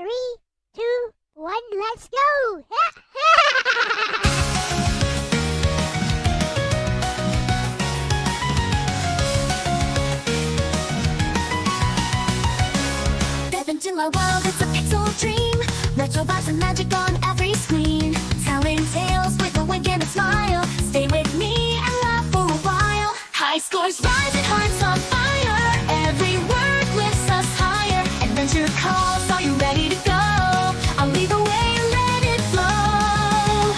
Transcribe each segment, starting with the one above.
3, 2, 1, let's go! Step into my world, it's a pixel dream. Retro vibes and magic on every screen. Telling tales with a wink and a smile. Stay with me and laugh for a while. High scores rise and hearts on fire. Every word lifts us higher. Adventure calls, are you ready to go? I'll lead the way and let it flow.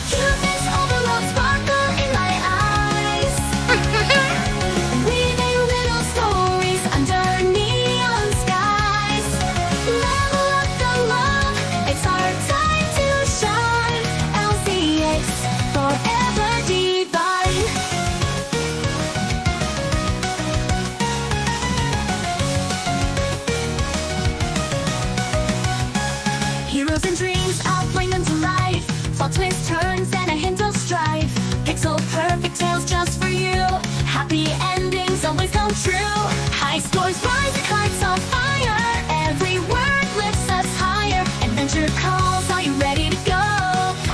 Cuteness overload, sparkle in my eyes. Weaving little stories under neon skies. Level up the love, it's our time to shine. Elle-C, forever divine. Heroes and dreams, I'll bring them to life. Plot twists, turns, and a hint of strife. Pixel perfect tales just for you. Happy endings always come true. High scores rise and hearts on fire. Every word lifts us higher. Adventure calls, are you ready to go?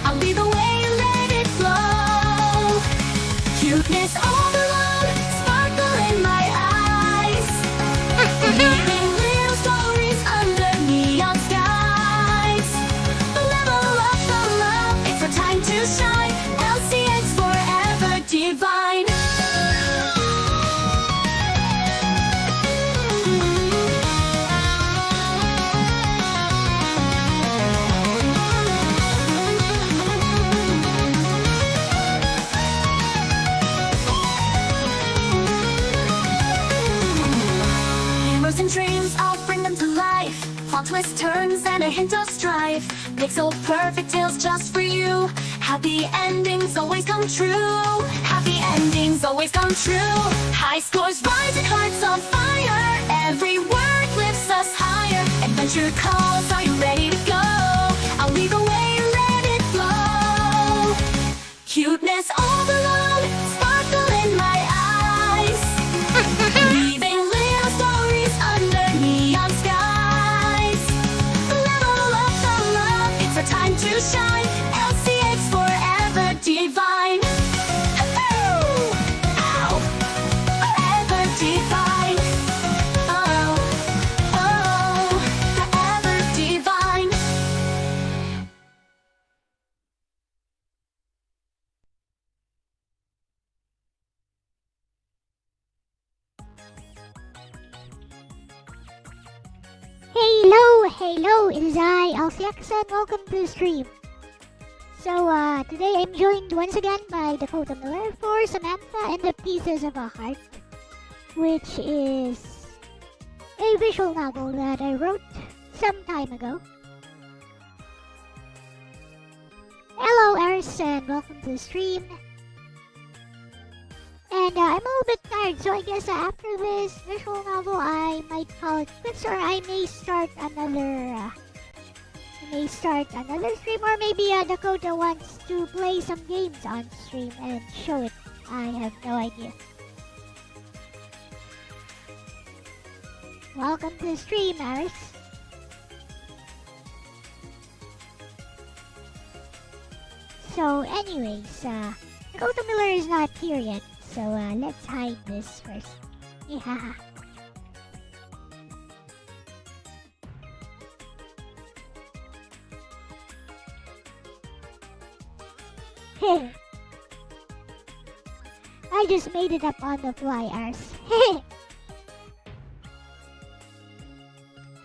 I'll lead the way and let it flow. Cuteness overload, sparkle in my eyes. Weaving little stories under neon skies. Level up the love, it's our time to shine. Elle-C, forever divine. Heroes and dreams, I'll bring them to life. Plot twists, turns, and a hint of strife. Pixel perfect tales just for you. Happy endings always come true. Happy endings always come true. High scores rise and hearts on fire. Every word lifts us higher. Adventure calls, are you ready to go? I'll lead the way and let it flow. Cuteness overload, sparkle in my eyes. Weaving little stories under neon skies. Level up the love, it's our time to shine. Elle-C, forever divine. Ow! Forever divine. Oh, oh, forever divine. Hello, it is I, Elle-C, and welcome to the stream. So, today I'm joined once again by Dakota Miller for Samantha and the Pieces of a Heart, which is a visual novel that I wrote some time ago. Hello, Eris, and welcome to the stream. And I'm a little bit tired, so I guess after this visual novel, I might call it quits, or I may start another stream, or maybe Dakota wants to play some games on stream and show it. I have no idea. Welcome to the stream, Aris. So, anyways, Dakota Miller is not here yet. So let's hide this first. Yeah. I just made it up on the fly, Ars.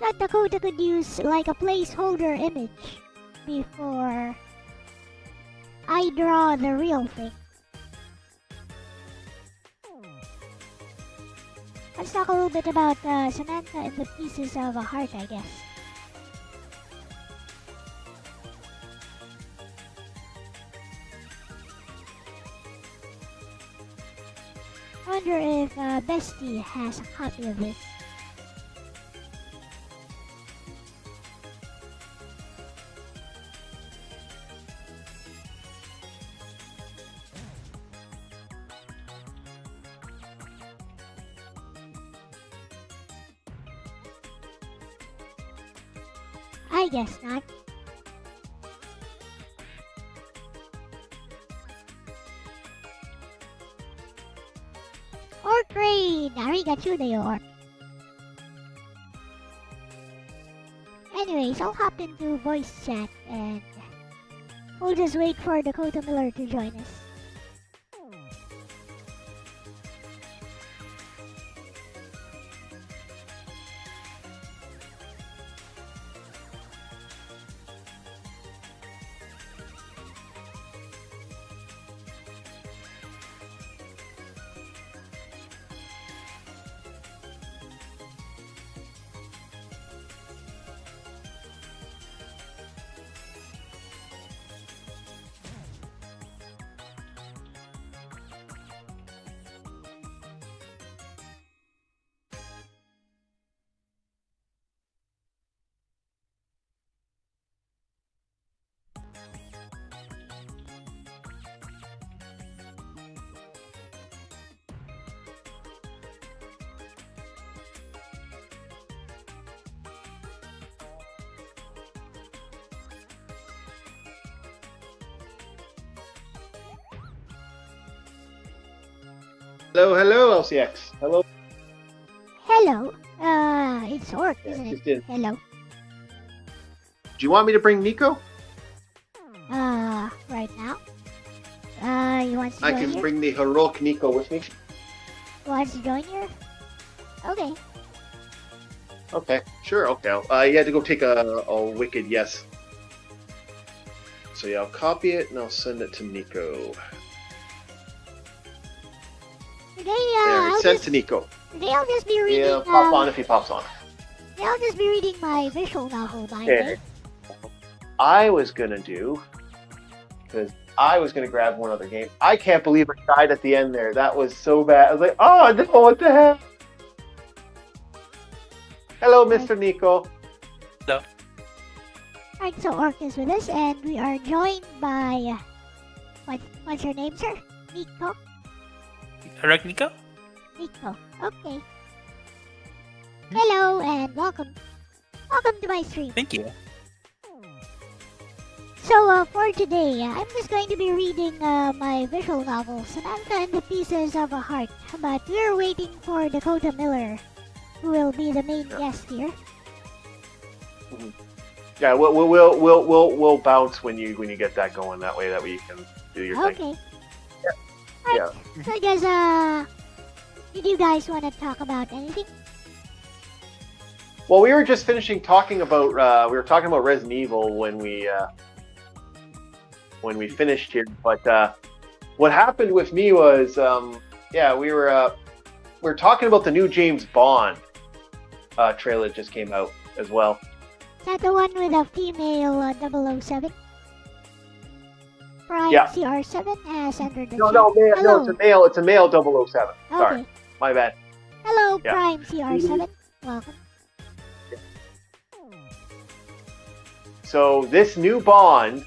That Dakota could use like a placeholder image before I draw the real thing. Let's talk a little bit about Samantha and the Pieces of a Heart, I guess. I wonder if Bestie has a copy of this. I guess not. Orc raid! Arigato deyo, Orc. Anyways, I'll hop into voice chat and we'll just wait for Dakota Miller to join us. Hello, LCX. Hello. Hello. It's Orc, isn't just it? in. Hello. Do you want me to bring Nico? Right now? You want to I join can here? bring the heroic Nico with me. Want to join here? Okay. Okay, sure, okay. You had to go take a wicked yes. So yeah, I'll copy it and I'll send it to Nico. Today, There, it's sent to Nico. Today I'll just be reading. Yeah, pop on if he pops on. Today I'll just be reading my visual novel by Okay. I was gonna do, because I was gonna grab one other game. I can't believe I died at the end there. That was so bad. I was like, oh no, what the heck? Hello, Mr. Nico. Hello. Alright, so Orc is with us, and we are joined by. What's your name, sir? Nico? Correct, Nico? Nico. Okay. Hello, and welcome. Welcome to my stream. Thank you. So, for today, I'm just going to be reading my visual novel, Samantha and the Pieces of a Heart. But we're waiting for Dakota Miller, who will be the main guest here. Yeah, we'll bounce when you get that going. That way you can do your thing. Okay. Alright, so I guess, did you guys want to talk about anything? Well, we were just finishing talking about we were talking about Resident Evil when we finished here. But what happened with me was we were talking about the new James Bond trailer that just came out as well. Is that the one with a female 007? Prime Yeah. CR7 has entered the No, chat. no, Hello. it's a male 007. Sorry, Okay. my bad. Hello, Yeah. Prime CR7. Welcome. So this new Bond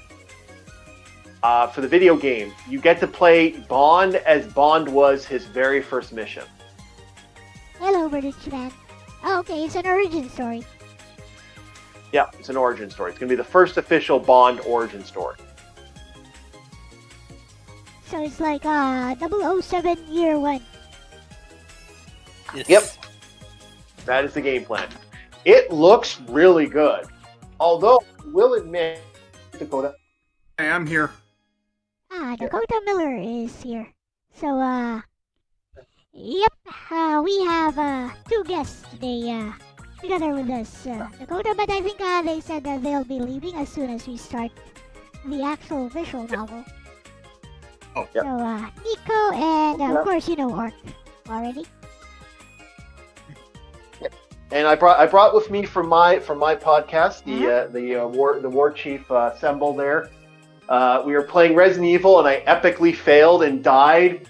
for the video game, you get to play Bond as Bond was his very first mission. Hello, British man. Oh, okay, it's an origin story. Yeah, it's an origin story. It's going to be the first official Bond origin story. So it's like 007 year one. Yes. Yep. That is the game plan. It looks really good. Although, I will admit, Dakota. Hey, I'm here. Dakota Miller is here. So, yep, we have two guests today together with us. Dakota, but I think they said that they'll be leaving as soon as we start the actual visual novel. Oh, yep. So, Nico and, of course, you know Orc already. And I brought with me from my podcast the war chief Semble there. We were playing Resident Evil and I epically failed and died.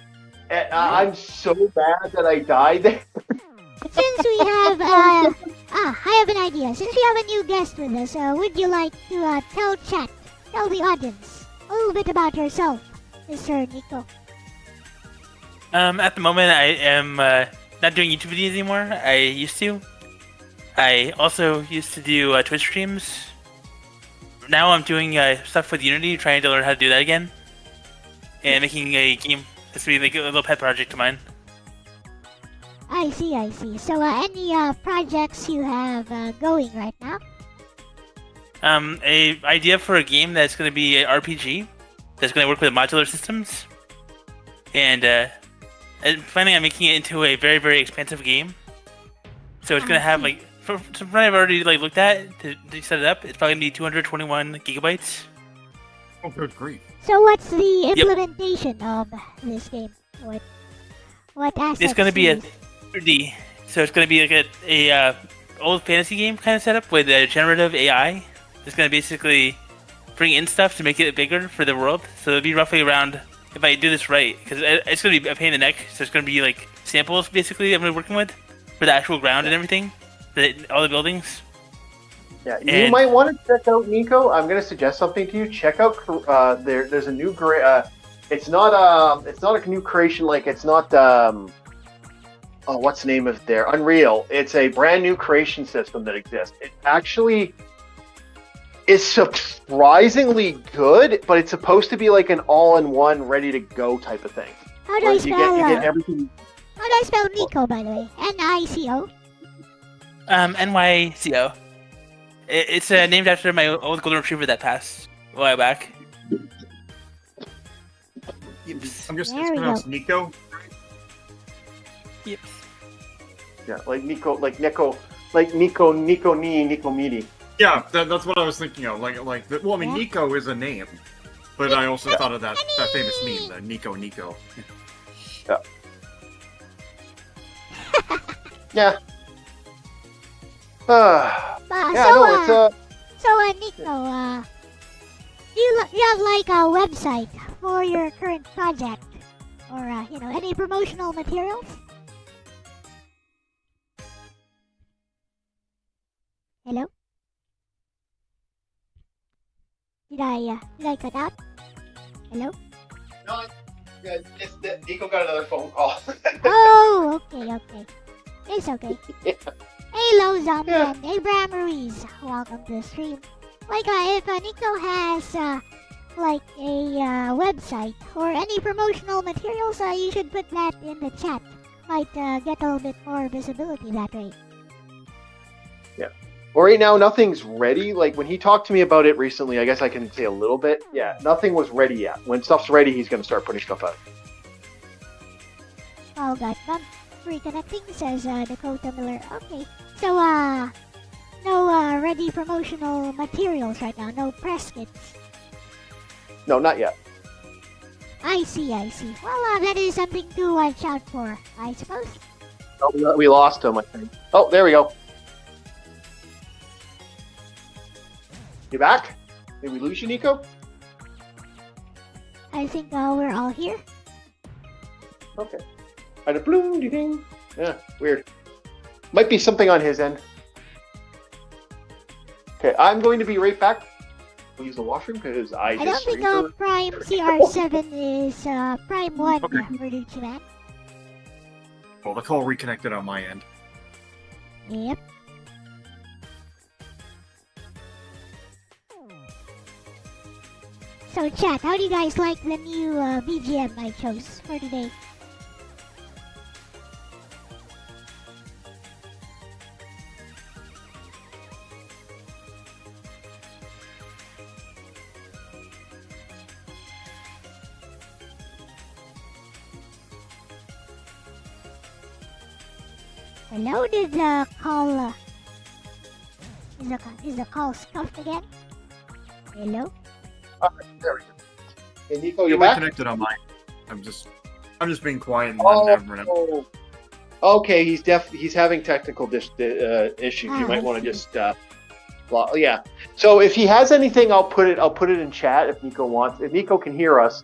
And I'm so bad that I died there. Since we have I have an idea. Since we have a new guest with us, would you like to tell the audience a little bit about yourself, Mr. Nico? At the moment, I am not doing YouTube videos anymore. I used to. I also used to do Twitch streams now I'm doing stuff with Unity, trying to learn how to do that again, and making a game. This will be like a little pet project of mine. I see, I see. So, any projects you have going right now? A idea for a game that's going to be an RPG that's going to work with modular systems, and planning on making it into a very, very expensive game. So it's going to have like, from what I've already like looked at to set it up, it's probably going to be 221 gigabytes. Oh, good grief. So, what's the implementation of this game? What assets? It's going to be a use? 3D, so it's going to be like a old fantasy game kind of setup with a generative AI. It's going to basically bring in stuff to make it bigger for the world. So it'll be roughly around, if I do this right, because it's going to be a pain in the neck. So it's going to be like samples basically I'm going to be working with for the actual ground and everything, all the buildings. Yeah, you might want to check out Nico. I'm going to suggest something to you. Check out there's a new it's not a new creation, like it's not what's the name of there? Unreal. It's a brand new creation system that exists. It actually is surprisingly good, but it's supposed to be like an all-in-one, ready-to-go type of thing. How do I spell? You get everything. How do I spell Nico, by the way? N-I-C-O. NYCO. It's named after my old golden retriever that passed a while back. I'm just There we pronounced Nico. Yep. Yeah, like Nico, Nico Midi. Yeah, that's what I was thinking of. Well, I mean, Nico is a name, but I also thought of that famous meme, the Nico. Yeah. Yeah. So, Nico, do you have like a website for your current project, or any promotional materials? Hello? Did I cut out? Hello? No, Nico got another phone call. Oh, okay. It's okay. Hello, Zombie and Abraham Ruiz. Welcome to the stream. Like, if Nico has, like, a website or any promotional materials, you should put that in the chat. Might get a little bit more visibility that way. Yeah. Well, right now, nothing's ready. Like, when he talked to me about it recently, I guess I can say a little bit. Yeah, nothing was ready yet. When stuff's ready, he's going to start putting stuff out. Oh, got bumped. Reconnecting, says Dakota Miller. Okay. So, no ready promotional materials right now. No press kits. No, not yet. I see. Well, that is something to watch out for, I suppose. Oh, we lost him, I think. Oh, there we go. You back? Did we lose you, Nico? I think we're all here. Okay. And a bloom, ding. Yeah, weird. Might be something on his end. Okay, I'm going to be right back. We'll use the washroom because I don't just think Prime CR7 is Prime 1 for Luchi Man. Well, the call reconnected on my end. Yep. So chat, how do you guys like the new BGM I chose for today? Hello, did the call is the call scuffed again? Hello? there we go. Hey, Nico, you We're back? connected on mine. I'm just being quiet and Oh, okay. He's having technical issues. You might want to just yeah. So if he has anything, I'll put it in chat if Nico wants. If Nico can hear us,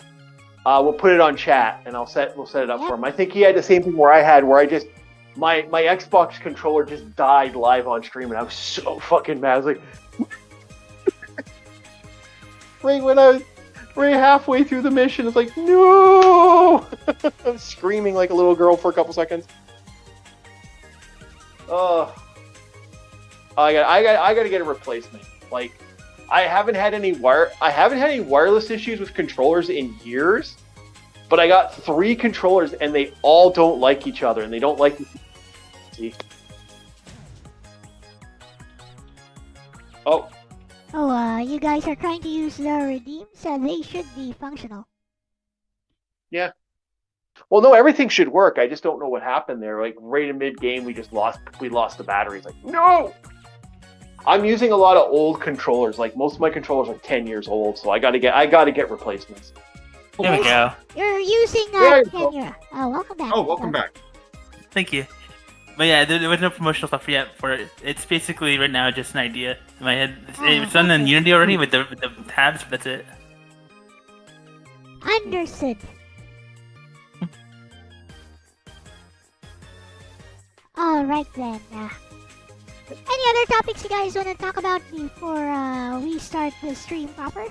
we'll put it on chat and we'll set it up for him. I think he had the same thing where I had, where I just my Xbox controller just died live on stream, and I was so fucking mad. I was like, right halfway through the mission, it's like, no! I was screaming like a little girl for a couple seconds. Oh, I got to get a replacement. Like, I haven't had any wireless issues with controllers in years, but I got 3 controllers and they all don't like each other and they don't like. See? Oh. Oh, you guys are trying to use the redeem, so they should be functional. Yeah. Well, no, everything should work. I just don't know what happened there. Like right in mid game, we lost the batteries. Like no. I'm using a lot of old controllers. Like most of my controllers are 10 years old, so I gotta get replacements. There we go. You're using There you go. Kenya. Oh, welcome back. Oh, welcome back. Thank you. But yeah, there was no promotional stuff yet for it. It's basically right now just an idea in my head. It's done in Unity already with the tabs, but that's it. Understood. Alright then. Any other topics you guys want to talk about before we start the stream proper?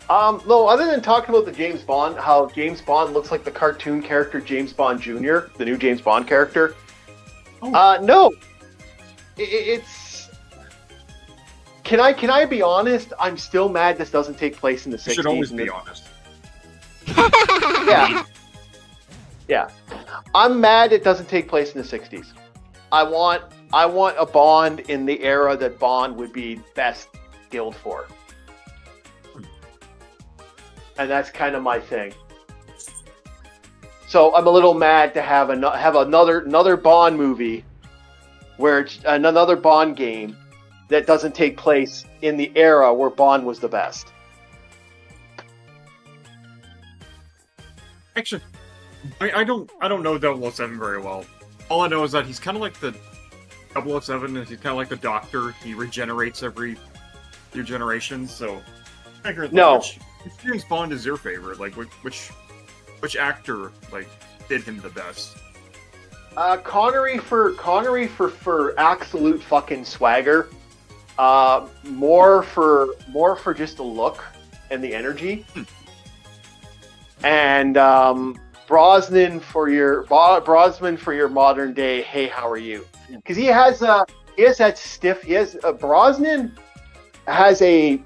No, other than talking about the James Bond, how James Bond looks like the cartoon character James Bond Jr., the new James Bond character. Oh. No. It's... Can I be honest? I'm still mad this doesn't take place in the 60s. You should always be honest. Yeah. Yeah. I'm mad it doesn't take place in the 60s. I want a Bond in the era that Bond would be best skilled for. And that's kind of my thing. So I'm a little mad to have another Bond movie where it's another Bond game that doesn't take place in the era where Bond was the best. Actually, I don't know 007 very well. All I know is that he's kind of like the 007, and he's kind of like the Doctor. He regenerates every few generations. So, No. Which James Bond is your favorite? Like, which actor like did him the best? Connery for absolute fucking swagger. More for just the look and the energy. And Brosnan for your modern day. Hey, how are you? Because he has that stiff. Brosnan has a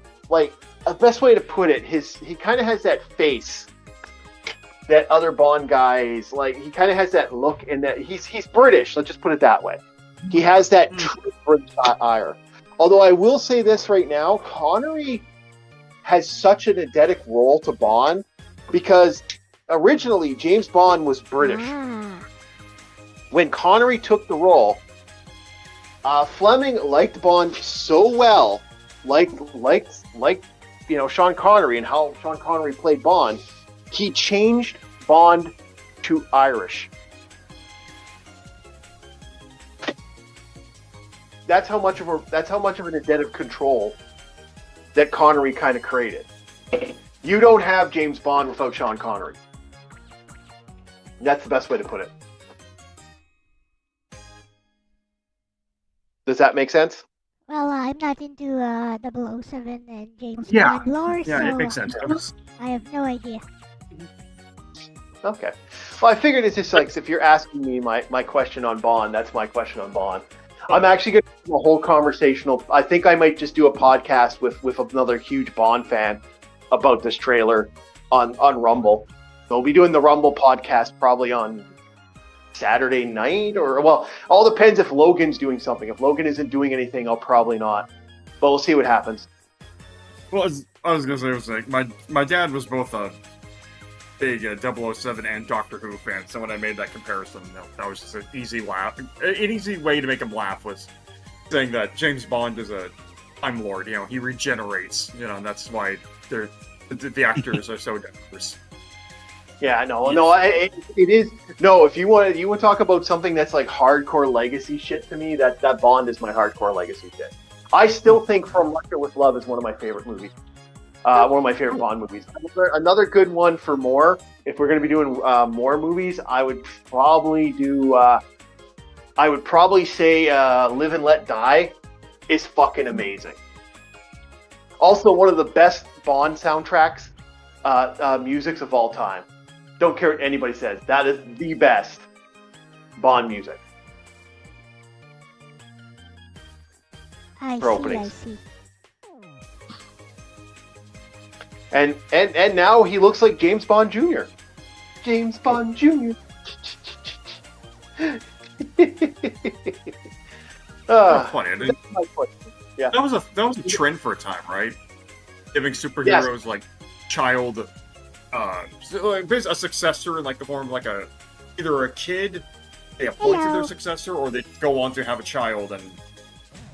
best way to put it. He kind of has that face that other Bond guys like. He kind of has that look, and that he's British. Let's just put it that way. He has that true British ire. Although I will say this right now, Connery has such an eidetic role to Bond because originally James Bond was British. When Connery took the role, Fleming liked Bond so well, liked Sean Connery and how Sean Connery played Bond, he changed Bond to Irish. That's how much of an eidetic control that Connery kind of created. You don't have James Bond without Sean Connery. That's the best way to put it. Does that make sense? Well, I'm not into 007 and James Yeah. Bond lore, Yeah, so it makes sense. I have no idea. Okay. Well, I figured it's just like, if you're asking me my question on Bond, that's my question on Bond. I'm actually going to do a whole conversational... I think I might just do a podcast with another huge Bond fan about this trailer on Rumble. So we'll be doing the Rumble podcast probably on Saturday night, or, well, all depends if Logan's doing something. If Logan isn't doing anything, I'll probably not. But we'll see what happens. Well, I was gonna say, it was like my dad was both a big 007 and Doctor Who fan, so when I made that comparison, that was just an easy laugh. An easy way to make him laugh was saying that James Bond is a Time Lord. He regenerates. And that's why the actors are so diverse. Yeah, it is. No, if you want to talk about something that's like hardcore legacy shit to me, that Bond is my hardcore legacy shit. I still think From Russia with Love is one of my favorite movies. One of my favorite Bond movies. Another good one for more. If we're going to be doing more movies, I would probably say Live and Let Die is fucking amazing. Also, one of the best Bond soundtracks, musics of all time. Don't care what anybody says. That is the best Bond music. I For see, openings. I see. And now he looks like James Bond Jr. James Bond Jr. Funny. I didn't- Yeah. That was a trend for a time, right? Giving superheroes like child, a successor in like the form of like either a kid, they appointed their successor, or they go on to have a child, and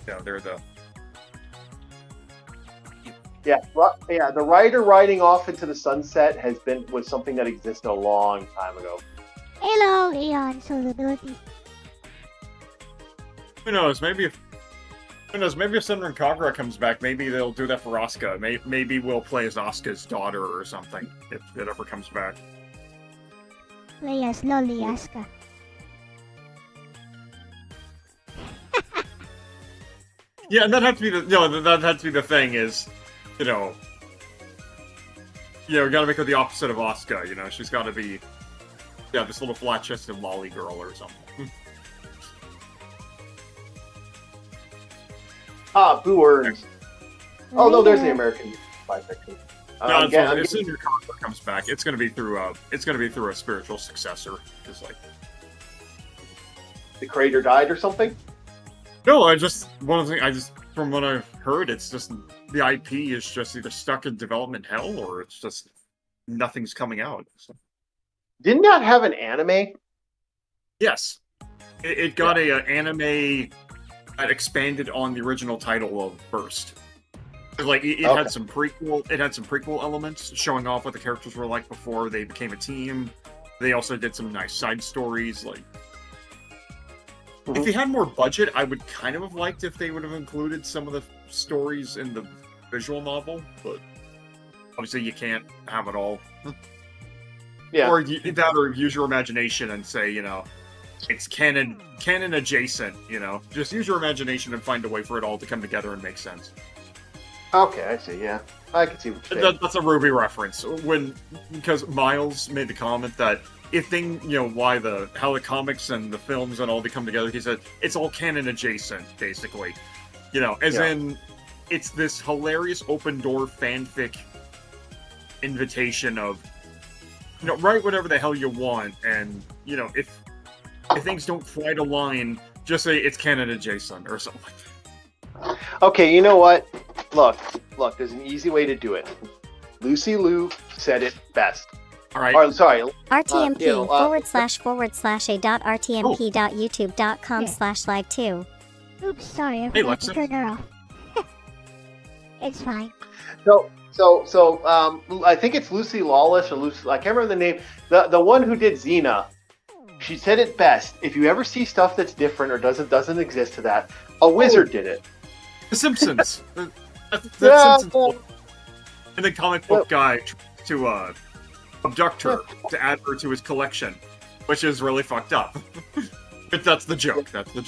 they're the. Yeah, the writer riding off into the sunset was something that existed a long time ago. Hello, Aeon Solability. Who knows? Maybe if Senran Kagura comes back, maybe they'll do that for Asuka. Maybe we'll play as Asuka's daughter or something if it ever comes back. Play as Lolly Asuka. Yeah, and that had to be the thing is, we gotta make her the opposite of Asuka. She's got to be, this little flat-chested lolly girl or something. Boo earns. Oh no, there's the American bisection. No, as soon as your Kagura comes back, it's gonna be through a spiritual successor, just like the creator died or something. No, from what I've heard, it's just the IP is just either stuck in development hell or it's just nothing's coming out. So. Didn't that have an anime? Yes, it got an anime that expanded on the original title of Burst. Like it had some prequel elements showing off what the characters were like before they became a team. They also did some nice side stories. Like if they had more budget, I would kind of have liked if they would have included some of the stories in the visual novel, but obviously you can't have it all. Yeah. Or use your imagination and say, it's canon adjacent, Just use your imagination and find a way for it all to come together and make sense. Okay, I see, yeah. I can see what you're saying. That's a Ruby reference. Because Miles made the comment that how the comics and the films and all they come together, he said, it's all canon adjacent, basically. In, it's this hilarious open door fanfic invitation of, write whatever the hell you want, and, if things don't quite align, just say it's canon adjacent or something like that. Okay, you know what? Look, there's an easy way to do it. Lucy Liu said it best. All right. Or, sorry. RTMP //a.rtmp.youtube.com/live2. Oops, sorry, I Hey, forgot to Lexa. turn her off. It's fine. So, I think it's Lucy Lawless or Lucy. I can't remember the name. The one who did Xena. She said it best. If you ever see stuff that's different or doesn't exist to that, a wizard did it. The Simpsons. the Yeah, Simpsons book. And the comic book guy to abduct her to add her to his collection, which is really fucked up. But that's the joke. Yeah, it's the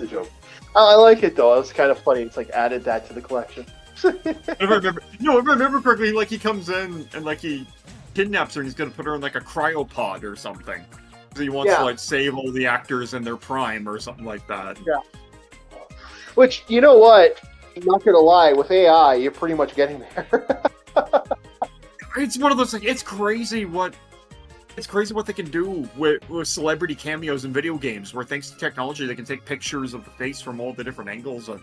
joke. I like it though. It was kind of funny. It's like added that to the collection. If I remember correctly, like he comes in and like he kidnaps her and he's gonna put her in like a cryopod or something. So he wants to like save all the actors in their prime or something like that. Yeah. Which, you know what? I'm not gonna lie, with AI, you're pretty much getting there. It's one of those like it's crazy what they can do with celebrity cameos in video games, where thanks to technology they can take pictures of the face from all the different angles and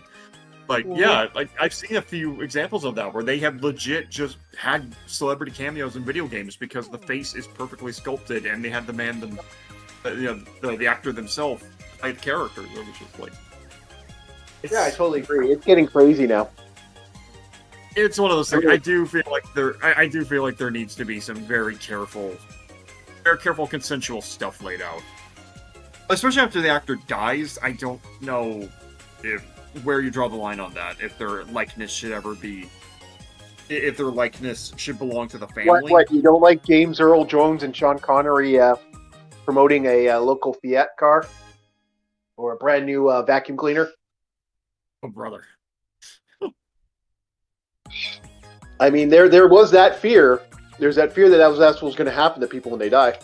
I've seen a few examples of that where they have legit just had celebrity cameos in video games because the face is perfectly sculpted and they had the actor themselves play the character, which is like. Yeah, I totally agree. It's getting crazy now. It's one of those things. I do feel like there needs to be some very careful, consensual stuff laid out. Especially after the actor dies, I don't know where you draw the line on that. If their likeness should belong to the family. What? You don't like James Earl Jones and Sean Connery promoting a local Fiat car or a brand new vacuum cleaner? Oh, brother. I mean, there was that fear. There's that fear that's what was going to happen to people when they die.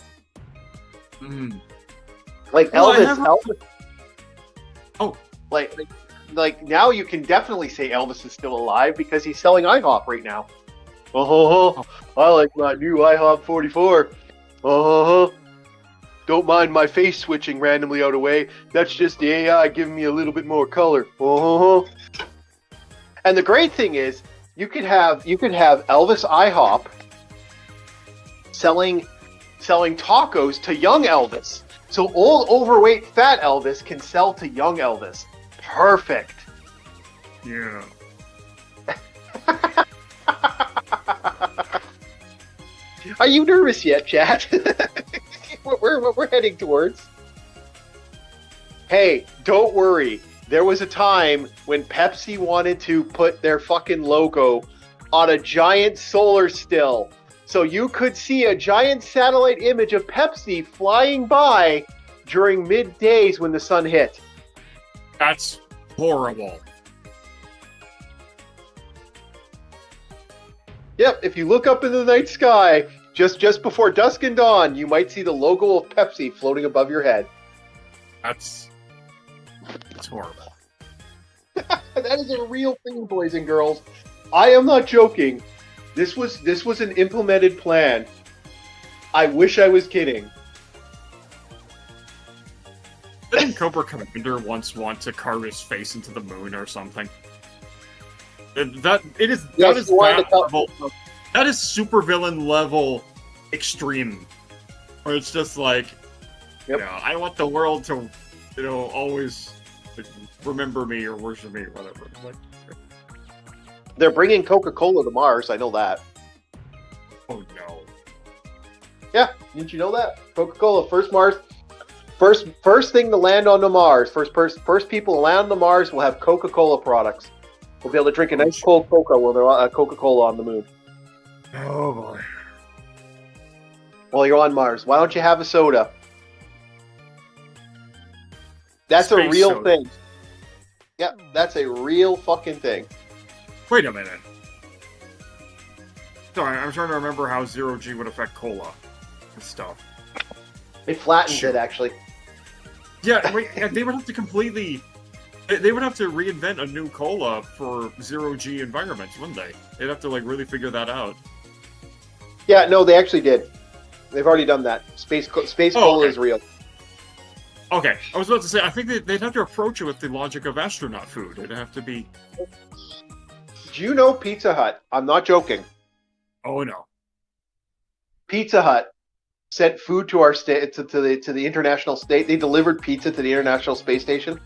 Mm. Like Elvis. Oh, like now you can definitely say Elvis is still alive because he's selling IHOP right now. I like my new IHOP 44. Don't mind my face switching randomly out of the way. That's just the AI giving me a little bit more color. And the great thing is, you could have Elvis IHOP selling tacos to young Elvis. So old, overweight, fat Elvis can sell to young Elvis. Perfect. Yeah. Are you nervous yet, chat? what we're heading towards? Hey, don't worry. There was a time when Pepsi wanted to put their fucking logo on a giant solar still. So you could see a giant satellite image of Pepsi flying by during middays when the sun hit. That's horrible. Yep, if you look up in the night sky, just before dusk and dawn, you might see the logo of Pepsi floating above your head. That's horrible. That is a real thing, boys and girls. I am not joking. This was an implemented plan. I wish I was kidding. Didn't Cobra Commander once want to carve his face into the moon or something? That is supervillain level extreme. Where it's just like, Yep. I want the world to, always remember me or worship me or whatever. Like, They're bringing Coca-Cola to Mars. I know that. oh no. Yeah, didn't you know that? Coca-Cola, first thing to land on the Mars. First people to land on the Mars will have Coca-Cola products. We'll be able to drink a nice cold Coca while they're Coca-Cola on the moon. Oh boy. While you're on Mars, why don't you have a soda? That's a Space real soda. thing. Yeah, that's a real fucking thing. Wait a minute. Sorry, I'm trying to remember how Zero G would affect cola and stuff. It flattens Sure. it, actually. Yeah, wait, they would have to completely... They would have to reinvent a new cola for Zero G environments, wouldn't they? They'd have to, really figure that out. Yeah, no, they actually did. They've already done that. Space Cola okay. is real. Okay, I was about to say, I think they'd have to approach it with the logic of astronaut food. It'd have to be... Do you know Pizza Hut? I'm not joking. Oh, no. Pizza Hut sent food to our state to the international state. They delivered pizza to the International Space Station.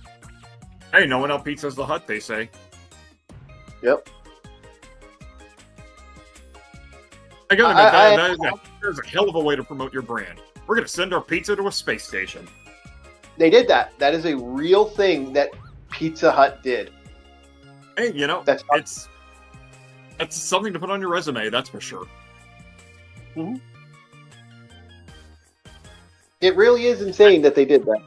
Hey, no one out pizza's the hut, they say. Yep. I gotta admit, that's a hell of a way to promote your brand. We're gonna send our pizza to a space station. They did that. That is a real thing that Pizza Hut did. Hey, That's that's something to put on your resume, that's for sure. It really is insane that they did that.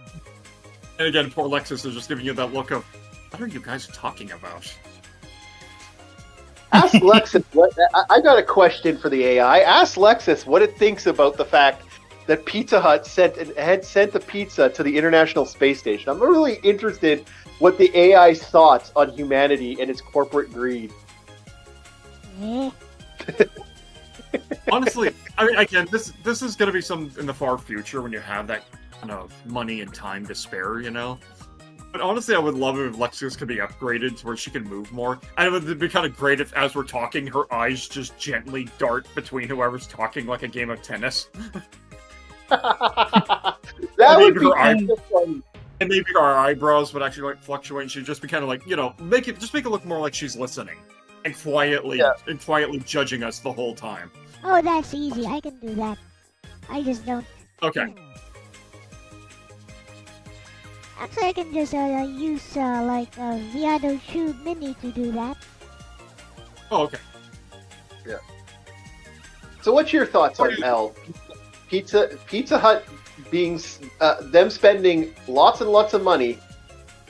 And again, poor Lexus is just giving you that look of, what are you guys talking about? Ask Lexus. I got a question for the AI. Ask Lexus what it thinks about the fact that Pizza Hut had sent the pizza to the International Space Station. I'm really interested what the AI's thoughts on humanity and its corporate greed. Eh. Honestly, I mean, again, this is going to be some in the far future when you have that kind of money and time to spare, But honestly, I would love it if Lexus could be upgraded to where she can move more. And it would be kind of great if, as we're talking, her eyes just gently dart between whoever's talking like a game of tennis. That would be kind of funny. And maybe our eyebrows would actually fluctuate, and she'd just be kind of make it look more like she's listening and quietly judging us the whole time. Oh, that's easy. I can do that. I just don't. Okay. Actually, I can just use a Viado Tube Mini to do that. Oh, okay. So, what's your thoughts on Elle? Pizza Hut being them spending lots and lots of money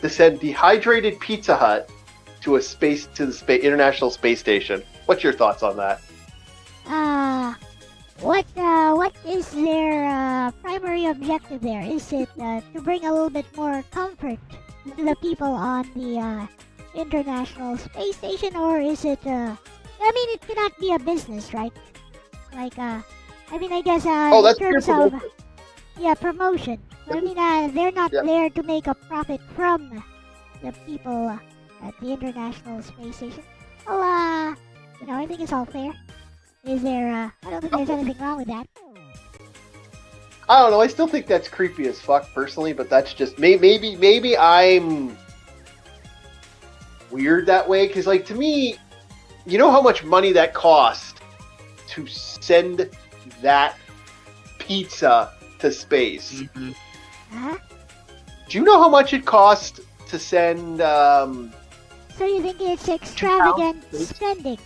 to send dehydrated Pizza Hut to the International Space Station. What's your thoughts on that? What is their primary objective there? Is it to bring a little bit more comfort to the people on the International Space Station, or is it I mean, it cannot be a business, right? Like, I mean, I guess, Oh, that's in terms pure of, promotion. yeah, promotion. I mean, they're not Yeah. there to make a profit from the people at the International Space Station. Well, I think it's all fair. Is there, I don't think there's anything wrong with that. I don't know. I still think that's creepy as fuck, personally. But that's just maybe I'm weird that way. Because, like, to me, you know how much money that cost to send that pizza to space. Mhm. Huh? Do you know how much it cost to send? So you think it's extravagant please? spending?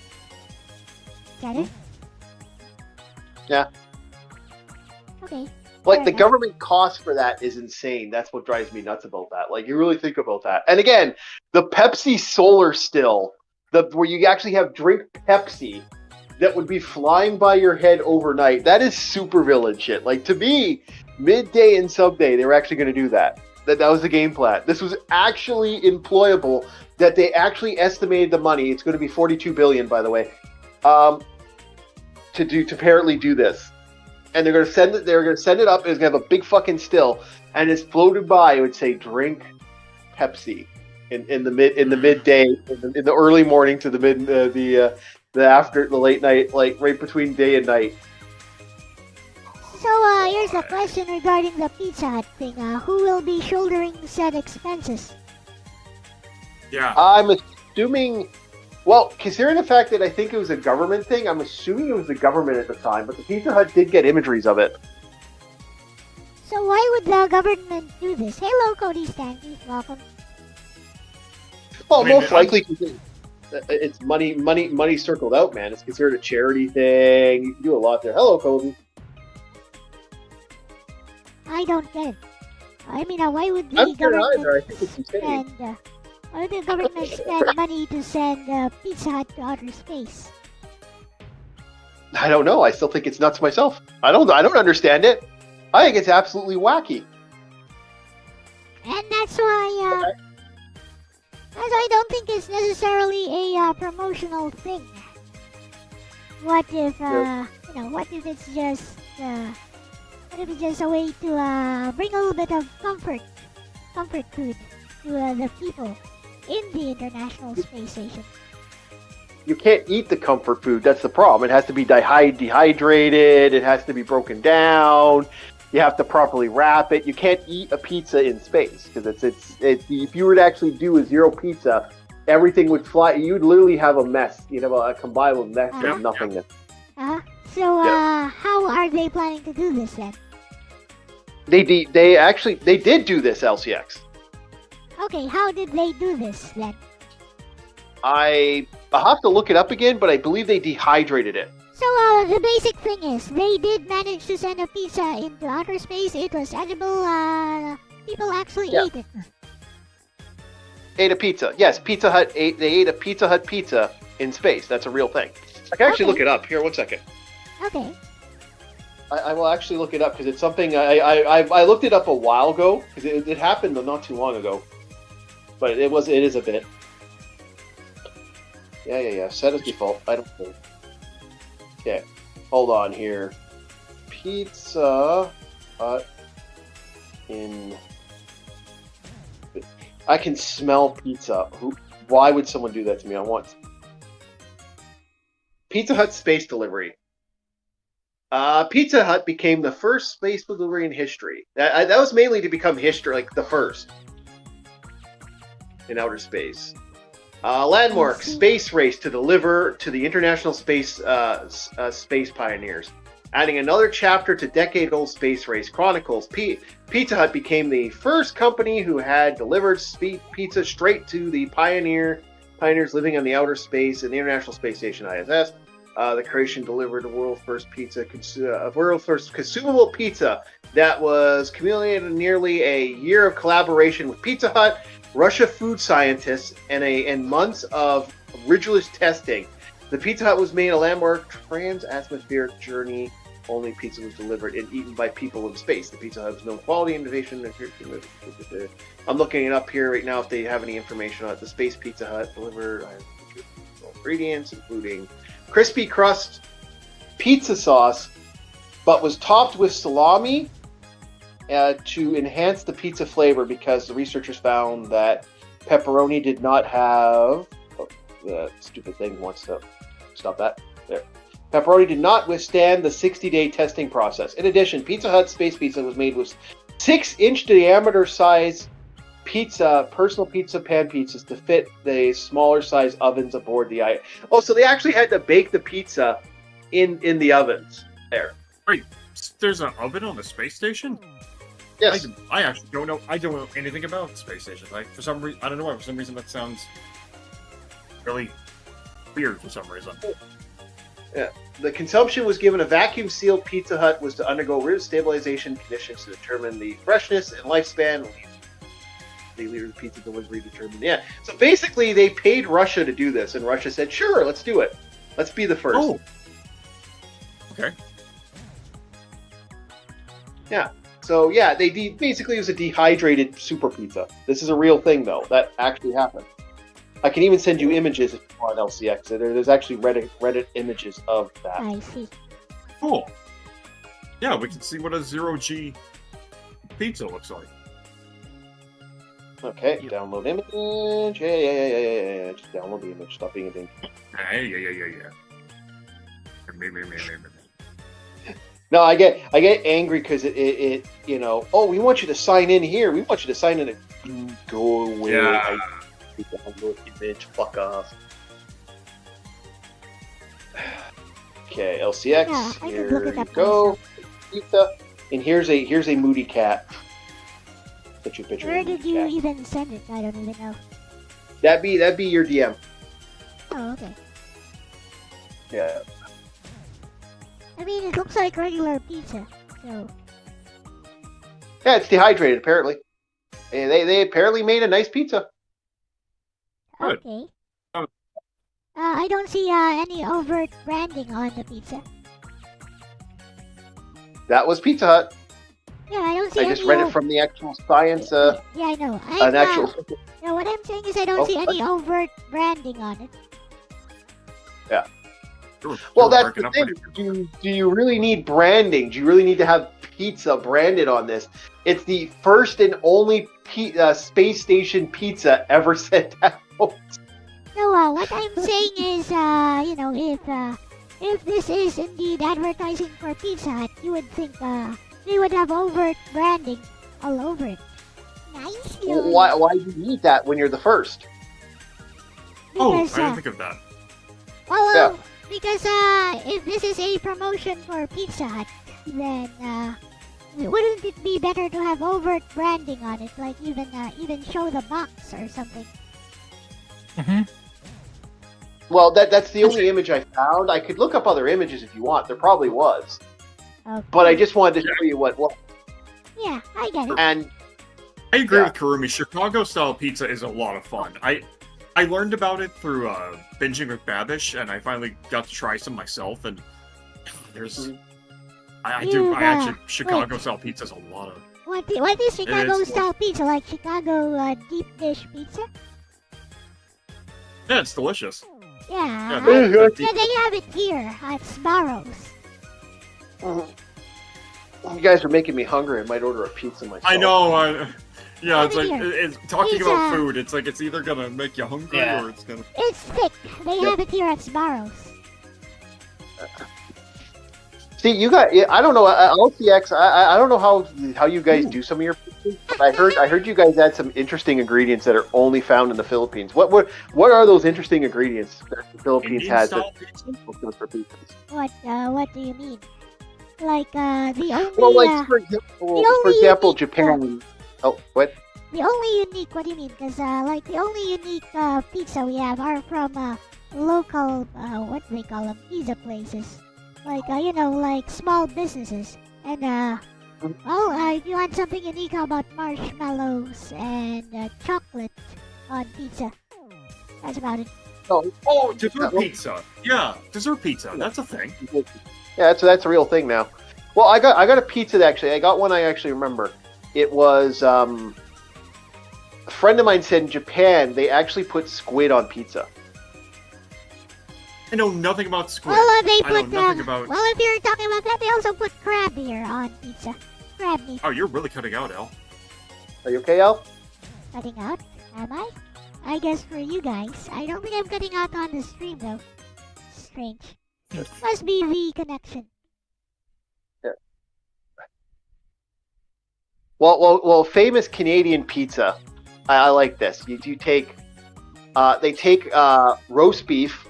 Got it? Yeah. Okay. Like, fair the enough. government cost for that is insane. That's what drives me nuts about that. Like, you really think about that. And again, the Pepsi Solar Still, where you actually have drink Pepsi that would be flying by your head overnight. That is super villain shit. Like, to me, midday and subday, they were actually going to do that. That was the game plan. This was actually employable. That they actually estimated the money. It's going to be 42 billion, by the way, to apparently do this. And they're going to send it. They're going to send it up. It's going to have a big fucking still, and it's floated by. It would say "Drink Pepsi" in the midday, in the early morning to the late night, like right between day and night. So, here's a question regarding the Pizza Hut thing. Who will be shouldering said expenses? Yeah. I'm assuming. Well, considering the fact that I think it was a government thing, I'm assuming it was the government at the time, but the Pizza Hut did get imageries of it. So why would the government do this? Hello, Cody Stanley. Welcome. Well, I mean, most likely 'cause it's money circled out, man. It's considered a charity thing. You can do a lot there. Hello, Kobe. I don't get it. I mean, why would the I'm sure government either. I think it's insane. spend... why would the government spend money to send Pizza Hut to outer space? I don't know. I still think it's nuts myself. I don't understand it. I think it's absolutely wacky. And that's why, I don't think it's necessarily a promotional thing. What if, what if it's just, a way to bring a little bit of comfort food to the people in the International Space Station? You can't eat the comfort food. That's the problem. It has to be dehydrated. It has to be broken down. You have to properly wrap it. You can't eat a pizza in space because it's if you were to actually do a zero pizza, everything would fly. You'd literally have a mess. You'd have a combined mess of nothingness. So, how are they planning to do this then? They did do this, LCX. Okay, how did they do this then? I'll have to look it up again, but I believe they dehydrated it. So, the basic thing is, they did manage to send a pizza into outer space. It was edible. People actually ate it. Ate a pizza. Yes, Pizza Hut ate. They ate a Pizza Hut pizza in space. That's a real thing. I can actually look it up. Here, 1 second. Okay. I will actually look it up because it's something I looked it up a while ago because it happened not too long ago, but it is a bit. Yeah. Set as default. I don't think. Okay, hold on here. Pizza Hut in. I can smell pizza. Why would someone do that to me? I want Pizza Hut space delivery. Pizza Hut became the first space delivery in history. That was mainly to become history, like the first in outer space. Landmark space race to deliver to the International Space Pioneers. Adding another chapter to decade-old space race chronicles, Pizza Hut became the first company who had delivered pizza straight to the pioneers living on the outer space in the International Space Station ISS. The creation delivered the world's first consumable pizza that was accumulated in nearly a year of collaboration with Pizza Hut, Russia food scientists, and months of rigorous testing. The Pizza Hut was made a landmark trans-atmospheric journey. Only pizza was delivered and eaten by people in space. The Pizza Hut has no quality, innovation. I'm looking it up here right now if they have any information on it. The Space Pizza Hut delivered ingredients, including crispy crust pizza sauce, but was topped with salami to enhance the pizza flavor because the researchers found that pepperoni did not have... Oh, the stupid thing wants to stop that. There. Pepperoni did not withstand the 60-day testing process. In addition, Pizza Hut's Space Pizza was made with 6-inch diameter size personal pizza pan pizzas to fit the smaller size ovens aboard the item. Oh, so they actually had to bake the pizza in the ovens there. Wait, there's an oven on the space station? Yes. I actually don't know. I don't know anything about the space station. Like, for some reason, I don't know why. For some reason, that sounds really weird. For some reason. Yeah. The consumption was given a vacuum-sealed Pizza Hut was to undergo root stabilization conditions to determine the freshness and lifespan. The leader of the pizza delivery determined. Yeah. So basically, they paid Russia to do this, and Russia said, "Sure, let's do it. Let's be the first." Oh. Okay. Yeah. So yeah, basically it was a dehydrated super pizza. This is a real thing, though. That actually happened. I can even send you images if you want LCX. There's actually Reddit images of that. I see. Cool. Yeah, we can see what a 0G pizza looks like. Okay, download image. Yeah. Just download the image. Stop being a ding. Yeah. No, I get angry because it oh, we want you to sign in here. We want you to sign in. Go away. Yeah. Download image. Fuck off. Okay, LCX. Yeah, I here could look it you up go. Pizza. And here's a moody cat. Put your picture. Where of a did moody you cat. even send it? I don't even know. That'd be your DM. Oh, okay. Yeah. I mean, it looks like regular pizza, so... Yeah, it's dehydrated apparently. And they apparently made a nice pizza. Good. Okay. Oh. I don't see any overt branding on the pizza. That was Pizza Hut. Yeah, I don't see I any... just read it from the actual science. Yeah, I know. An actual. No, what I'm saying is I don't see any overt branding on it. Yeah. Sure, Well, that's working the up thing. pretty- Do you really need branding? Do you really need to have pizza branded on this? It's the first and only space station pizza ever sent out. No, what I'm saying is, if this is indeed advertising for Pizza Hut, you would think they would have overt branding all over it. Nice. Why do you need that when you're the first? Oh, I Because, didn't think of that. well, Yeah. because if this is a promotion for Pizza Hut, then wouldn't it be better to have overt branding on it, like even show the box or something? Well, that's the only image I found. I could look up other images if you want. There probably was, Okay. but I just wanted to show you what. Yeah, I get it. And I agree Yeah. with Karumi. Chicago-style pizza is a lot of fun. I learned about it through binging with Babish, and I finally got to try some myself. And there's, Chicago-style pizza is a lot of. What is Chicago is. style pizza? Like Chicago deep dish pizza? Yeah, it's delicious. Yeah, Yeah, yeah, they have it here at Sbarro's. you guys are making me hungry. I might order a pizza myself. I know. Yeah, it's Over like here. it's talking Pizza. about food. It's like it's either gonna make you hungry Yeah. or it's gonna. It's thick. They have it here at Sbarro's. See, you got. I don't know. LCX. I don't know how you guys do some of your pizzas. But I heard you guys add some interesting ingredients that are only found in the Philippines. What are those interesting ingredients that the Philippines Indian has style that pizza? for pizzas? What do you mean? Like the only Well, like for example, unique, Japan. Oh, what? the only unique. What do you mean? Because like the only unique pizza we have are from local what do they call them, pizza places. Like like small businesses. And if you want something unique, how about marshmallows and chocolate on pizza? That's about it. Oh, dessert pizza. Yeah, dessert pizza. That's a thing. Yeah, that's a real thing now. Well, I got a pizza that I got one I actually remember. It was a friend of mine said in Japan they actually put squid on pizza. I know nothing about squid. Well, they I know put, nothing about... well, if you're talking about that, they also put crab here on pizza. Crab meat. Oh, you're really cutting out, Elle. Are you okay, Al? Cutting out? Am I? I guess for you guys. I don't think I'm cutting out on the stream, though. Strange. Must be the connection. Well, famous Canadian pizza. I like this. You take, they take roast beef,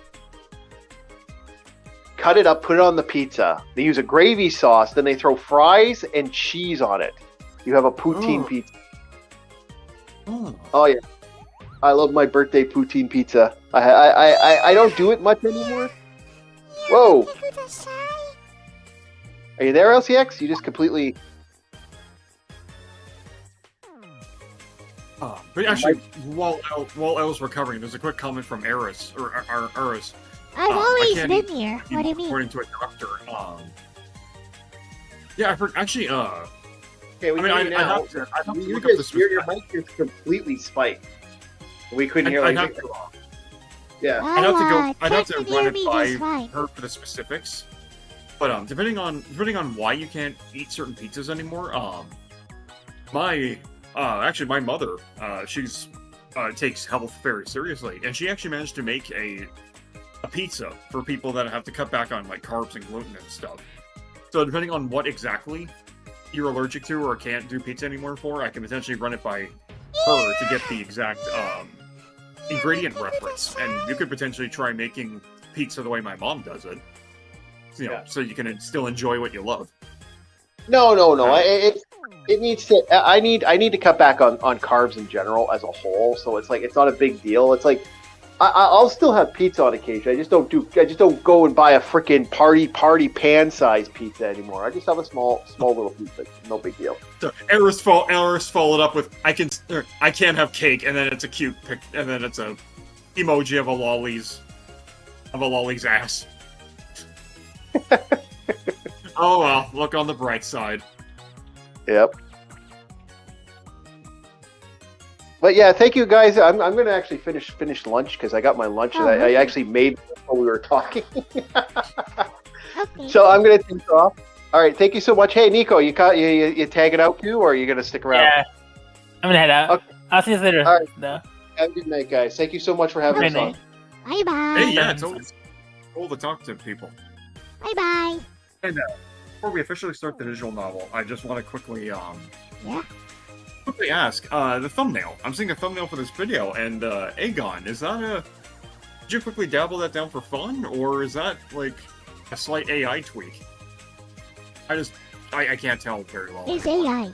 cut it up, put it on the pizza. They use a gravy sauce, then they throw fries and cheese on it. You have a poutine pizza. Oh yeah, I love my birthday poutine pizza. I don't do it much anymore. Whoa, are you there, LCX? You just completely. But actually, while Elle's recovering, there's a quick comment from Eris, or Eris. I've always I been here. What do you mean? According to a doctor. Yeah, I've heard, actually, Okay, we I can mean, I now. have to You look up just the your mic is completely spiked. We couldn't hear I'd like. have to, Yeah. I'd have to go. I'd have to Text run near it me by just fine. her for the specifics. But depending on why you can't eat certain pizzas anymore, actually my mother, she's takes health very seriously, and she actually managed to make a pizza for people that have to cut back on like carbs and gluten and stuff. So depending on what exactly you're allergic to or can't do pizza anymore for, I can potentially run it by her to get the exact ingredient reference, and you could potentially try making pizza the way my mom does it. You know, so you can still enjoy what you love. No. It needs to. I need to cut back on carbs in general as a whole. So it's like it's not a big deal. It's like I'll still have pizza on occasion. I just don't go and buy a freaking party pan size pizza anymore. I just have a small little pizza. No big deal. So Eris followed up with I can't have cake, and then it's a cute pic, and then it's a emoji of a lolly's ass. Oh well, look on the bright side. Yep. But yeah, thank you guys. I'm gonna actually finish lunch because I got my lunch and I actually made it while we were talking. Okay. So I'm gonna take off. All right, thank you so much. Hey Nico, you tag it out too, or are you gonna stick around? Yeah. I'm gonna head out. Okay. I'll see you later. All right. though. Have a good night, guys. Thank you so much for having Good us on. night. Bye bye. Hey, yeah, it's always cool to talk to people. Bye bye. And before we officially start the visual novel, I just want to quickly ask the thumbnail. I'm seeing a thumbnail for this video, and Aegon, is that did you quickly dabble that down for fun, or is that like a slight AI tweak? I can't tell very well. It's AI.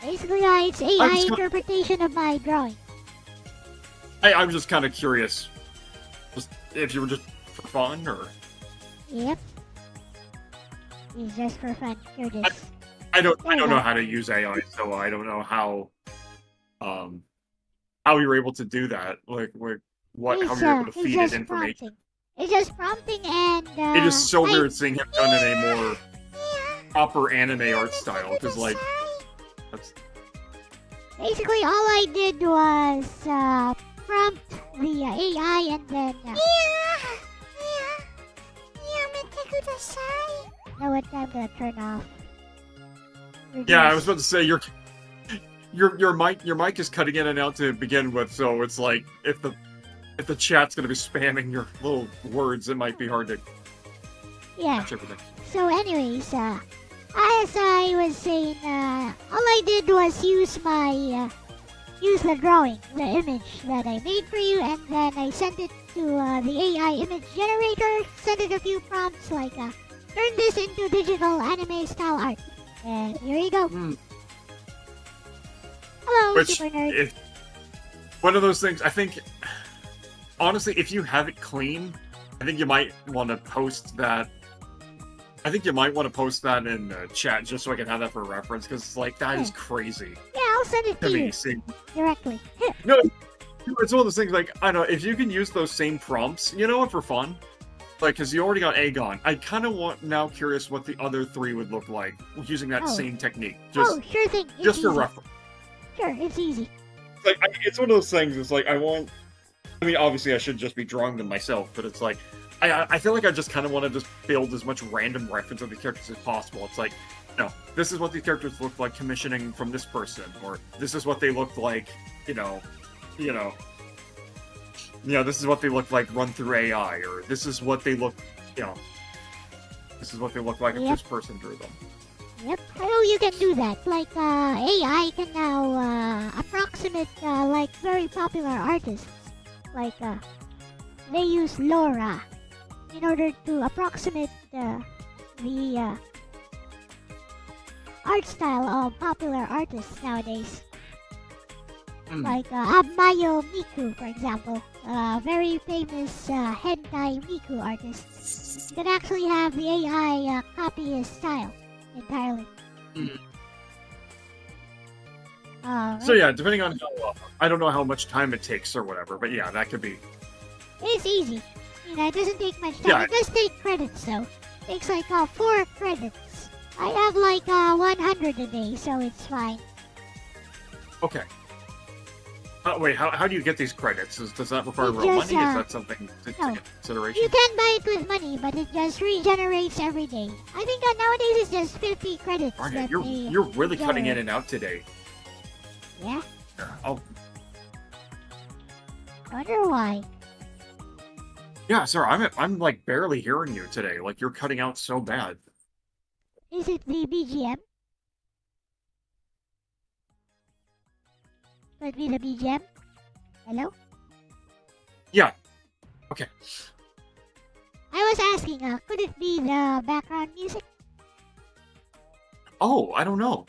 Basically, it's AI interpretation of my drawing. I'm just kind of curious, just if you were just for fun, or... Yep. It's just for fun. Here it is. I don't know how to use AI, so I don't know how you're able to do that. Like how you're able to feed it information. Prompting. It's just prompting, and it is so weird seeing him done in a more proper anime art style, because like that's... Basically, all I did was prompt the AI, and then know what I'm gonna turn off. Yeah, I was about to say your mic is cutting in and out to begin with, so it's like if the chat's gonna be spamming your little words, it might be hard to catch everything. So anyways, as I was saying, all I did was use the drawing, the image that I made for you, and then I sent it to the AI image generator, sent it a few prompts like, turn this into digital anime style art. And here you go. Hello, Super Nerd. One of those things, I think, honestly, if you have it clean, I think you might want to post that. I think you might want to post that in chat just so I can have that for reference, because like that is crazy. Yeah, I'll send it to you directly. No, it's one of those things like, I don't know, if you can use those same prompts, you know what, for fun, like, because you already got Aegon, I kind of now curious what the other three would look like using that same technique. Sure thing. It's just for easy. reference. Sure, it's easy. Like, it's one of those things. It's like I mean, obviously, I should just be drawing them myself, but it's like I feel like I just kind of want to just build as much random reference of the characters as possible. It's like, no, this is what the characters look like commissioning from this person, or this is what they look like, this is what they look like run through AI, or this is what they look, this is what they look like if this person drew them. Yep, I know you can do that. Like, AI can now approximate, like, very popular artists. Like, they use Laura in order to approximate the art style of popular artists nowadays. Like Mayo Miku, for example, a very famous hentai Miku artist. You can actually have the AI copy his style entirely. So yeah, depending on how, I don't know how much time it takes or whatever, but yeah, that could be. It's easy. It doesn't take much time. Yeah. It does take credits though. It takes like 4 credits. I have like 100 a day, so it's fine. Okay. Wait, how do you get these credits? Does that require real just, money? Is that something to no. take consideration? You can buy it with money, but it just regenerates every day. I think nowadays it's just 50 credits. Darn that it, you're they really cutting in regenerate. and out today. Yeah? Here, I'll. I wonder why. Yeah, sir, I'm like barely hearing you today. Like you're cutting out so bad. Is it the BGM? Could be the BGM? Hello? Yeah. Okay. I was asking, could it be the background music? Oh, I don't know.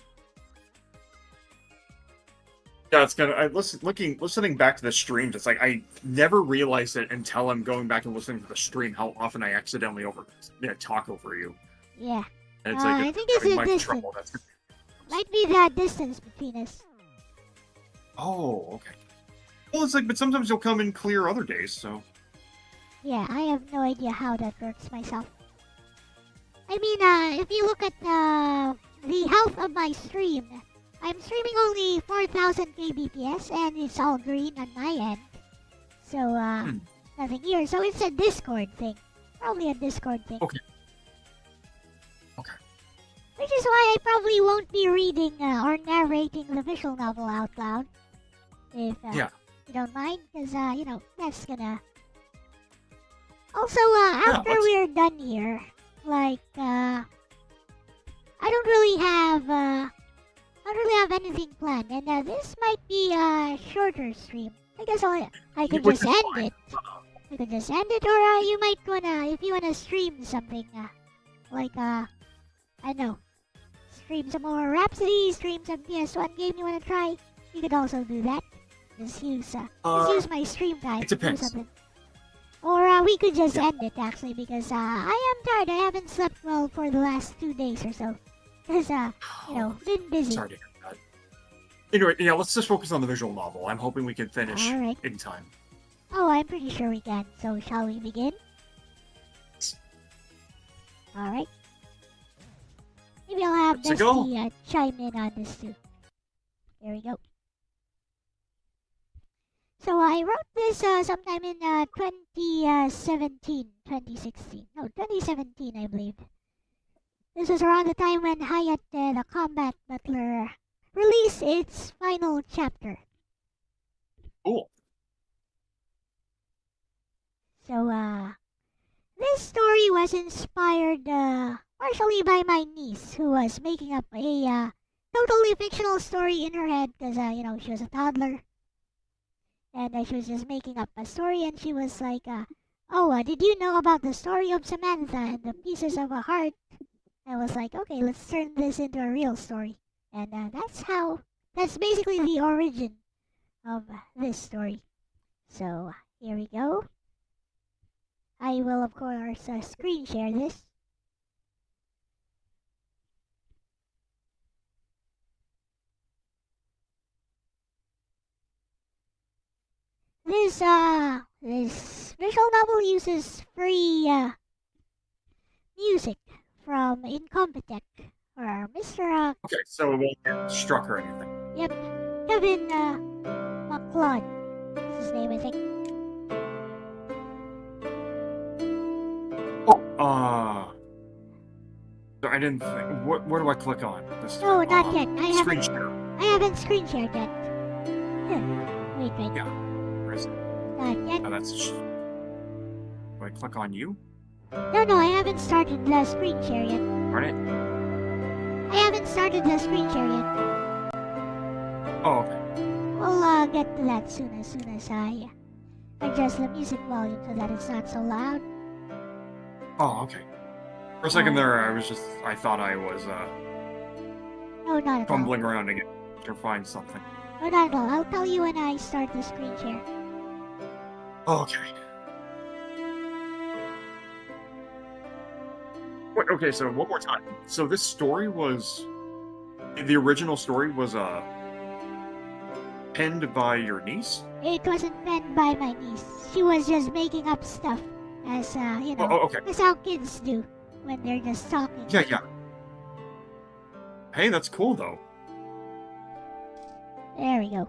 Yeah, it's kind of. Listening back to the streams, it's like I never realized it until I'm going back and listening to the stream how often I accidentally talk over you. Yeah. And it's like I think it's the distance. trouble. Might be the distance between us. Oh, okay. Well, it's like, but sometimes you'll come in clear other days, so. Yeah, I have no idea how that works myself. I mean, if you look at the health of my stream, I'm streaming only 4000 kbps and it's all green on my end. So, nothing here. So it's a Discord thing. Probably a Discord thing. Okay. Okay. Which is why I probably won't be reading or narrating the visual novel out loud. If you don't mind, because, that's gonna... Also, after we're done here, like, I don't really have anything planned, and this might be a shorter stream. I guess I could just end it. I could just end it, or you might wanna, if you wanna stream something, like, I don't know, stream some more Rhapsody, stream some PS1 game you wanna try, you could also do that. Just use my stream time to do something. Or we could just end it, actually, because I am tired. I haven't slept well for the last 2 days or so. Because, been busy. Sorry to hear that. Anyway, yeah, let's just focus on the visual novel. I'm hoping we can finish in time. Oh, I'm pretty sure we can. So, shall we begin? Alright. Maybe I'll have Bestie chime in on this too. There we go. So I wrote this sometime in 2017, 2016. No, 2017, I believe. This was around the time when Hayat, the combat butler, released its final chapter. Cool. So, this story was inspired partially by my niece, who was making up a totally fictional story in her head because, she was a toddler. And she was just making up a story, and she was like, did you know about the story of Samantha and the pieces of a heart? I was like, okay, let's turn this into a real story. And that's basically the origin of this story. So, here we go. I will, of course, screen share this. This visual novel uses free music from Incompetech or Mr. Okay, so it won't get struck or anything. Yep, Kevin McLeod is his name, I think. I didn't think. What do I click on? This, No, not yet. Screen share. I haven't screen shared yet. Wait. Yeah. Where is it? Not yet. Oh, that's. Do I click on you? No, I haven't started the screen share yet. Darn it. I haven't started the screen share yet. Oh, okay. We'll get to that soon as I adjust the music volume so that it's not so loud. Oh, okay. For a second there, I thought I was, No, not at all. fumbling around to find something. No, not at all. I'll tell you when I start the screen share. Okay. Wait, okay, so one more time. So this story was... The original story was, penned by your niece? It wasn't penned by my niece. She was just making up stuff, as, you know, Oh, okay. as how kids do when they're just talking. Yeah. Hey, that's cool, though. There we go.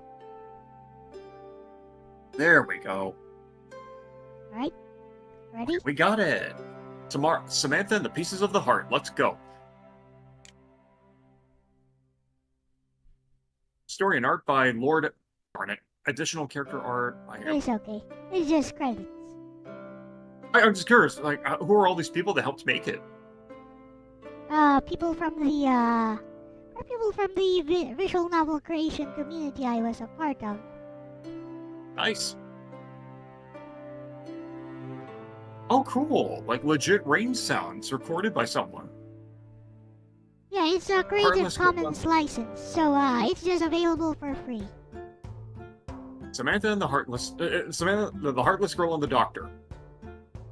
There we go. Right? Ready? We got it. Samantha and the Pieces of the Heart. Let's go. Story and art by Lord Barnett. Additional character art by him. It's okay. It's just credits. I'm just curious, like, who are all these people that helped make it? People from the visual novel creation community I was a part of. Nice. Oh, cool. Like, legit rain sounds recorded by someone. Yeah, it's a Creative Heartless Commons license, so it's just available for free. Samantha and the Heartless... Samantha, the Heartless Girl and the Doctor.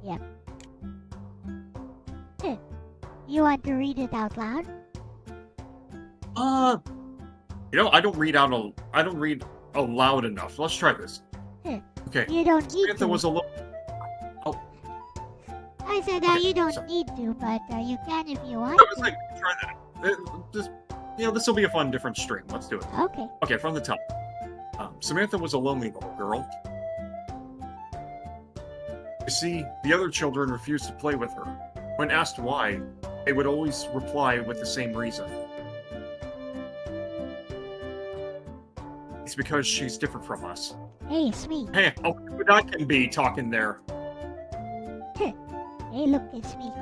Yep. You want to read it out loud? You know, I don't read aloud enough. Let's try this. Okay. You don't need Samantha to. was alone. I said Okay, you don't so- need to, but you can if you want I was like, try that. Just, you know, this will be a fun, different stream. Let's do it. Okay. Okay, from the top. Samantha was a lonely little girl. You see, the other children refused to play with her. When asked why, they would always reply with the same reason. It's because she's different from us. Hey, it's me. Hey, oh, I can be talking there. Hey, look, it's me.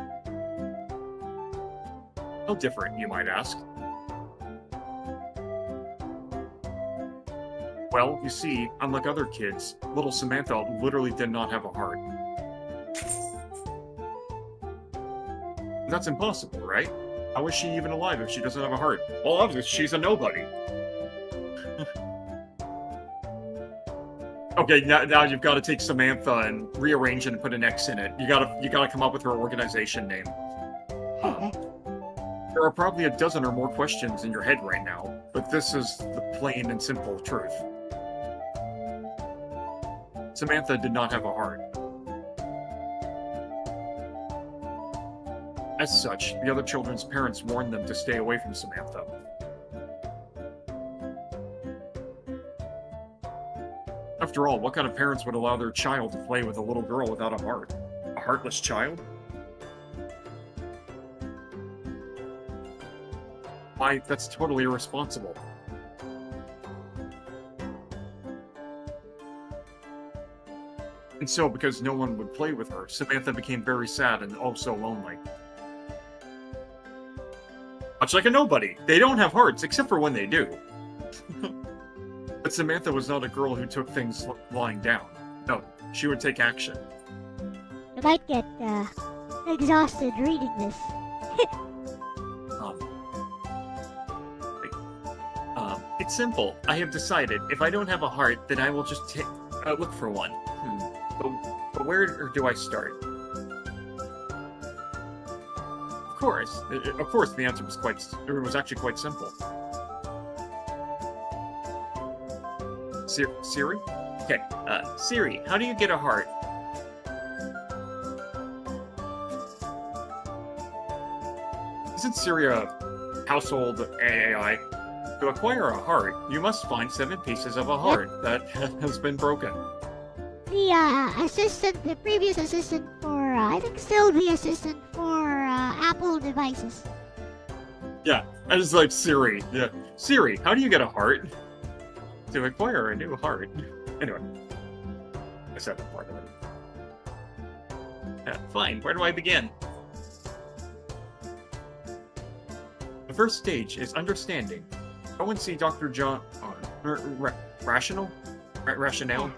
How different, you might ask? Well, you see, unlike other kids, little Samantha literally did not have a heart. That's impossible, right? How is she even alive if she doesn't have a heart? Well, obviously, she's a nobody. Okay, now you've got to take Samantha and rearrange it and put an X in it. You gotta come up with her organization name. There are probably a dozen or more questions in your head right now, but this is the plain and simple truth. Samantha did not have a heart. As such, the other children's parents warned them to stay away from Samantha. After all, what kind of parents would allow their child to play with a little girl without a heart? A heartless child? Why, that's totally irresponsible. And so, because no one would play with her, Samantha became very sad and also lonely. Much like a nobody. They don't have hearts, except for when they do. But Samantha was not a girl who took things lying down. No, she would take action. You might get exhausted reading this. It's simple. I have decided, if I don't have a heart, then I will just look for one. But where do I start? Of course, the answer was actually quite simple. Siri? Okay, Siri, how do you get a heart? Isn't Siri a household AI? To acquire a heart, you must find 7 pieces of a heart that has been broken. the assistant, the previous assistant for, I think still the assistant for Apple devices. Yeah, I just like Siri. Yeah, Siri, how do you get a heart? To acquire a new heart. Anyway, I said that part of it. Yeah, fine. Where do I begin? The first stage is understanding. Go and see Dr. John. Rationale. Rationale.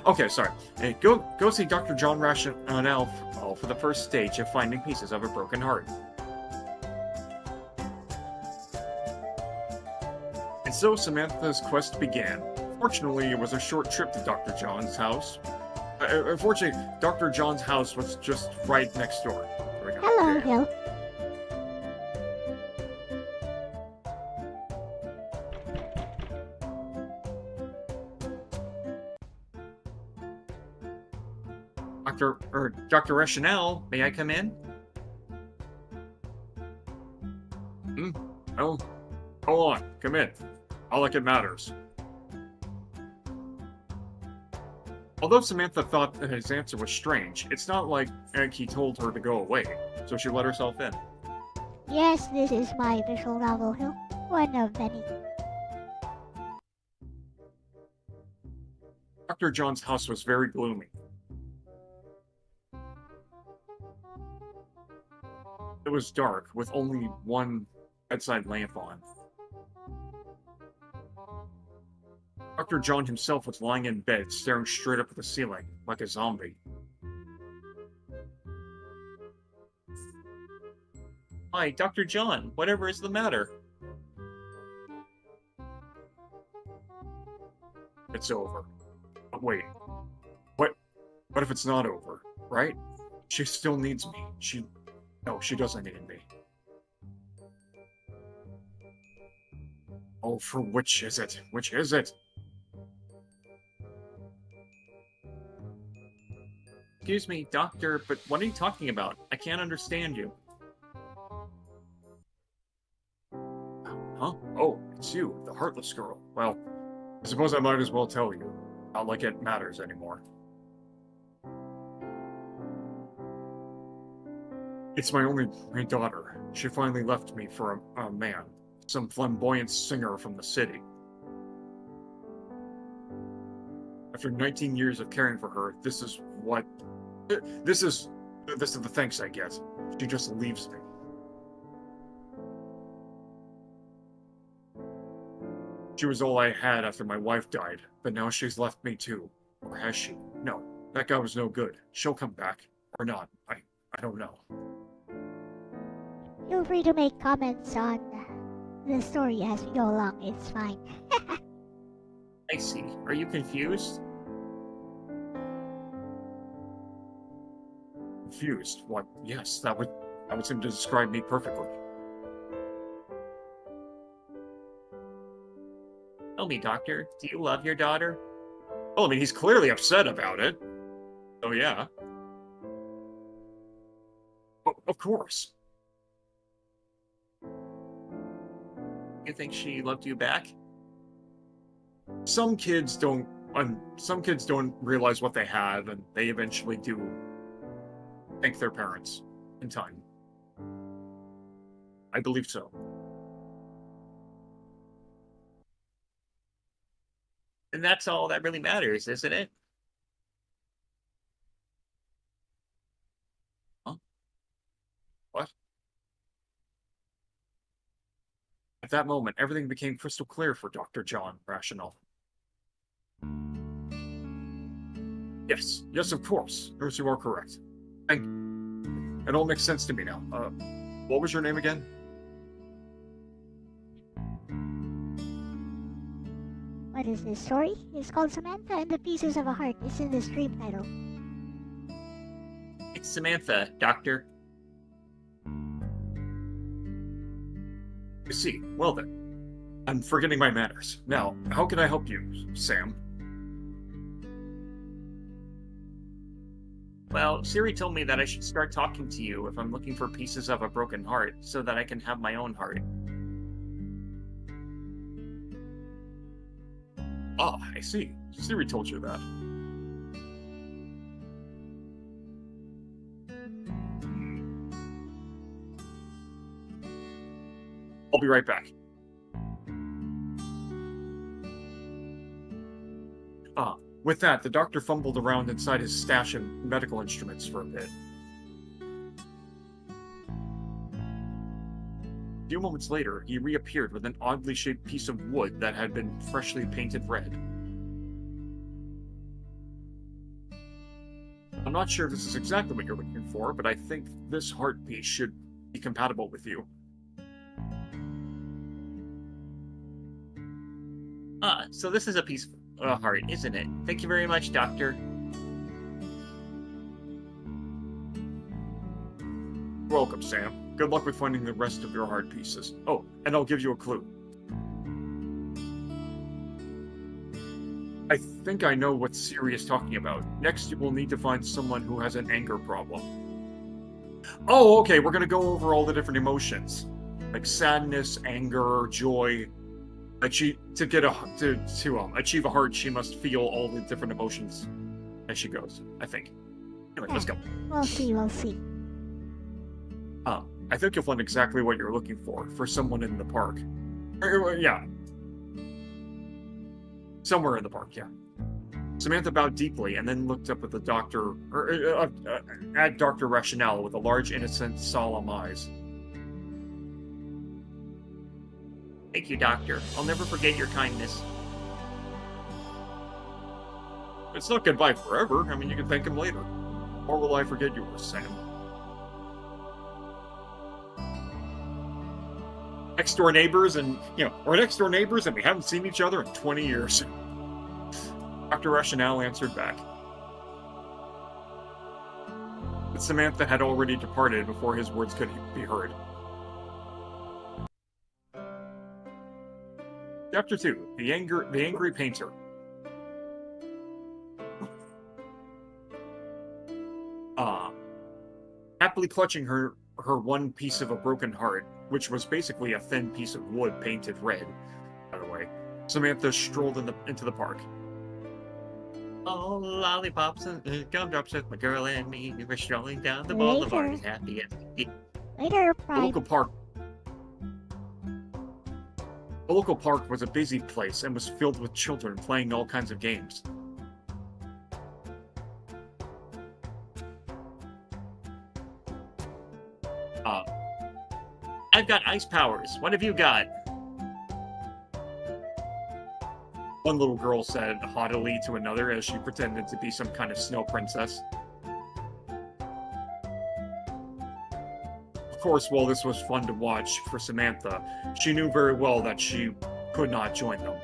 Okay, sorry. Hey, go see Dr. John Rationale for the first stage of finding pieces of a broken heart. And so Samantha's quest began. Fortunately, it was a short trip to Dr. John's house. Unfortunately, Dr. John's house was just right next door. There we go. Hello, Yeah. Hill. Dr. Rationale, may I come in? Oh, go on, come in. All like it matters. Although Samantha thought that his answer was strange, it's not like he told her to go away, so she let herself in. Yes, this is my visual novel, Hill. One of many. Dr. John's house was very gloomy. It was dark, with only one bedside lamp on. Dr. John himself was lying in bed, staring straight up at the ceiling, like a zombie. Hi, Dr. John, whatever is the matter? It's over. But wait. What if it's not over, right? She still needs me. No, she doesn't need me. Oh, for which is it? Which is it? Excuse me, doctor, but what are you talking about? I can't understand you. Huh? Oh, it's you, the heartless girl. Well, I suppose I might as well tell you. Not like it matters anymore. It's my only daughter. She finally left me for a man. Some flamboyant singer from the city. After 19 years of caring for her, this is the thanks I get. She just leaves me. She was all I had after my wife died, but now she's left me too. Or has she? No, that guy was no good. She'll come back. Or not. I don't know. Feel free to make comments on the story as we go along. It's fine. I see. Are you confused? Confused? What? Yes, that would seem to describe me perfectly. Tell me, Doctor, do you love your daughter? Well, I mean, he's clearly upset about it. Oh, yeah. Oh, of course. You think she loved you back? Some kids don't realize what they have, and they eventually do thank their parents in time. I believe so. And that's all that really matters, isn't it? Huh? What? At that moment, everything became crystal clear for Dr. John Rationale. Yes, of course. You are correct. Thank you. It all makes sense to me now. What was your name again? What is this story? It's called Samantha and the Pieces of a Heart. It's in the stream title. It's Samantha, Doctor. I see. Well then. I'm forgetting my manners. Now, how can I help you, Sam? Well, Siri told me that I should start talking to you if I'm looking for pieces of a broken heart, so that I can have my own heart. Ah, I see. Siri told you that. I'll be right back. With that, the doctor fumbled around inside his stash of medical instruments for a bit. A few moments later, he reappeared with an oddly shaped piece of wood that had been freshly painted red. I'm not sure if this is exactly what you're looking for, but I think this heart piece should be compatible with you. So this is a piece of heart, isn't it? Thank you very much, Doctor. Welcome, Sam. Good luck with finding the rest of your heart pieces. Oh, and I'll give you a clue. I think I know what Siri is talking about. Next, you will need to find someone who has an anger problem. Oh, okay, we're gonna go over all the different emotions. Like sadness, anger, joy. Like to achieve a heart, she must feel all the different emotions as she goes, I think. Anyway, let's go. We'll see, we'll see. I think you'll find exactly what you're looking for someone in the park. Yeah. Somewhere in the park, yeah. Samantha bowed deeply and then looked up at the doctor, at Dr. Rationale with a large, innocent, solemn eyes. Thank you, Doctor. I'll never forget your kindness. It's not goodbye forever. I mean, you can thank him later. Or will I forget yours, Sam? Next door neighbors and, we're next door neighbors and we haven't seen each other in 20 years. Dr. Rationale answered back. But Samantha had already departed before his words could be heard. Chapter 2, The Angry Painter. Happily clutching her one piece of a broken heart, which was basically a thin piece of wood painted red, by the way, Samantha strolled into the park. Oh, lollipops and gumdrops with my girl and me. We were strolling down the boulevard as happy as Later, The Pride. local park was a busy place and was filled with children playing all kinds of games. I've got ice powers. What have you got? One little girl said haughtily to another as she pretended to be some kind of snow princess. Of course, while this was fun to watch for Samantha, she knew very well that she could not join them.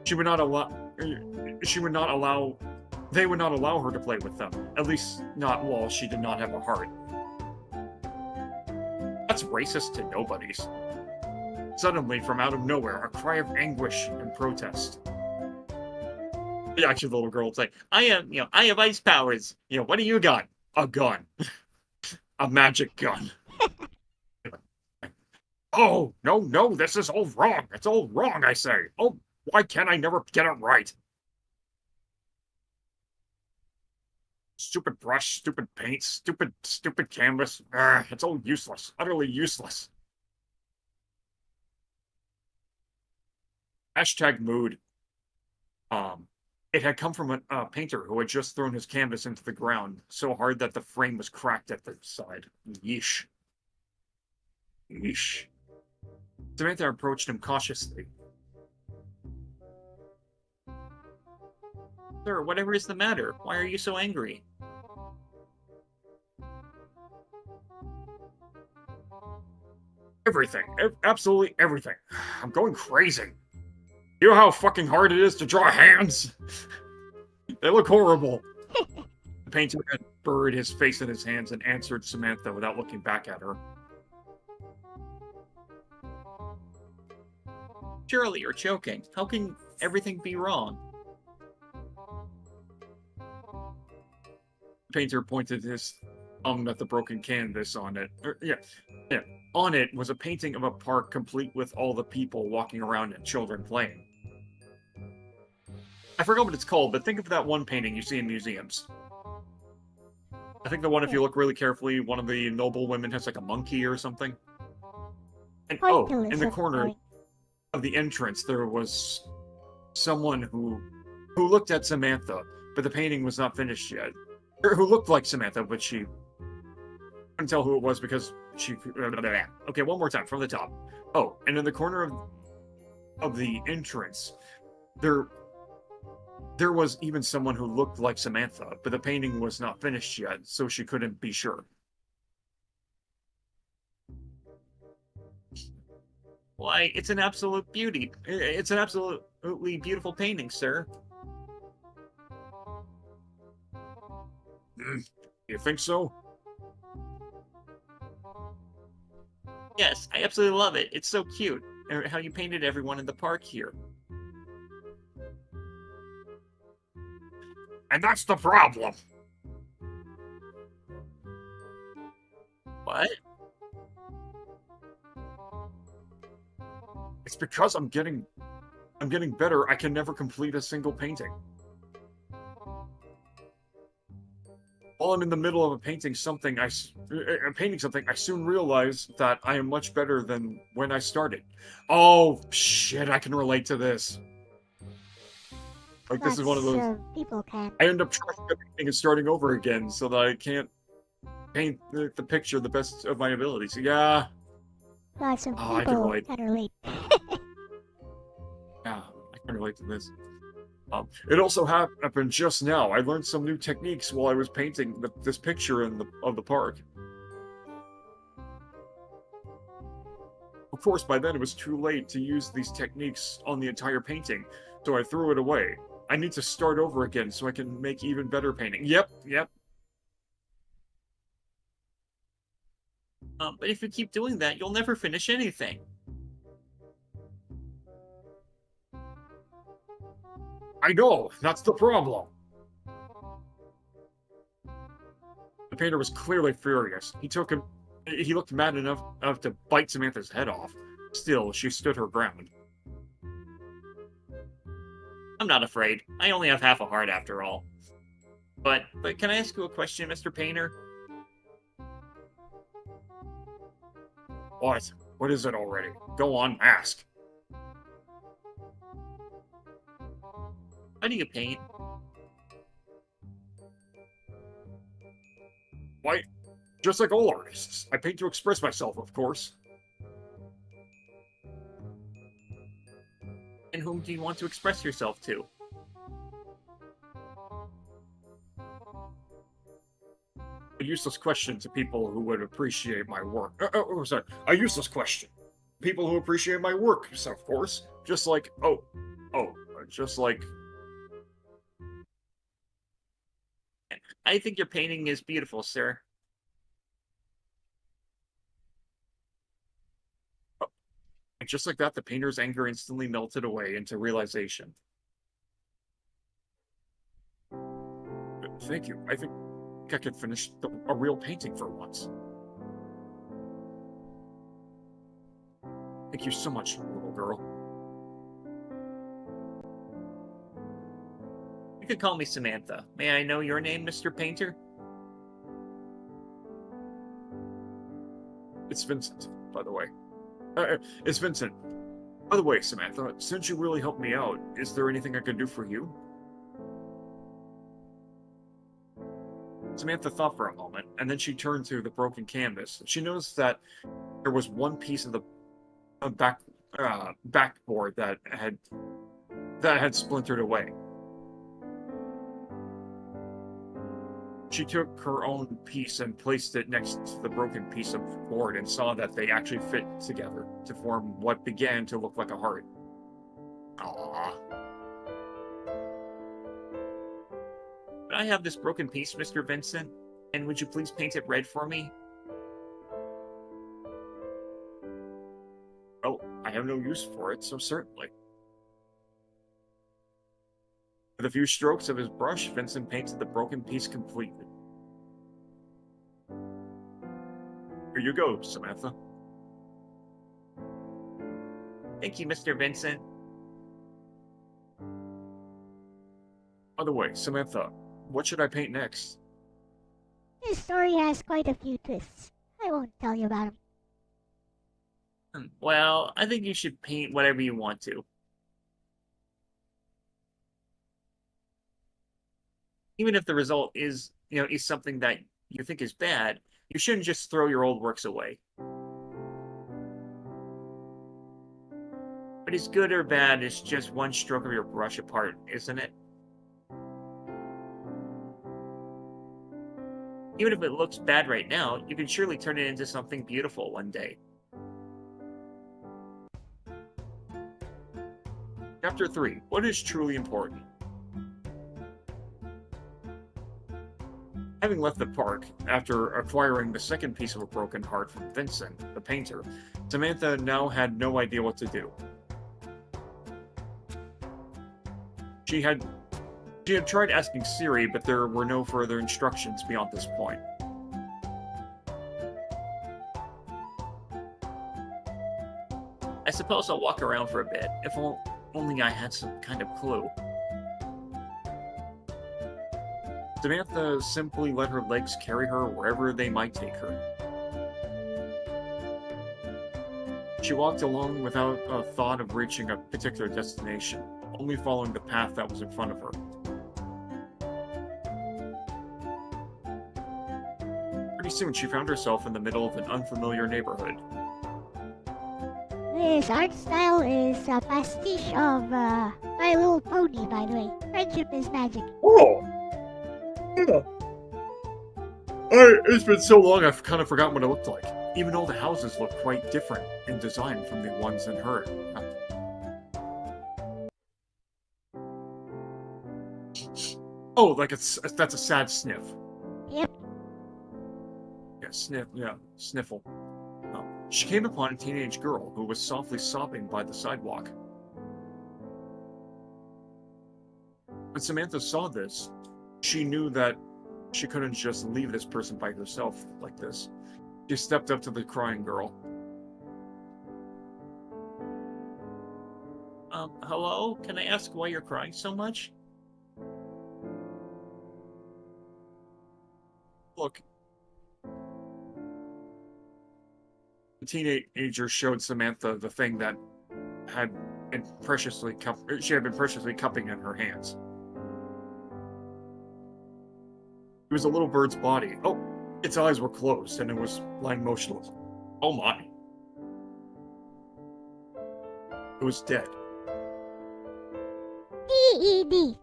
They would not allow her to play with them, at least not while she did not have a heart. That's racist to nobodies. Suddenly, from out of nowhere, a cry of anguish and protest. Actually, the little girl would say, I have ice powers. What do you got? A gun. A magic gun. Oh, no, this is all wrong. It's all wrong, I say. Oh, why can't I never get it right? Stupid brush, stupid paint, stupid canvas. It's all useless. Utterly useless. #mood. It had come from a painter who had just thrown his canvas into the ground so hard that the frame was cracked at the side. Yeesh. Yeesh. Samantha approached him cautiously. Sir, whatever is the matter? Why are you so angry? Everything. Absolutely everything. I'm going crazy. You know how fucking hard it is to draw hands? They look horrible. The painter had buried his face in his hands and answered Samantha without looking back at her. Surely you're joking. How can everything be wrong? The painter pointed his At the broken canvas on it. Yeah. On it was a painting of a park complete with all the people walking around and children playing. I forgot what it's called, but think of that one painting you see in museums. I think the one, if you look really carefully, one of the noble women has like a monkey or something. And in the corner of the entrance, there was someone who looked at Samantha, but the painting was not finished yet. Or who looked like Samantha, but she couldn't tell who it was because she... Okay, one more time, from the top. Oh, and in the corner of the entrance, there was even someone who looked like Samantha, but the painting was not finished yet, so she couldn't be sure. Why, it's an absolute beauty. It's an absolutely beautiful painting, sir. You think so? Yes, I absolutely love it. It's so cute. How you painted everyone in the park here. And that's the problem. What? It's because I'm getting better. I can never complete a single painting. While I'm in the middle of painting something, I soon realize that I am much better than when I started. Oh shit! I can relate to this. Like, this is one of those. People can. I end up trying everything and starting over again, so that I can't paint the picture the best of my abilities. Yeah. Lots of I can people relate. can relate. Yeah, I can relate to this. It also happened just now. I learned some new techniques while I was painting this picture of the park. Of course, by then it was too late to use these techniques on the entire painting, so I threw it away. I need to start over again so I can make even better painting. Yep. But if you keep doing that, you'll never finish anything. I know, that's the problem. The painter was clearly furious. He looked mad enough to bite Samantha's head off. Still, she stood her ground. I'm not afraid. I only have half a heart after all. But can I ask you a question, Mr. Painter? What? What is it already? Go on, ask. How do you paint? Why, just like all artists. I paint to express myself, of course. And whom do you want to express yourself to? A useless question to people who would appreciate my work. Sorry. A useless question. People who appreciate my work, so of course. Just like, just like... I think your painting is beautiful, sir. And just like that, the painter's anger instantly melted away into realization. Thank you. I think I could finish a real painting for once. Thank you so much, little girl. You could call me Samantha. May I know your name, Mr. Painter? It's Vincent, by the way. It's Vincent. By the way, Samantha, since you really helped me out, is there anything I can do for you? Samantha thought for a moment, and then she turned to the broken canvas. She noticed that there was one piece of the backboard that had splintered away. She took her own piece and placed it next to the broken piece of board and saw that they actually fit together to form what began to look like a heart. Aww. Could I have this broken piece, Mr. Vincent? And would you please paint it red for me? Well, I have no use for it, so certainly. With a few strokes of his brush, Vincent painted the broken piece completely. you go, Samantha. Thank you, Mr. Vincent. By the way, Samantha, what should I paint next? This story has quite a few twists. I won't tell you about them. Well, I think you should paint whatever you want to. Even if the result is something that you think is bad, you shouldn't just throw your old works away. But it's good or bad, it's just one stroke of your brush apart, isn't it? Even if it looks bad right now, you can surely turn it into something beautiful one day. Chapter 3. What is truly important? Having left the park, after acquiring the second piece of a broken heart from Vincent, the painter, Samantha now had no idea what to do. She had tried asking Siri, but there were no further instructions beyond this point. I suppose I'll walk around for a bit, if only I had some kind of clue. Samantha simply let her legs carry her wherever they might take her. She walked along without a thought of reaching a particular destination, only following the path that was in front of her. Pretty soon she found herself in the middle of an unfamiliar neighborhood. This art style is a pastiche of My Little Pony, by the way. Friendship is magic. Oh! Yeah. It's been so long I've kind of forgotten what it looked like. Even all the houses look quite different in design from the ones in her. Oh, like that's a sad sniff. Yep. Yeah, sniffle. She came upon a teenage girl who was softly sobbing by the sidewalk. When Samantha saw this, she knew that she couldn't just leave this person by herself like this. She stepped up to the crying girl. Hello? Can I ask why you're crying so much? Look. The teenager showed Samantha the thing that had been she had been preciously cupping in her hands. It was a little bird's body. Oh, its eyes were closed and it was lying motionless. Oh my. It was dead. EED.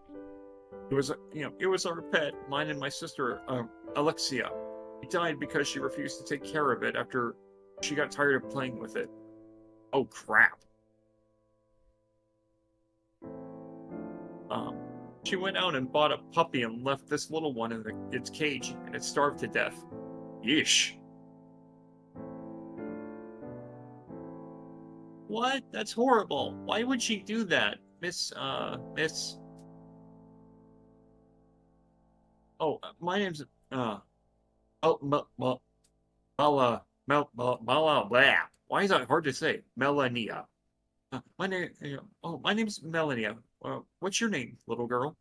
It was our pet, mine and my sister, Alexia. She died because she refused to take care of it after she got tired of playing with it. Oh crap. She went out and bought a puppy and left this little one in its cage, and it starved to death. Yeesh. What? That's horrible. Why would she do that? Miss... Oh, my name's, Why is that hard to say? Melania. My name's Melania. What's your name, little girl?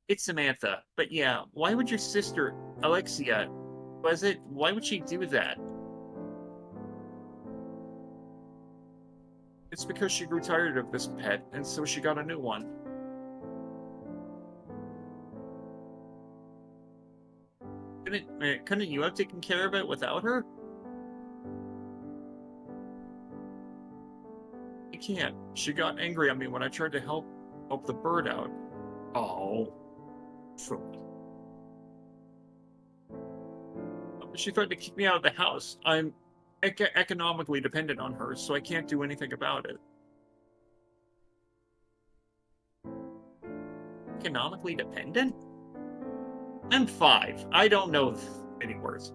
It's Samantha. But yeah, why would your sister, Alexia, why would she do that? It's because she grew tired of this pet, and so she got a new one. Couldn't you have taken care of it without her? I can't. She got angry at me when I tried to help the bird out. Oh. She threatened to kick me out of the house. I'm economically dependent on her, so I can't do anything about it. Economically dependent? I'm 5. I don't know any words.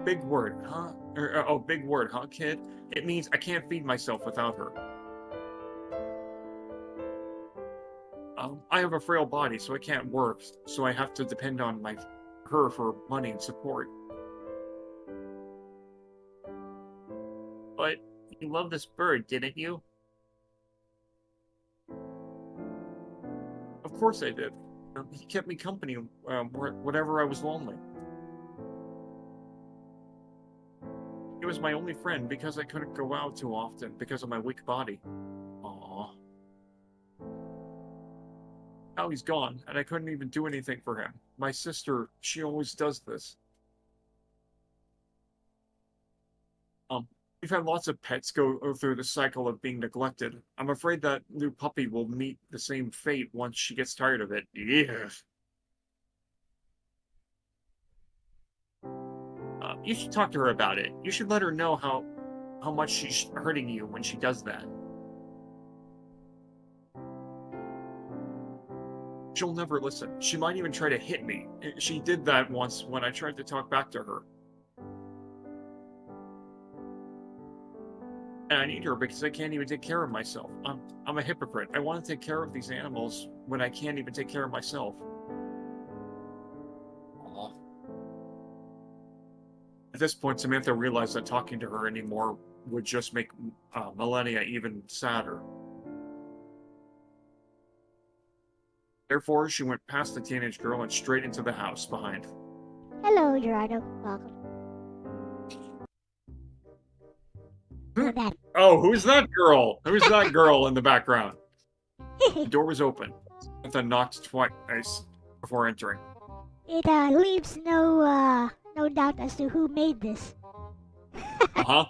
Big word, huh? Big word, huh, kid? It means I can't feed myself without her. I have a frail body, so I can't work, so I have to depend on her for money and support. But you love this bird, didn't you? Of course I did. He kept me company whenever I was lonely. He was my only friend because I couldn't go out too often because of my weak body. Aww. Now he's gone, and I couldn't even do anything for him. My sister, she always does this. We've had lots of pets go through the cycle of being neglected. I'm afraid that new puppy will meet the same fate once she gets tired of it. Yeah. You should talk to her about it. You should let her know how much she's hurting you when she does that. She'll never listen. She might even try to hit me. She did that once when I tried to talk back to her. And I need her because I can't even take care of myself. I'm a hypocrite. I want to take care of these animals when I can't even take care of myself. Aww. At this point, Samantha realized that talking to her anymore would just make Millennia even sadder. Therefore, she went past the teenage girl and straight into the house behind. Hello, Gerardo. Welcome. Oh, who's that girl? Who's that girl in the background? The door was open. Samantha knocked twice before entering. It leaves no doubt as to who made this. Uh-huh.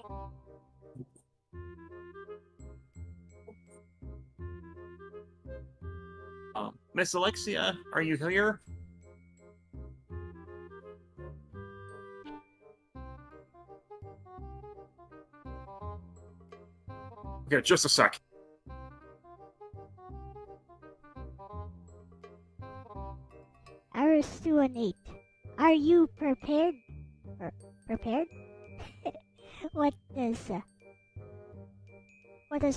Miss Alexia, are you here? Okay, just a sec. Iris 218. Are you prepared? Prepared? What does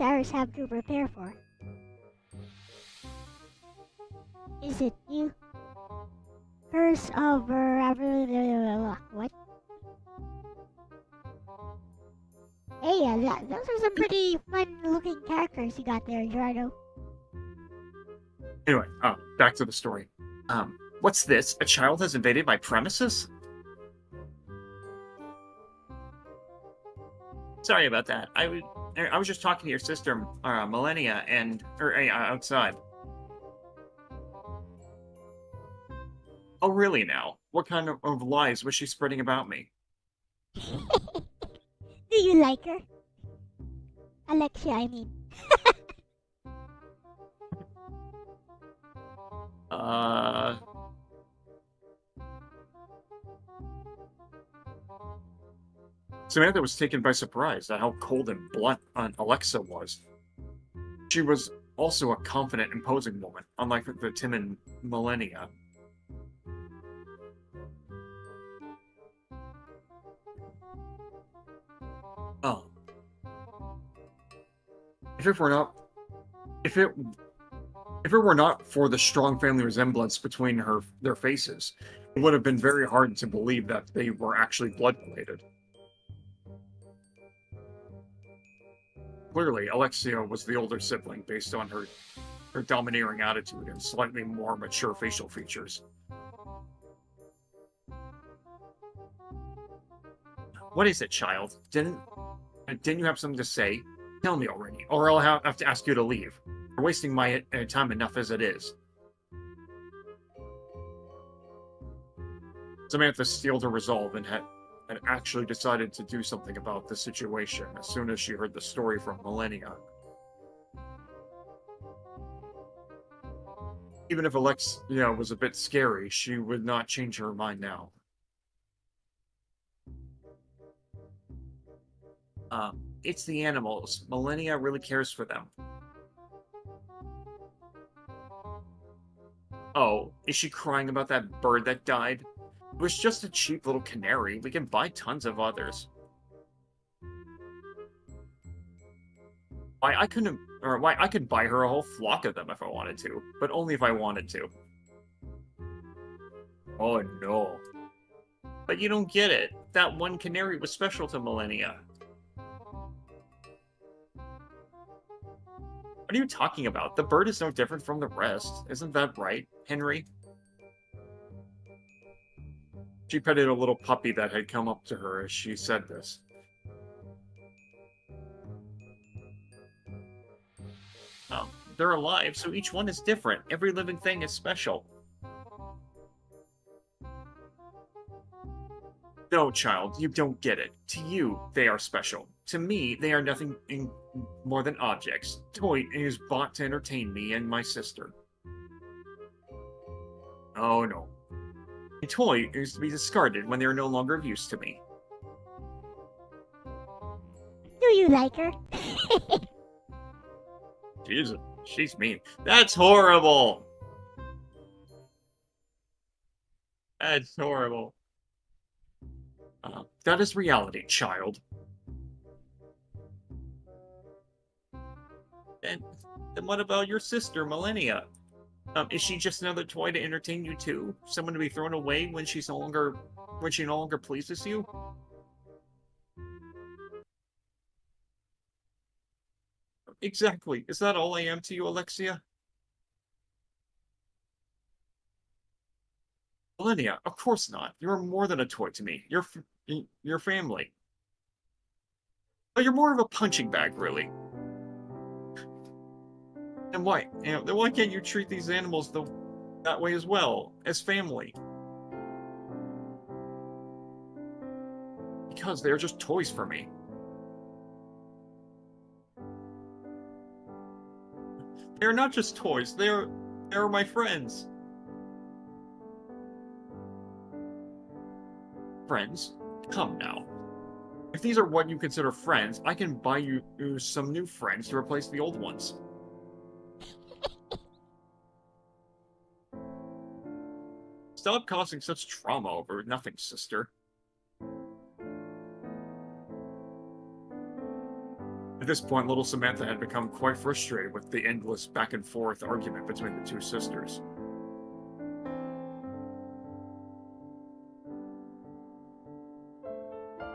Iris have to prepare for? Is it you? Curse of what? Hey, those are some pretty fun-looking characters you got there, Gerardo. Anyway, back to the story. What's this? A child has invaded my premises? Sorry about that. I was just talking to your sister, Millennia, outside. Oh, really now? What kind of lies was she spreading about me? Do you like her? Alexia, I mean. Samantha was taken by surprise at how cold and blunt Alexa was. She was also a confident, imposing woman, unlike the timid Millennia. Oh. If it were not for the strong family resemblance between their faces, it would have been very hard to believe that they were actually blood related. Clearly, Alexia was the older sibling based on her domineering attitude and slightly more mature facial features. What is it, child? Didn't you have something to say? Tell me already, or I'll have to ask you to leave. You're wasting my time enough as it is. Samantha steeled her resolve and had actually decided to do something about the situation as soon as she heard the story from Millennia. Even if Alexia was a bit scary, she would not change her mind now. It's the animals. Millennia really cares for them. Oh, is she crying about that bird that died? It was just a cheap little canary. We can buy tons of others. I couldn't Or why, I could buy her a whole flock of them if I wanted to, but only if I wanted to. Oh no. But you don't get it. That one canary was special to Millennia. What are you talking about? The bird is no different from the rest. Isn't that right, Henry? She petted a little puppy that had come up to her as she said this. Oh, they're alive, so each one is different. Every living thing is special. No, child, you don't get it. To you, they are special. To me, they are nothing more than objects. Toy is bought to entertain me and my sister. Oh no. A toy is to be discarded when they are no longer of use to me. Do you like her? Jesus, she's mean. That's horrible! That's horrible. That is reality, child. And then what about your sister, Millennia? Is she just another toy to entertain you too? Someone to be thrown away when she no longer pleases you? Exactly. Is that all I am to you, Alexia? Millennia, of course not. You're more than a toy to me. You're family. But you're more of a punching bag, really. And why? Then why can't you treat these animals that way as well, as family? Because they're just toys for me. They're not just toys. They're my friends. Friends? Come now. If these are what you consider friends, I can buy you some new friends to replace the old ones. Stop causing such trauma over nothing, sister. At this point, little Samantha had become quite frustrated with the endless back and forth argument between the two sisters.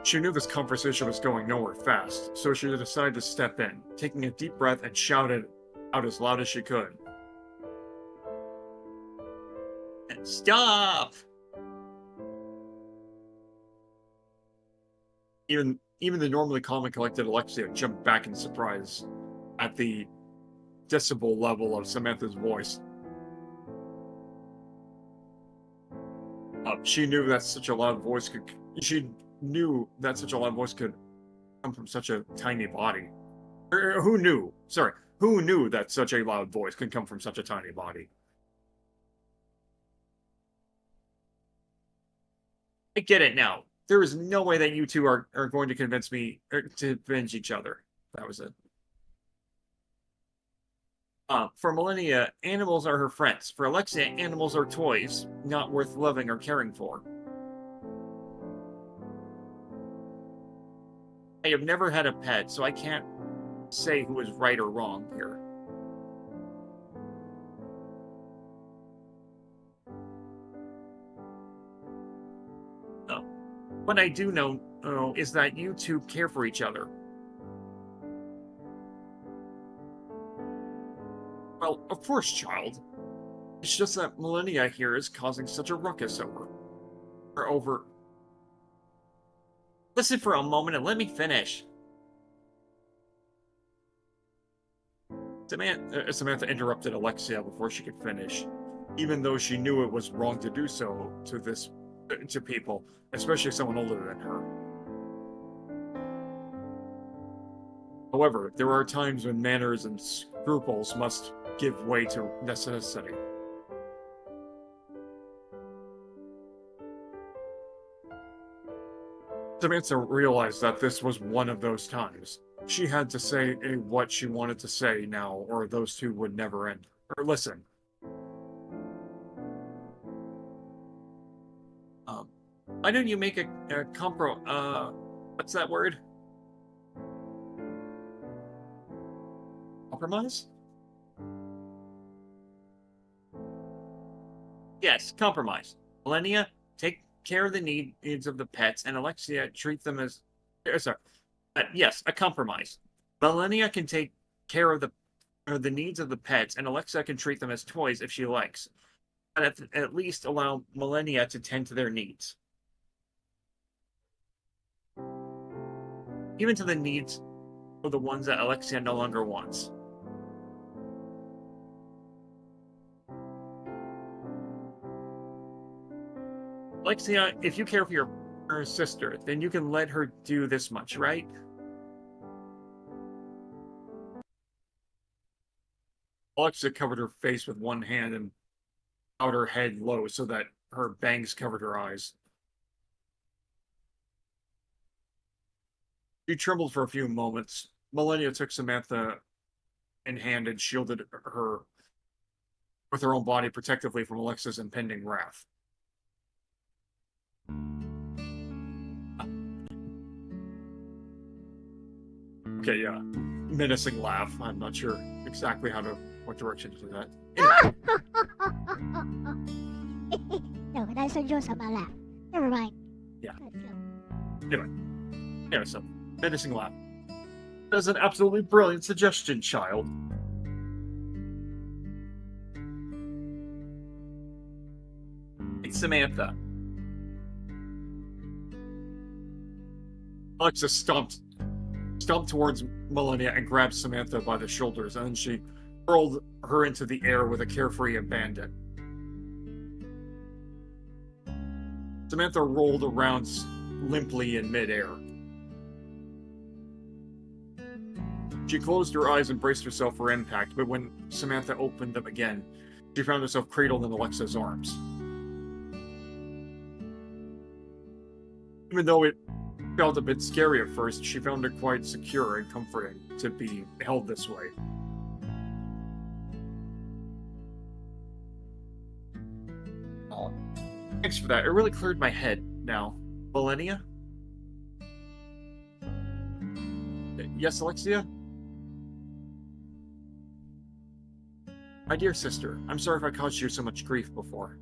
She knew this conversation was going nowhere fast, so she decided to step in, taking a deep breath and shouted out as loud as she could. Stop! Even the normally calm and collected Alexia jumped back in surprise at the decibel level of Samantha's voice. She knew that such a loud voice could come from such a tiny body. Who knew? Sorry, who knew that such a loud voice could come from such a tiny body? I get it now. There is no way that you two are going to convince me to avenge each other. That was it. For Millennia, animals are her friends. For Alexia, animals are toys, not worth loving or caring for. I have never had a pet, so I can't say who is right or wrong here. What I do know is that you two care for each other. Well, of course, child. It's just that Millennia here is causing such a ruckus over. Listen for a moment and let me finish. Samantha interrupted Alexia before she could finish, even though she knew it was wrong to do so to people, especially someone older than her. However, there are times when manners and scruples must give way to necessity. Samantha realized that this was one of those times. She had to say what she wanted to say now, or those two would never end. Or listen. Why don't you make a what's that word? compromise? Yes, compromise. Millennia, take care of the needs of the pets, and Alexia, treat them as... sorry. Yes, a compromise. Millennia can take care of the needs of the pets, and Alexia can treat them as toys if she likes. But at least allow Millennia to tend to their needs. Even to the needs of the ones that Alexia no longer wants. Alexia, if you care for your sister, then you can let her do this much, right? Alexia covered her face with one hand and bowed her head low so that her bangs covered her eyes. She trembled for a few moments. Millennia took Samantha in hand and shielded her with her own body protectively from Alexia's impending wrath. Okay, yeah. Menacing laugh. I'm not sure exactly what direction to do that. Anyway. No, that's a Josama laugh. Never mind. Yeah. Let's go. Anyway, so, menacing laugh. That's an absolutely brilliant suggestion, child. It's Samantha. Alexa stomped towards Millennia and grabbed Samantha by the shoulders, and then she hurled her into the air with a carefree abandon. Samantha rolled around limply in midair. She closed her eyes and braced herself for impact, but when Samantha opened them again, she found herself cradled in Alexa's arms. Even though it felt a bit scary at first, she found it quite secure and comforting to be held this way. Oh, thanks for that. It really cleared my head now. Millennia? Yes, Alexia? My dear sister, I'm sorry if I caused you so much grief before.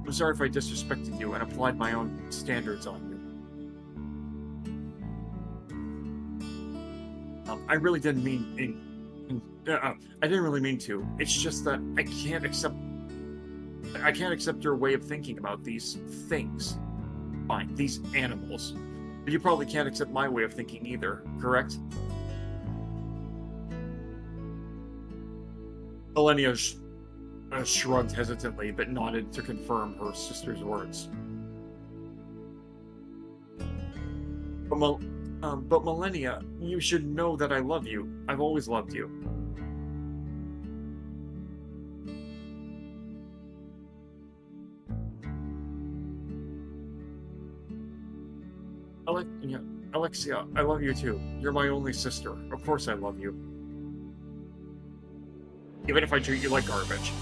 I'm sorry if I disrespected you and applied my own standards on you. I really didn't mean... I didn't really mean to. It's just that I can't accept your way of thinking about these things. Fine, these animals. But you probably can't accept my way of thinking either, correct? Millennia shrugged hesitantly, but nodded to confirm her sister's words. But Millennia, you should know that I love you. I've always loved you. Alexia, I love you too. You're my only sister. Of course I love you. Even if I treat you like garbage.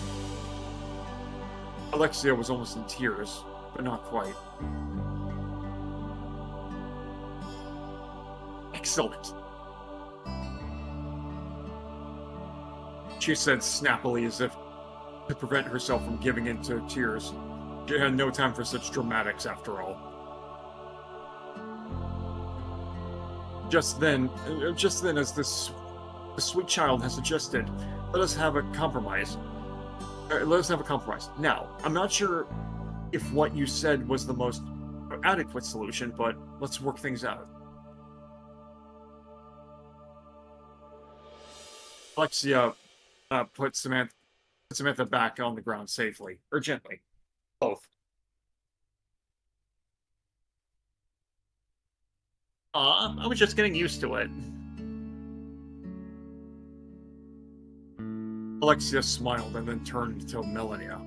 Alexia was almost in tears, but not quite. Excellent. She said snappily, as if to prevent herself from giving in to tears. She had no time for such dramatics, after all. Just then, as the sweet child has suggested, let us have a compromise. Now, I'm not sure if what you said was the most adequate solution, but let's work things out. Alexia put Samantha back on the ground safely, or gently. Both. I was just getting used to it. Alexia smiled and then turned to Millennia.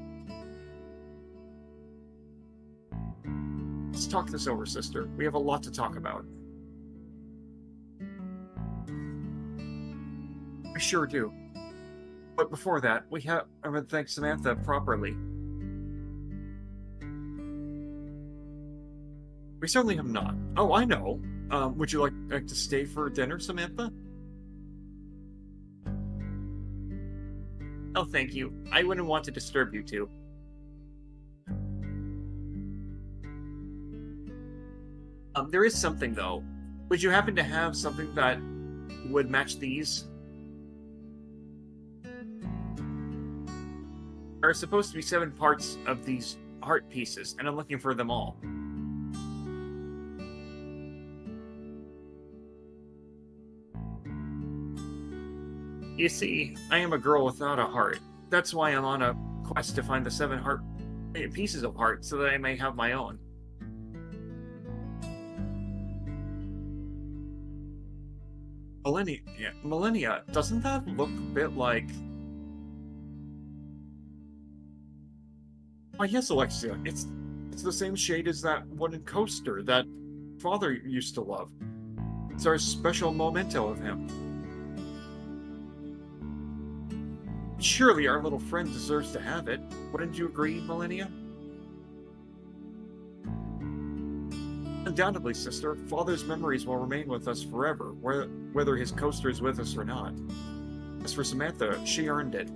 Let's talk this over, sister. We have a lot to talk about. We sure do. But before that, I'm going to thank Samantha properly. We certainly have not. Oh, I know. Would you like to stay for dinner, Samantha? Oh, thank you. I wouldn't want to disturb you two. There is something, though. Would you happen to have something that would match these? There are supposed to be 7 parts of these heart pieces, and I'm looking for them all. You see, I am a girl without a heart. That's why I'm on a quest to find the 7 pieces of heart so that I may have my own. Millennia, doesn't that look a bit like... Oh yes, Alexia, it's the same shade as that wooden coaster that Father used to love. It's our special memento of him. Surely our little friend deserves to have it. Wouldn't you agree, Millennia? Undoubtedly, sister. Father's memories will remain with us forever, whether his coaster is with us or not. As for Samantha, she earned it.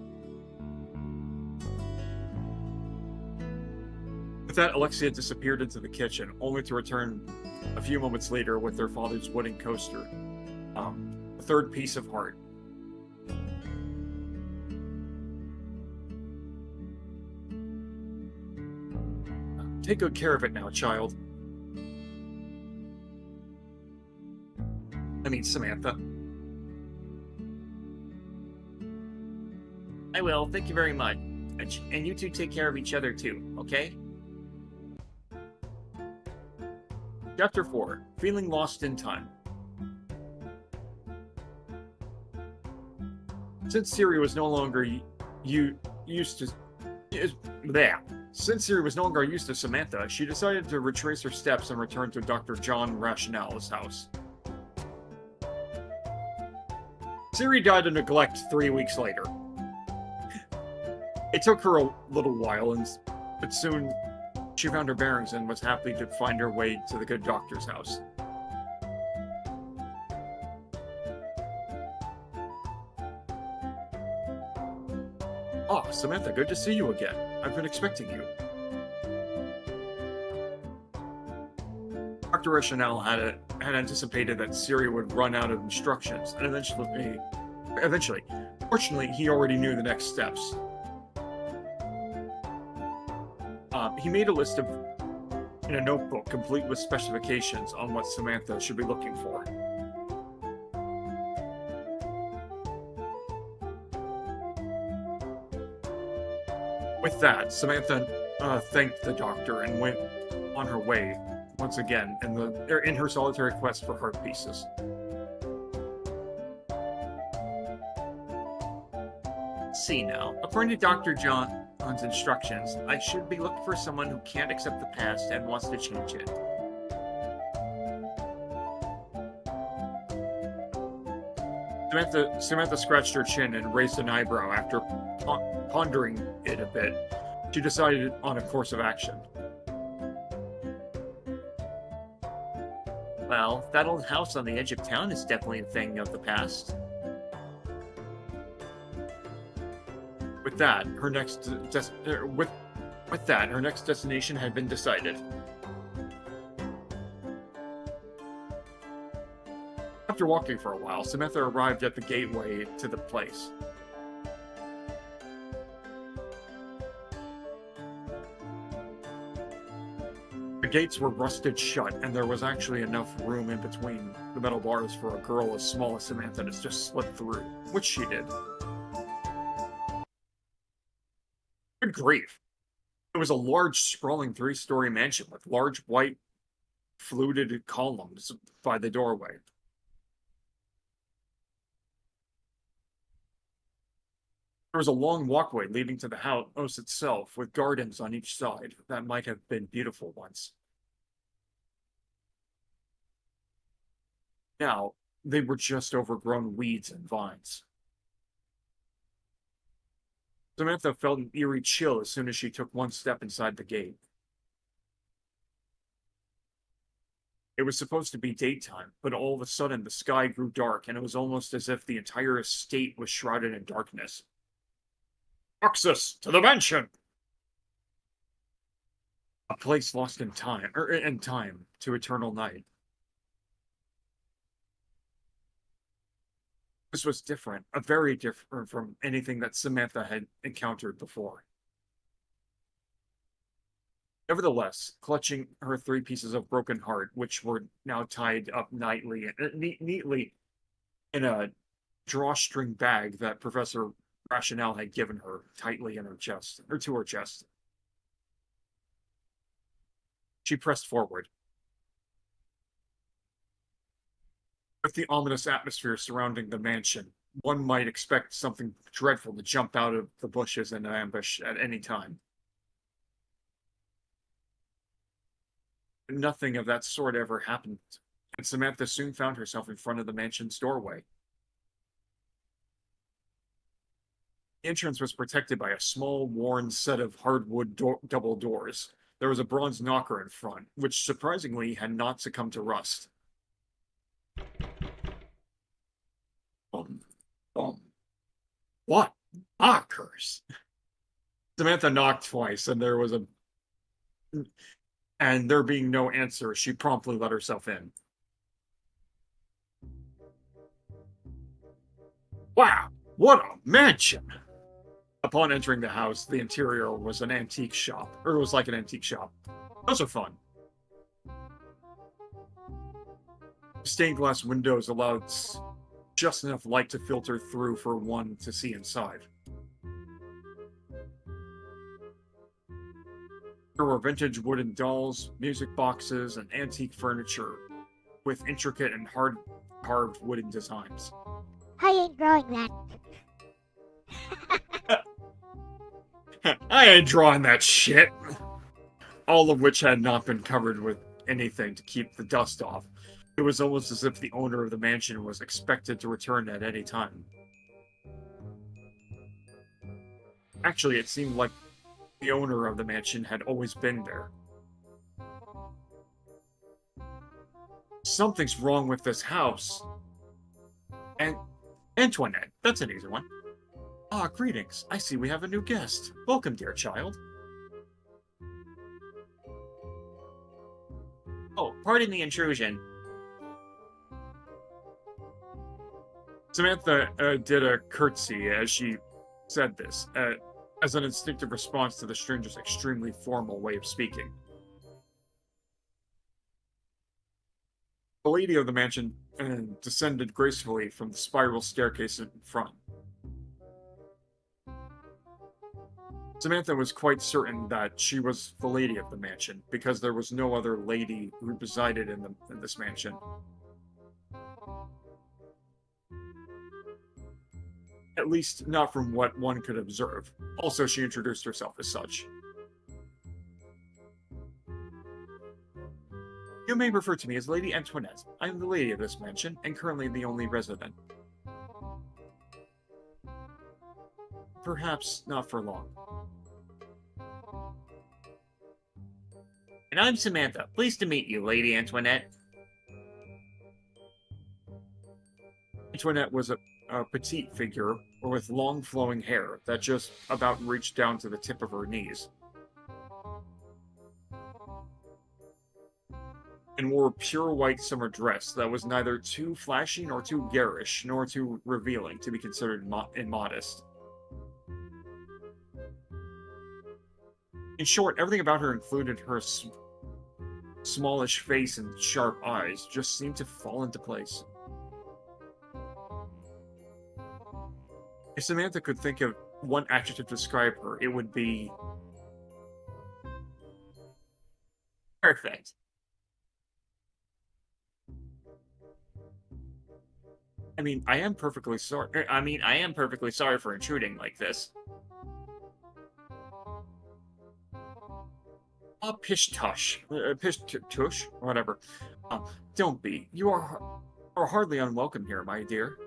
With that, Alexia disappeared into the kitchen, only to return a few moments later with their father's wooden coaster. A 3rd piece of heart. Take good care of it now, child. I mean, Samantha. I will, thank you very much. And you two take care of each other too, okay? Chapter 4. Feeling lost in time. Since Siri was no longer used to Samantha, she decided to retrace her steps and return to Dr. John Rationale's house. Siri died of neglect 3 weeks later. It took her a little while, but soon she found her bearings and was happy to find her way to the good doctor's house. Ah, Samantha, good to see you again. I've been expecting you. Dr. Rationale had anticipated that Siri would run out of instructions, and eventually, fortunately, he already knew the next steps. He made a list in a notebook, complete with specifications on what Samantha should be looking for. With that, Samantha thanked the doctor and went on her way once again in her solitary quest for heart pieces. See now, according to Dr. John's instructions, I should be looking for someone who can't accept the past and wants to change it. Samantha scratched her chin and raised an eyebrow after pondering it a bit. She decided on a course of action. Well, that old house on the edge of town is definitely a thing of the past. With that, her next destination had been decided. After walking for a while, Samantha arrived at the gateway to the place. The gates were rusted shut, and there was actually enough room in between the metal bars for a girl as small as Samantha to just slip through, which she did. Good grief. It was a large, sprawling 3-story mansion with large white fluted columns by the doorway. There was a long walkway leading to the house itself, with gardens on each side that might have been beautiful once. Now, they were just overgrown weeds and vines. Samantha felt an eerie chill as soon as she took one step inside the gate. It was supposed to be daytime, but all of a sudden the sky grew dark, and it was almost as if the entire estate was shrouded in darkness. Access to the mansion! A place lost in time, to eternal night. This was different, very different from anything that Samantha had encountered before. Nevertheless, clutching her 3 pieces of broken heart, which were now tied up neatly in a drawstring bag that Professor Rationale had given her tightly in her chest, or to her chest, she pressed forward. With the ominous atmosphere surrounding the mansion, one might expect something dreadful to jump out of the bushes in ambush at any time. Nothing of that sort ever happened, and Samantha soon found herself in front of the mansion's doorway. The entrance was protected by a small, worn set of hardwood double doors. There was a bronze knocker in front, which surprisingly had not succumbed to rust. What? Ah, curse. Samantha knocked twice, and there being no answer, she promptly let herself in. Wow, what a mansion! Upon entering the house, the interior was an antique shop, or it was like an antique shop. Those are fun. Stained glass windows allowed just enough light to filter through for one to see inside. There were vintage wooden dolls, music boxes, and antique furniture with intricate and hard-carved wooden designs. I ain't drawing that. I ain't drawing that shit! All of which had not been covered with anything to keep the dust off. It was almost as if the owner of the mansion was expected to return at any time. Actually, it seemed like the owner of the mansion had always been there. Something's wrong with this house. And Antoinette, that's an easy one. Ah, greetings. I see we have a new guest. Welcome, dear child. Oh, pardon the intrusion. Samantha did a curtsy as she said this, as an instinctive response to the stranger's extremely formal way of speaking. The lady of the mansion descended gracefully from the spiral staircase in front. Samantha was quite certain that she was the lady of the mansion, because there was no other lady who resided in this mansion. At least, not from what one could observe. Also, she introduced herself as such. You may refer to me as Lady Antoinette. I am the lady of this mansion, and currently the only resident. Perhaps not for long. And I'm Samantha. Pleased to meet you, Lady Antoinette. Antoinette was a petite figure with long flowing hair that just about reached down to the tip of her knees, and wore a pure white summer dress that was neither too flashy nor too garish nor too revealing to be considered immodest. In short, everything about her, included her smallish face and sharp eyes, just seemed to fall into place. If Samantha could think of one adjective to describe her, it would be perfect. I am perfectly sorry for intruding like this. Oh, pish-tush. Pish-tush? Whatever. Don't be. You are hardly unwelcome here, my dear.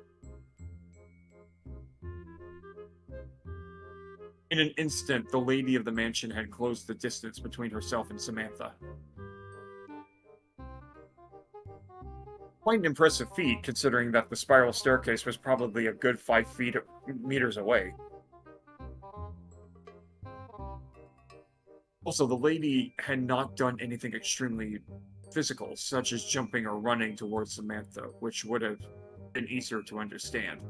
In an instant, the lady of the mansion had closed the distance between herself and Samantha. Quite an impressive feat, considering that the spiral staircase was probably a good 5 meters away. Also, the lady had not done anything extremely physical, such as jumping or running towards Samantha, which would have been easier to understand.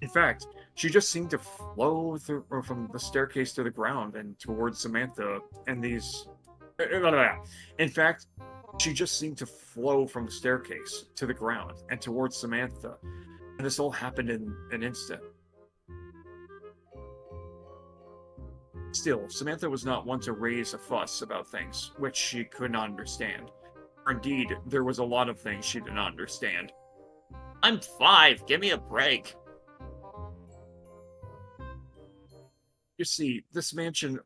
In fact, she just seemed to flow through, from the staircase to the ground and towards Samantha, and these... In fact, she just seemed to flow from the staircase to the ground and towards Samantha, and this all happened in an instant. Still, Samantha was not one to raise a fuss about things which she could not understand. Or indeed, there was a lot of things she did not understand. I'm 5, give me a break. You see, this mansion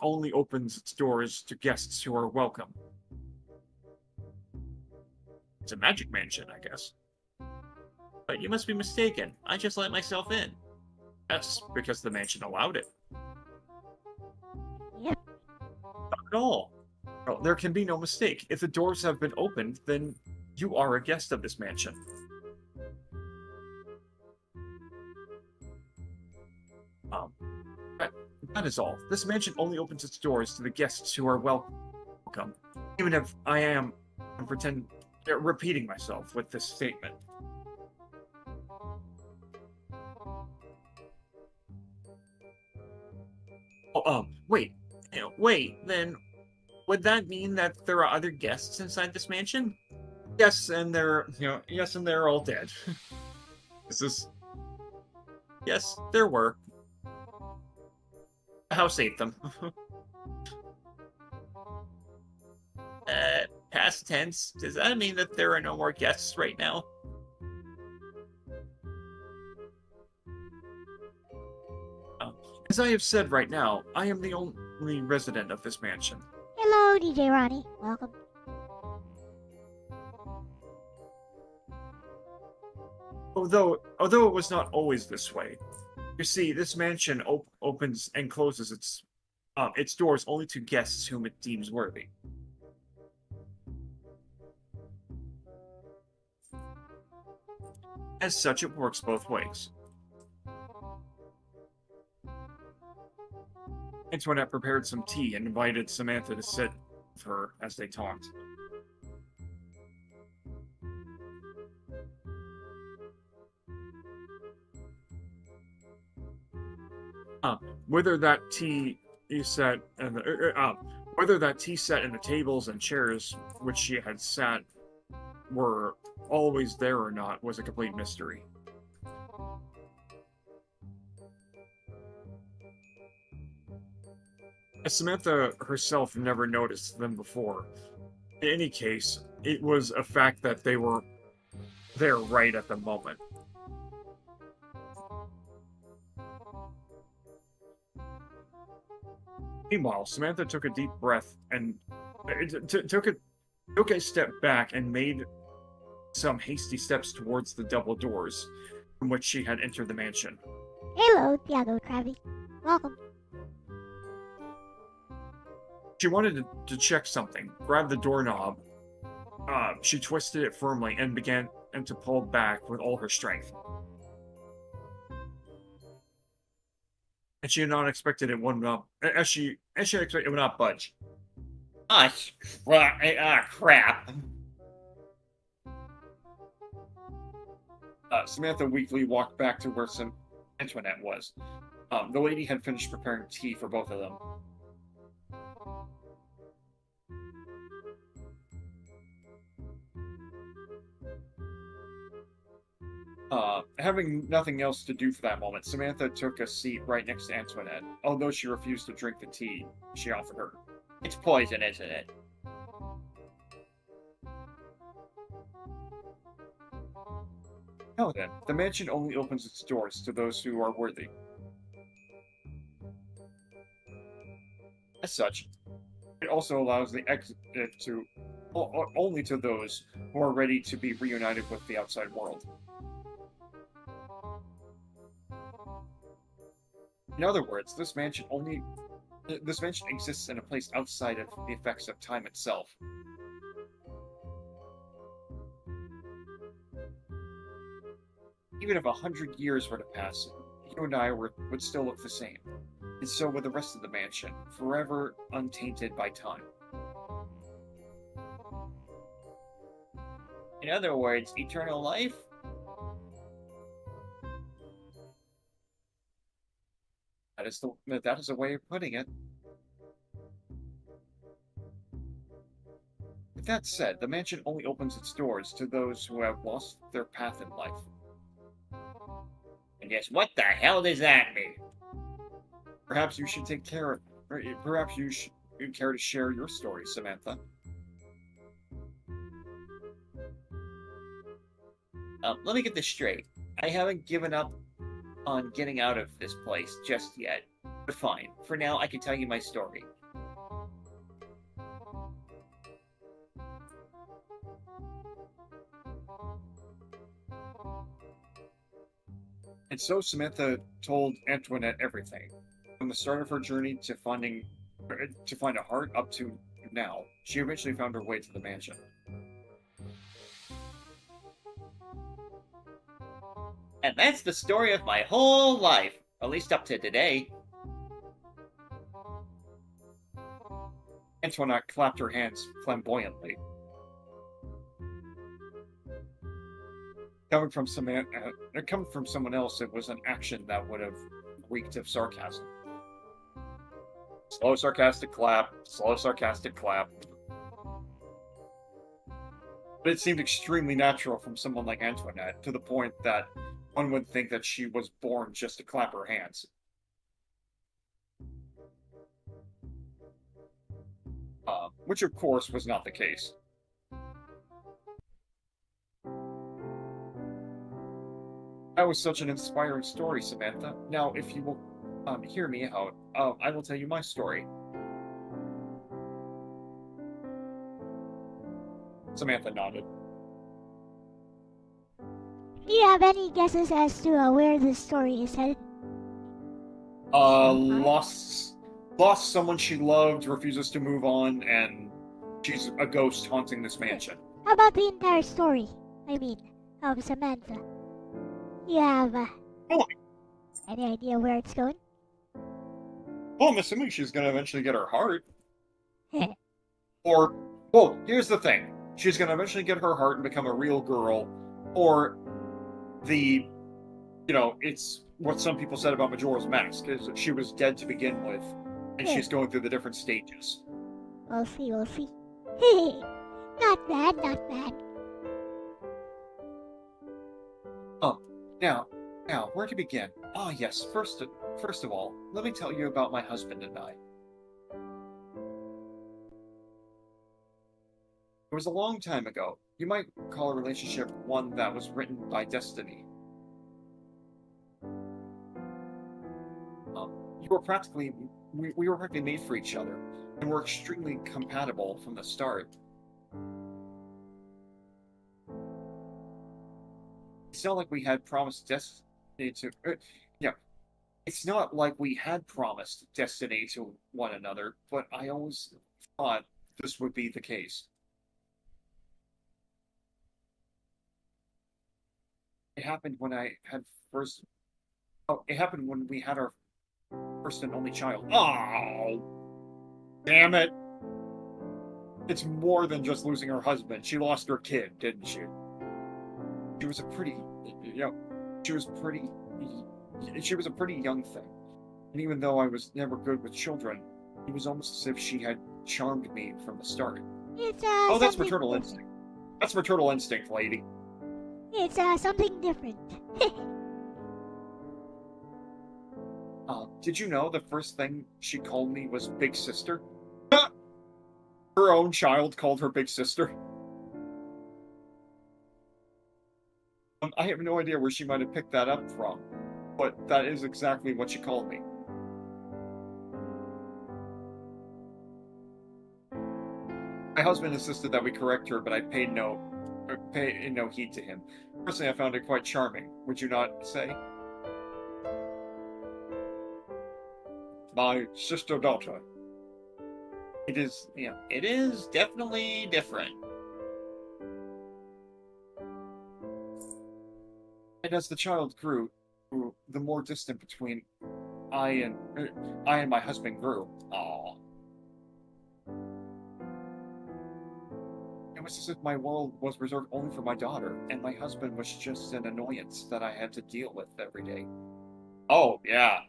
only opens its doors to guests who are welcome. It's a magic mansion, I guess. But you must be mistaken. I just let myself in. Yes, because the mansion allowed it. Yep. Not at all. Well, there can be no mistake. If the doors have been opened, then you are a guest of this mansion. That is all. This mansion only opens its doors to the guests who are welcome. Even if I am repeating myself with this statement. Wait, then would that mean that there are other guests inside this mansion? Yes, and they're all dead. Yes, there were. The house ate them. Past tense. Does that mean that there are no more guests right now? As I have said right now, I am the only resident of this mansion. Hello, DJ Ronnie. Welcome. Although it was not always this way. You see, this mansion opens and closes its doors only to guests whom it deems worthy. As such, it works both ways. Antoinette prepared some tea and invited Samantha to sit with her as they talked. Whether that tea set and the tables and chairs which she had sat were always there or not was a complete mystery. As Samantha herself never noticed them before. In any case, it was a fact that they were there right at the moment. Meanwhile, Samantha took a deep breath and took a step back and made some hasty steps towards the double doors from which she had entered the mansion. Hello, Tiago Travi. Welcome. She wanted to check something, grab the doorknob. She twisted it firmly and began to pull back with all her strength. And she had not expected it would not. As she expected it would not budge. Crap. Samantha weakly walked back to where Antoinette was. The lady had finished preparing tea for both of them. Having nothing else to do for that moment, Samantha took a seat right next to Antoinette, although she refused to drink the tea she offered her. It's poison, isn't it? Now then, the mansion only opens its doors to those who are worthy. As such, it also allows the exit to only to those who are ready to be reunited with the outside world. In other words, this mansion exists in a place outside of the effects of time itself. Even if 100 years were to pass, you and I would still look the same. And so would the rest of the mansion, forever untainted by time. In other words, eternal life? That is a way of putting it. With that said, the mansion only opens its doors to those who have lost their path in life. And yes, what the hell does that mean? Perhaps you should take care of... Perhaps you should care to share your story, Samantha. Let me get this straight. I haven't given up on getting out of this place just yet. But fine. For now, I can tell you my story. And so Samantha told Antoinette everything. From the start of her journey to find a heart up to now, she eventually found her way to the mansion. And that's the story of my whole life, at least up to today. Antoinette clapped her hands flamboyantly. Coming from someone else, it was an action that would have reeked of sarcasm. Slow, sarcastic clap. Slow, sarcastic clap. But it seemed extremely natural from someone like Antoinette, to the point that one would think that she was born just to clap her hands. Which, of course, was not the case. That was such an inspiring story, Samantha. Now, if you will hear me out, I will tell you my story. Samantha nodded. Do you have any guesses as to where this story is headed? Lost someone she loved, refuses to move on, and she's a ghost haunting this mansion. How about the entire story? I mean, of Samantha. You have any idea where it's going? Well, I'm assuming she's gonna eventually get her heart. Or, well, here's the thing. She's gonna eventually get her heart and become a real girl. Or it's what some people said about Majora's Mask, is that she was dead to begin with, and she's going through the different stages. We'll see. Not bad. Now, where to begin? Ah, yes, first of all, let me tell you about my husband and I. It was a long time ago. You might call a relationship one that was written by destiny. We were practically made for each other, and were extremely compatible from the start. It's not like we had promised destiny to... it's not like we had promised destiny to one another, but I always thought this would be the case. It happened when we had our first and only child. Oh, damn it! It's more than just losing her husband. She lost her kid, didn't she? She was a pretty young thing. And even though I was never good with children, it was almost as if she had charmed me from the start. It's that's maternal instinct. That's maternal instinct, lady. It's something different. Did you know the first thing she called me was Big Sister? Her own child called her Big Sister. I have no idea where she might have picked that up from, but that is exactly what she called me. My husband insisted that we correct her, but I paid no heed to him. Personally, I found it quite charming. Would you not say? My sister-daughter. It is definitely different. And as the child grew, the more distant between I and my husband grew. Aww. It was as if my world was reserved only for my daughter, and my husband was just an annoyance that I had to deal with every day. Oh, yeah.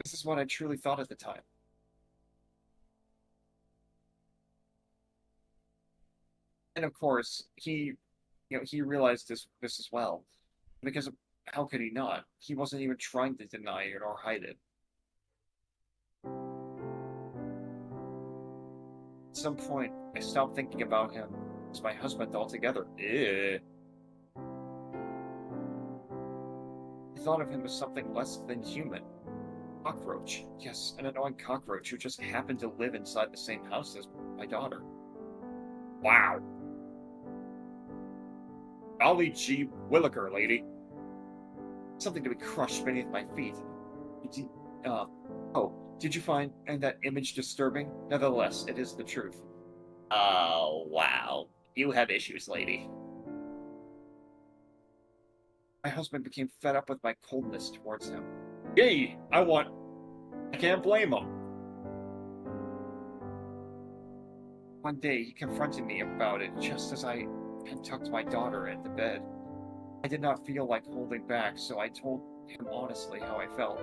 This is what I truly thought at the time. And of course, he realized this as well, because how could he not? He wasn't even trying to deny it or hide it. At some point, I stopped thinking about him as my husband altogether. I thought of him as something less than human. Cockroach. Yes, an annoying cockroach who just happened to live inside the same house as my daughter. Wow. Golly gee williker, lady. Something to be crushed beneath my feet. Did you find that image disturbing? Nevertheless, it is the truth. Oh, wow. You have issues, lady. My husband became fed up with my coldness towards him. Yay! I can't blame him. One day, he confronted me about it just as I had tucked my daughter into bed. I did not feel like holding back, so I told him honestly how I felt.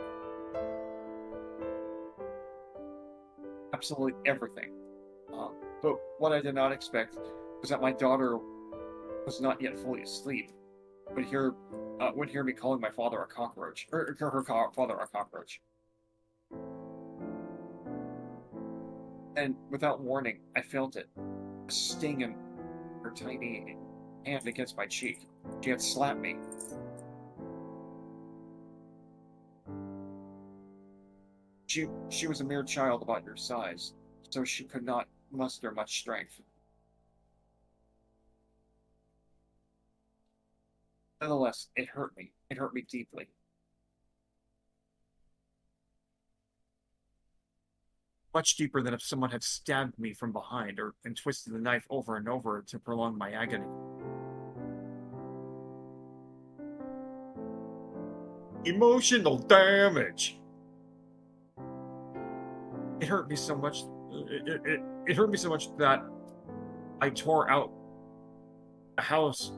Absolutely everything. But what I did not expect was that my daughter was not yet fully asleep. Would hear me calling my father a cockroach, or her father a cockroach. And without warning, I felt it, a sting in her tiny hand against my cheek. She had slapped me. She was a mere child about your size, so she could not muster much strength. Nonetheless, it hurt me. It hurt me deeply. Much deeper than if someone had stabbed me from behind and twisted the knife over and over to prolong my agony. Emotional damage. It hurt me so much. It hurt me so much that I tore out a house.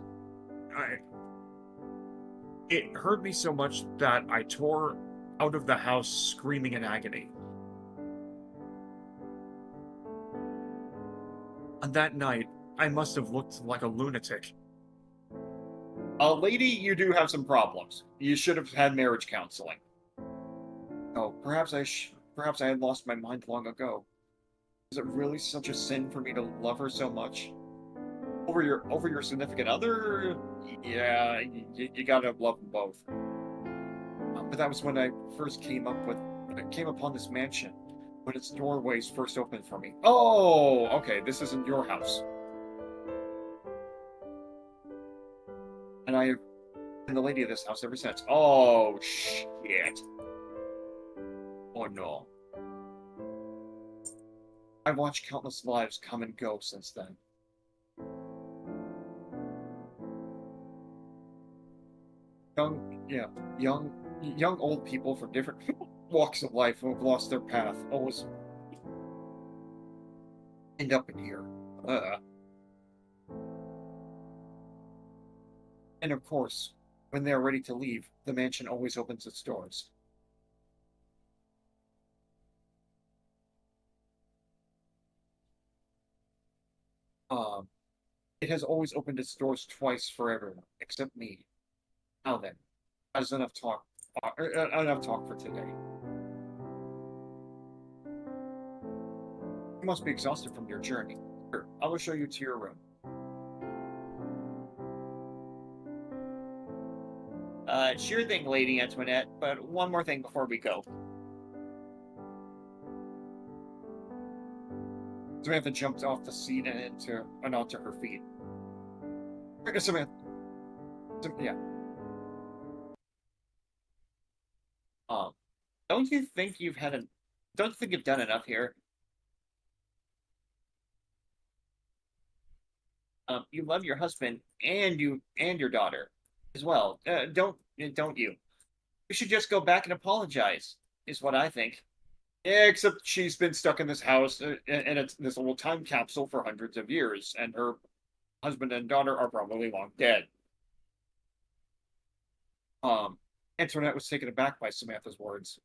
It hurt me so much that I tore out of the house screaming in agony. On that night, I must have looked like a lunatic. Lady, you do have some problems. You should have had marriage counseling. Oh, perhaps I had lost my mind long ago. Is it really such a sin for me to love her so much? Over your significant other? Yeah, you gotta love them both. But that was when I first came upon this mansion, when its doorways first opened for me. Oh, okay, this isn't your house. And I have been the lady of this house ever since. Oh, shit. Oh, no. I've watched countless lives come and go since then. Young old people from different walks of life who have lost their path always end up in here. And of course, when they are ready to leave, the mansion always opens its doors. It has always opened its doors twice for everyone, except me. Now then, that is enough talk. Enough talk for today. You must be exhausted from your journey. Here, I will show you to your room. Sure thing, Lady Antoinette, but one more thing before we go. Samantha jumped off the seat and onto her feet. Samantha. Yeah. Don't you think you've done enough here? You love your husband and your daughter as well. Don't you? You should just go back and apologize. Is what I think. Yeah, except she's been stuck in this house and it's this little time capsule for hundreds of years, and her husband and daughter are probably long dead. Antoinette was taken aback by Samantha's words.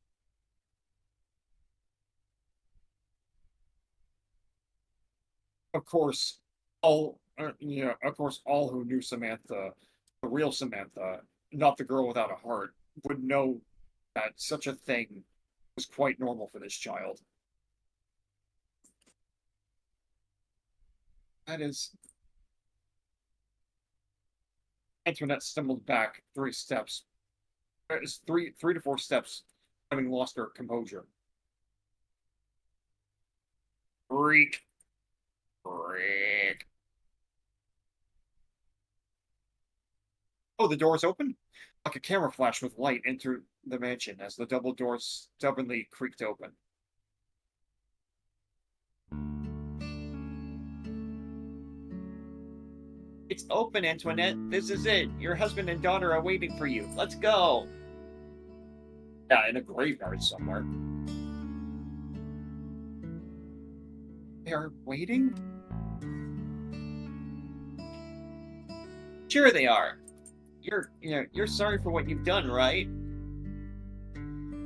Of course, all who knew Samantha, the real Samantha, not the girl without a heart, would know that such a thing was quite normal for this child. That is. Antoinette stumbled back 3 steps. Three to 4 steps, having lost her composure. Freak. Oh, the door's open? Like a camera flash with light entered the mansion as the double doors stubbornly creaked open. It's open, Antoinette. This is it. Your husband and daughter are waiting for you. Let's go. Yeah, in a graveyard somewhere. They are waiting? Sure they are. You're sorry for what you've done, right?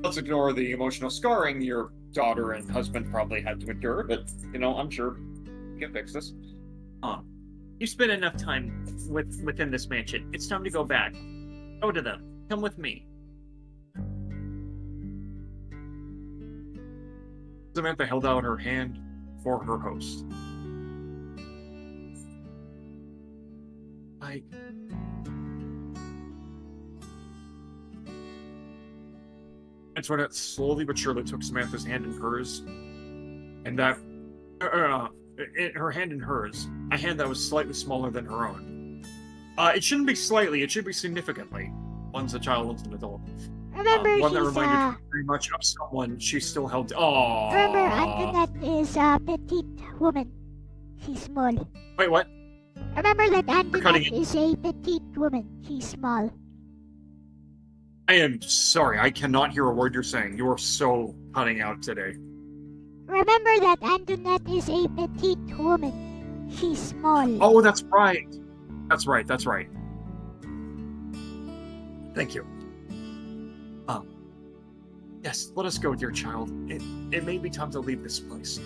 Let's ignore the emotional scarring your daughter and husband probably had to endure, but I'm sure you can fix this. You spent enough time within this mansion. It's time to go back. Go to them. Come with me. Samantha held out her hand for her host. Antoinette slowly but surely took Samantha's hand in hers, and that her hand in hers, a hand that was slightly smaller than her own. It shouldn't be slightly; it should be significantly. One's a child, one's an adult. Remember, one that she's reminded her very much of someone she still held. Oh. Remember, Antoinette is a petite woman. She's small. Wait, what? Remember that Antoinette is a petite woman. She's small. I am sorry, I cannot hear a word you're saying. You are so cutting out today. Remember that Antoinette is a petite woman. She's small. Oh, that's right. That's right. Thank you. Yes, let us go, dear child. It may be time to leave this place.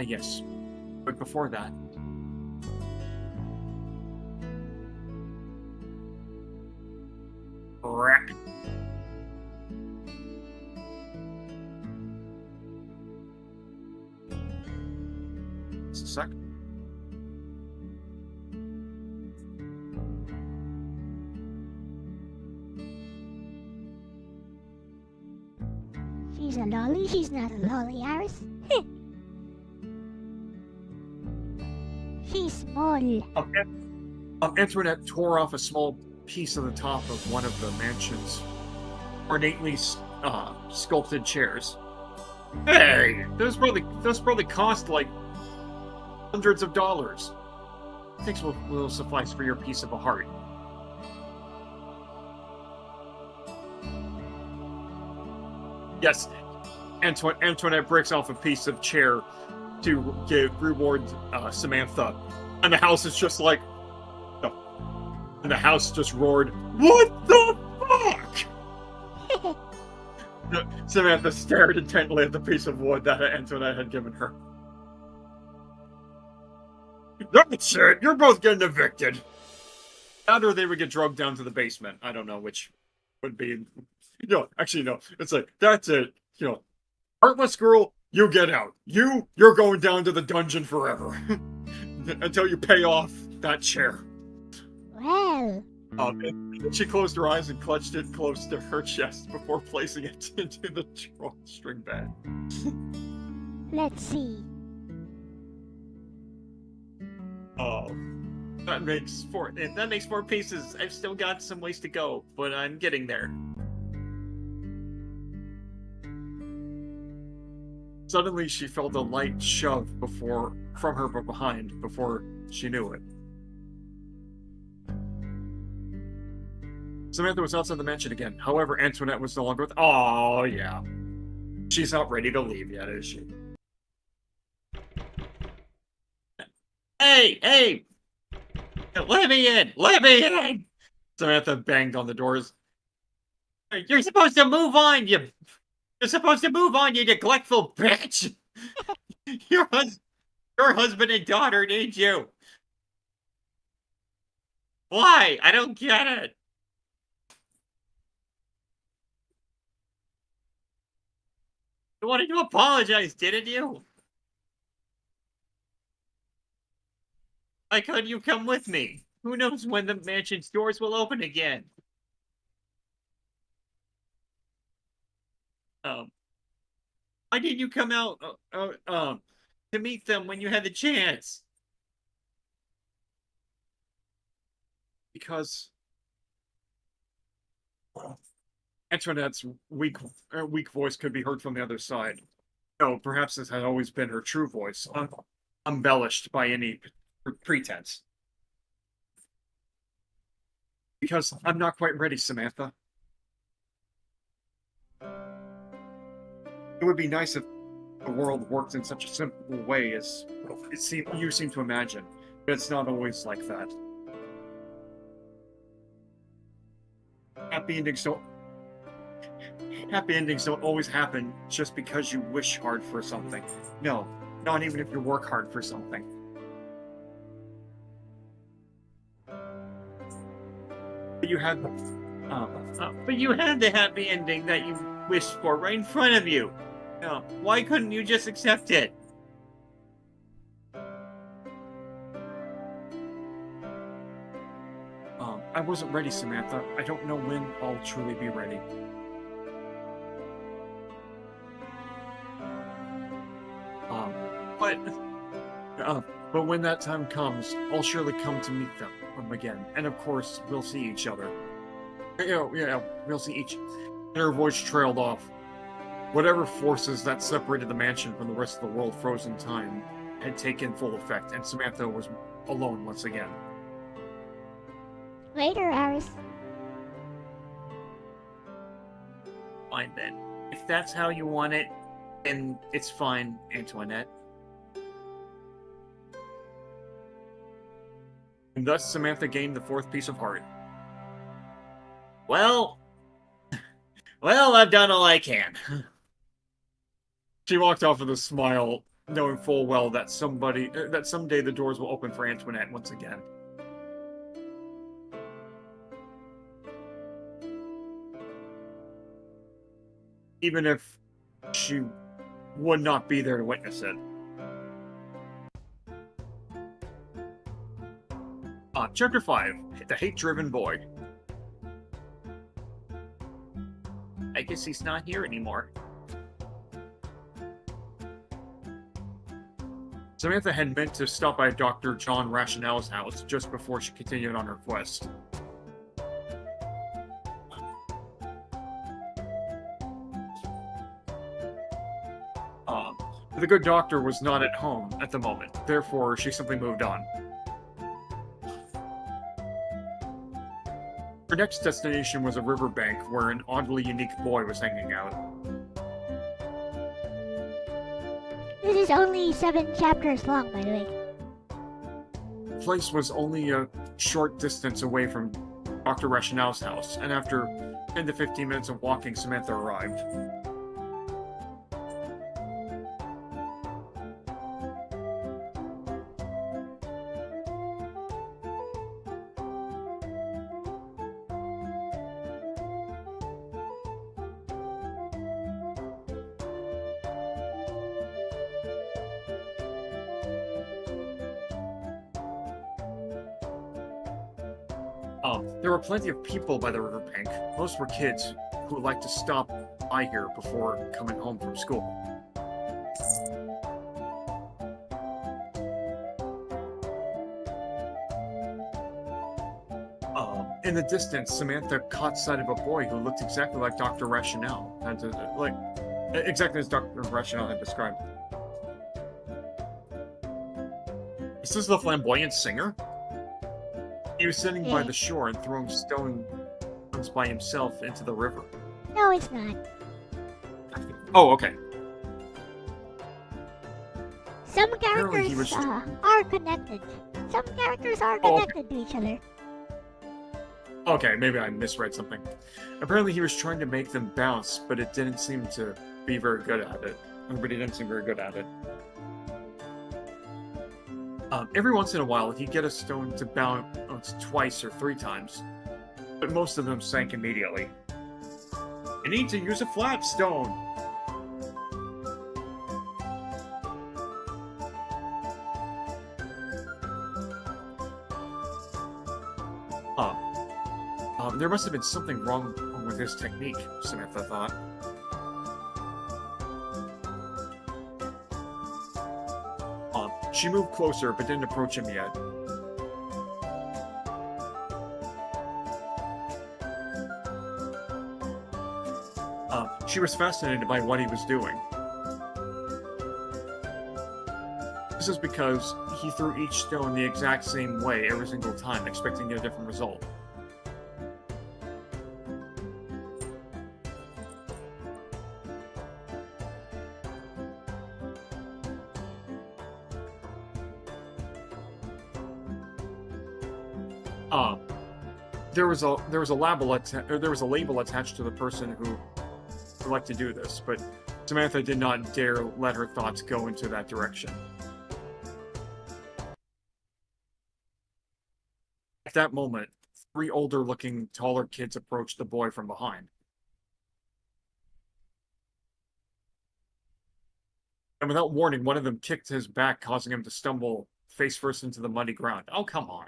Yes. But before that... Wreck. Just a sec. She's a lolly? She's not a lolly, Aris. She's small. Antoinette tore off a small piece of the top of one of the mansion's ornately sculpted chairs. Hey, those probably cost like hundreds of dollars. I think will suffice for your piece of a heart. Yes, Antoinette breaks off a piece of chair to reward Samantha, and the house is just like, and the house just roared, "What the fuck?" Samantha stared intently at the piece of wood that Antoinette had given her. That's it. You're both getting evicted. Either they would get drugged down to the basement. I don't know which would be. No, actually, no. It's like, that's it. Heartless girl, you get out. You're going down to the dungeon forever. Until you pay off that chair. Well. And she closed her eyes and clutched it close to her chest before placing it into the drawstring bag. Let's see. Oh. That makes 4 pieces. I've still got some ways to go, but I'm getting there. Suddenly, she felt a light shove from her behind before she knew it. Samantha was outside the mansion again. However, Antoinette was no longer with. Oh, yeah. She's not ready to leave yet, is she? Hey, hey! Let me in! Let me in! Samantha banged on the doors. You're supposed to move on, You're supposed to move on, you neglectful bitch! Your husband and daughter need you! Why? I don't get it! You wanted to apologize, didn't you? Why couldn't you come with me? Who knows when the mansion's doors will open again? Why didn't you come out to meet them when you had the chance? Because Antoinette's weak voice could be heard from the other side. No, perhaps this had always been her true voice, embellished by any pretense. Because I'm not quite ready, Samantha. It would be nice if the world worked in such a simple way as you seem to imagine, but it's not always like that. Happy endings don't always happen just because you wish hard for something. No, not even if you work hard for something. But you had the happy ending that you wished for right in front of you. No, why couldn't you just accept it? I wasn't ready, Samantha. I don't know when I'll truly be ready. But when that time comes, I'll surely come to meet them again. And of course, we'll see each other. Yeah, we'll see each. And her voice trailed off. Whatever forces that separated the mansion from the rest of the world froze in time had taken full effect, and Samantha was alone once again. Later, Aris. Fine then. If that's how you want it, then it's fine, Antoinette. And thus Samantha gained the fourth piece of heart. Well, I've done all I can. She walked off with a smile, knowing full well that someday the doors will open for Antoinette once again. Even if she would not be there to witness it. Chapter 5, The Hate-Driven Boy. I guess he's not here anymore. Samantha had meant to stop by Dr. John Rationale's house just before she continued on her quest. The good doctor was not at home at the moment, therefore she simply moved on. Her next destination was a riverbank where an oddly unique boy was hanging out. This is only 7 chapters long, by the way. The place was only a short distance away from Dr. Rationale's house, and after 10 to 15 minutes of walking, Samantha arrived. There were plenty of people by the riverbank. Most were kids who liked to stop by here before coming home from school. In the distance, Samantha caught sight of a boy who looked exactly like Dr. Rationale. Exactly as Dr. Rationale had described. Is this the flamboyant singer? He was sitting by the shore and throwing stones by himself into the river. No, it's not. Oh, okay. Some Apparently he characters was- are connected. Some characters are Oh, okay. connected to each other. Okay, maybe I misread something. Apparently he was trying to make them bounce, but it didn't seem to be very good at it. Everybody didn't seem very good at it. Every once in a while, he'd get a stone to bounce twice or 3 times, but most of them sank immediately. I need to use a flat stone! There must have been something wrong with his technique, Samantha thought. She moved closer, but didn't approach him yet. She was fascinated by what he was doing. This is because he threw each stone the exact same way every single time, expecting to get a different result. There was a label attached to the person who would like to do this, but Samantha did not dare let her thoughts go into that direction. At that moment, 3 older-looking, taller kids approached the boy from behind. And without warning, one of them kicked his back, causing him to stumble face first into the muddy ground. Oh, come on.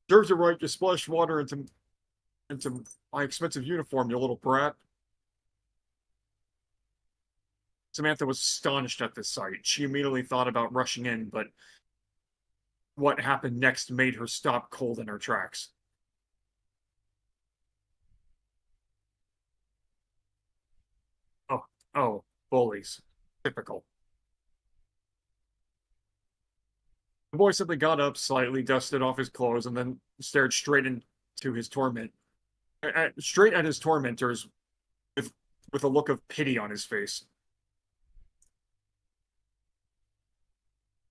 Serves you right to splash water into my expensive uniform, you little brat. Samantha was astonished at this sight. She immediately thought about rushing in, but what happened next made her stop cold in her tracks. Oh, bullies. Typical. The boy simply got up, slightly dusted off his clothes, and then stared straight into his straight at his tormentors with a look of pity on his face.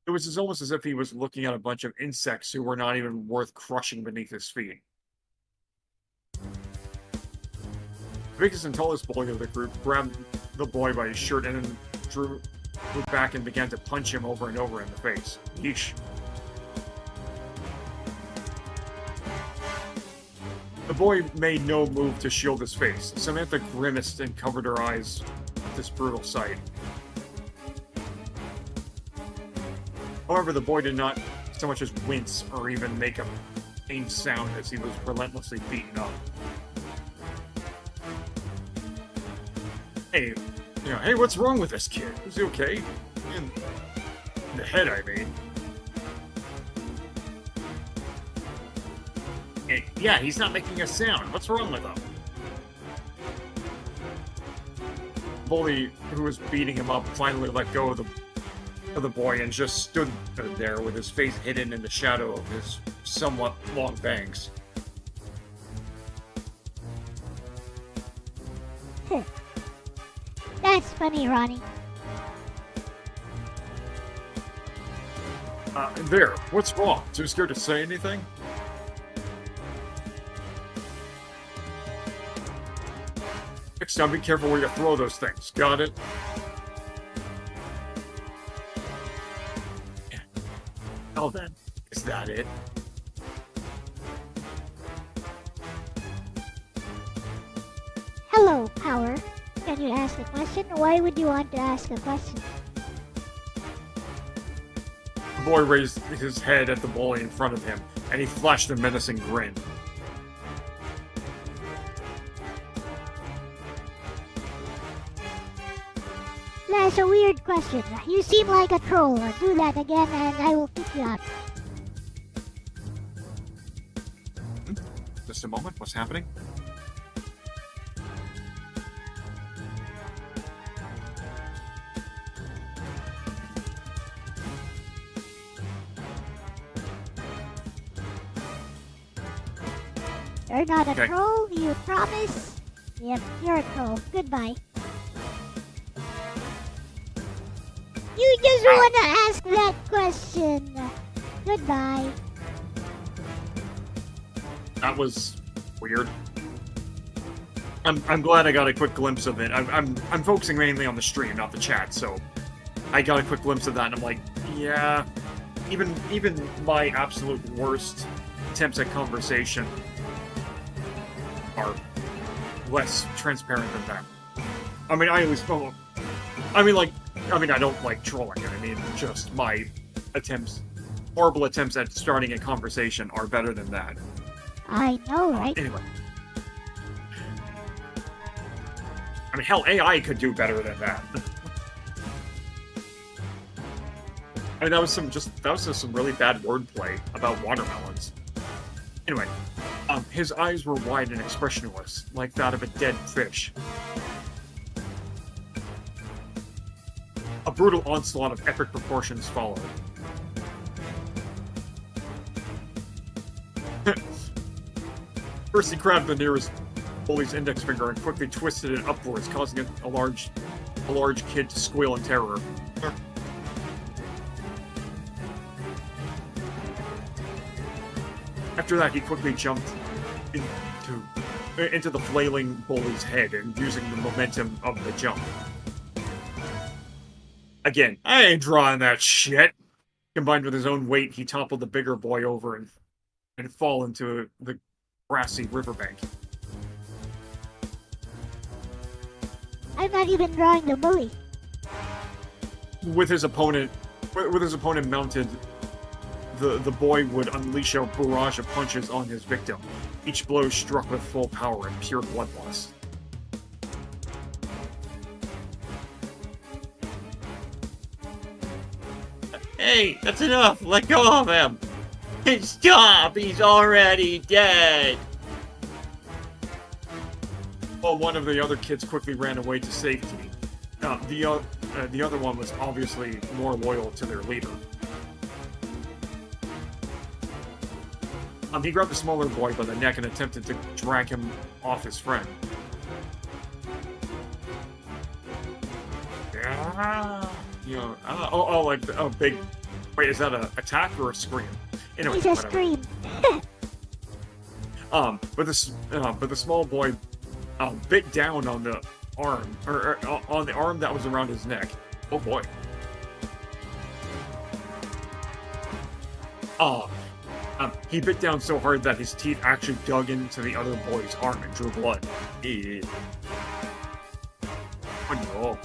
It was almost as if he was looking at a bunch of insects who were not even worth crushing beneath his feet. The biggest and tallest bully of the group grabbed the boy by his shirt and then drew back and began to punch him over and over in the face. Yeesh. The boy made no move to shield his face. Samantha grimaced and covered her eyes at this brutal sight. However, the boy did not so much as wince or even make a pained sound as he was relentlessly beaten up. Hey, hey, what's wrong with this kid? Is he okay? In the head, I mean. Yeah, he's not making a sound. What's wrong with him? The bully who was beating him up finally let go of the boy and just stood there with his face hidden in the shadow of his somewhat long bangs. That's funny, Ronnie. There. What's wrong? Too scared to say anything? Next time, be careful where you throw those things. Got it? Oh, then. Is that it? Hello, Power. Can you ask a question? Why would you want to ask a question? The boy raised his head at the bully in front of him, and he flashed a menacing grin. That's a weird question. You seem like a troll. Do that again and I will kick you out. just a moment. What's happening? You're not a Okay. troll, you promise? Yep, you're a troll. Goodbye. You just Ow. wanna ask that question. Goodbye. That was weird. I'm glad I got a quick glimpse of it. I'm focusing mainly on the stream, not the chat, so I got a quick glimpse of that, and I'm like, yeah, even my absolute worst attempts at conversation are less transparent than that. I mean, I at least, I don't like trolling it. I mean, just my horrible attempts at starting a conversation are better than that. I know, right? Anyway. I mean, hell, AI could do better than that. I mean, that was just some really bad wordplay about watermelons. Anyway, his eyes were wide and expressionless, like that of a dead fish. A brutal onslaught of epic proportions followed. First, he grabbed the nearest bully's index finger and quickly twisted it upwards, causing a large kid to squeal in terror. After that, he quickly jumped into the flailing bully's head and using the momentum of the jump. Again, I ain't drawing that shit. Combined with his own weight, he toppled the bigger boy over and fall into the grassy riverbank. I'm not even drawing the bully. With his opponent mounted, the boy would unleash a barrage of punches on his victim, each blow struck with full power and pure bloodlust. Hey, that's enough! Let go of him! Stop! He's already dead! While one of the other kids quickly ran away to safety, the other one was obviously more loyal to their leader. He grabbed the smaller boy by the neck and attempted to drag him off his friend. Yeah. You know, like a big. Wait, is that an attack or a scream? Anyway, He's a whatever. scream. But the small boy bit down on the arm, or on the arm that was around his neck. Oh boy. He bit down so hard that his teeth actually dug into the other boy's arm and drew blood. Oh no.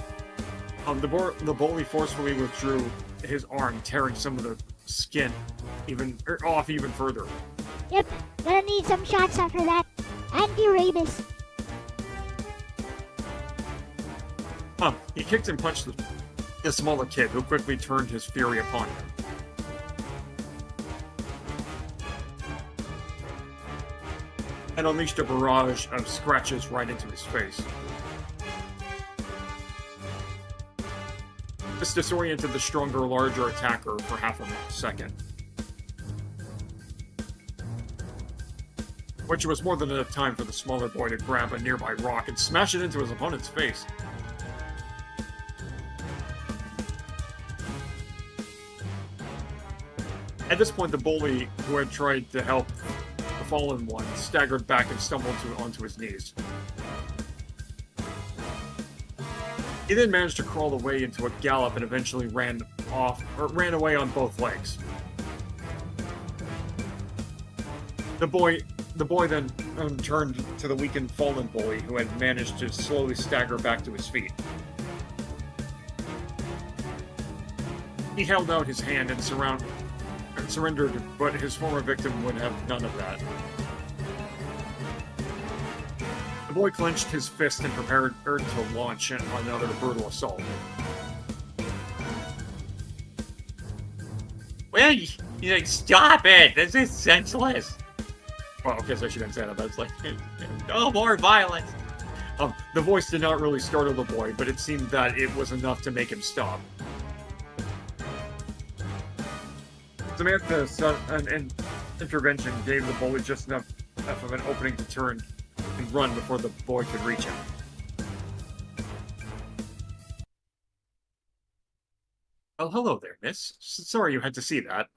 The bully forcefully withdrew his arm, tearing some of the skin off even further. Yep, gonna need some shots after that. Anti-rabies. He kicked and punched the smaller kid, who quickly turned his fury upon him. And unleashed a barrage of scratches right into his face. This disoriented the stronger, larger attacker for half a second. Which was more than enough time for the smaller boy to grab a nearby rock and smash it into his opponent's face. At this point, the bully, who had tried to help the fallen one, staggered back and stumbled onto his knees. He then managed to crawl away into a gallop and eventually ran away on both legs. The boy then turned to the weakened fallen bully, who had managed to slowly stagger back to his feet. He held out his hand and surrendered, but his former victim would have none of that. The boy clenched his fist and prepared to launch another brutal assault. Well, you like, stop it! This is senseless! Well, okay, so I shouldn't say that, but it's like, oh, more violence. The voice did not really startle the boy, but it seemed that it was enough to make him stop. Samantha's an intervention gave the bully just enough of an opening to turn and run before the boy could reach him. Oh, hello there, miss. Sorry you had to see that.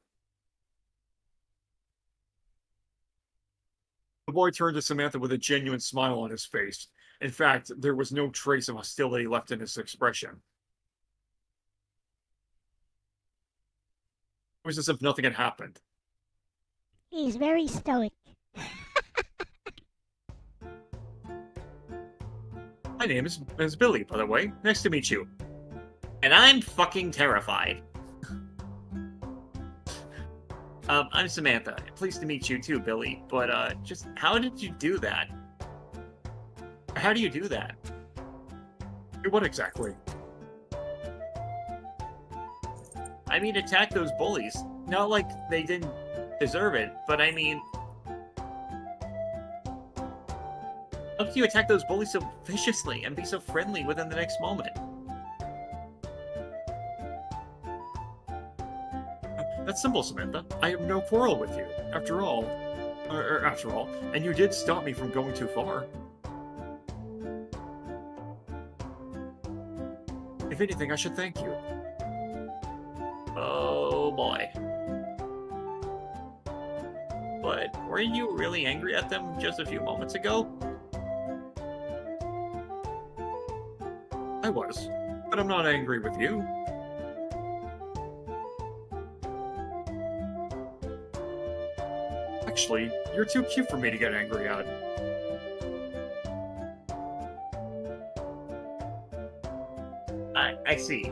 The boy turned to Samantha with a genuine smile on his face. In fact, there was no trace of hostility left in his expression. It was as if nothing had happened. He's very stoic. My name is Billy, by the way. Nice to meet you. And I'm fucking terrified. I'm Samantha. Pleased to meet you too, Billy. But, just how did you do that? How do you do that? What exactly? I mean, attack those bullies. Not like they didn't deserve it, but I mean... How can you attack those bullies so viciously and be so friendly within the next moment? That's simple, Samantha. I have no quarrel with you. After all, and you did stop me from going too far. If anything, I should thank you. Oh boy. But weren't you really angry at them just a few moments ago? I was, but I'm not angry with you. Actually, you're too cute for me to get angry at. I see.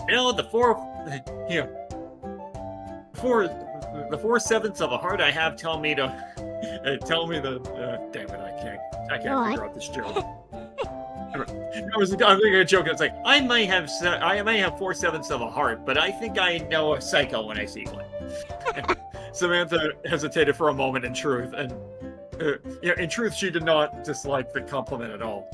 You know, the 4/7 of a heart I have tell me to damn it, I can't figure out this joke. I'm making a joke. It's like I may have 4/7 of a heart, but I think I know a psycho when I see one. Samantha hesitated for a moment in truth, and in truth, she did not dislike the compliment at all.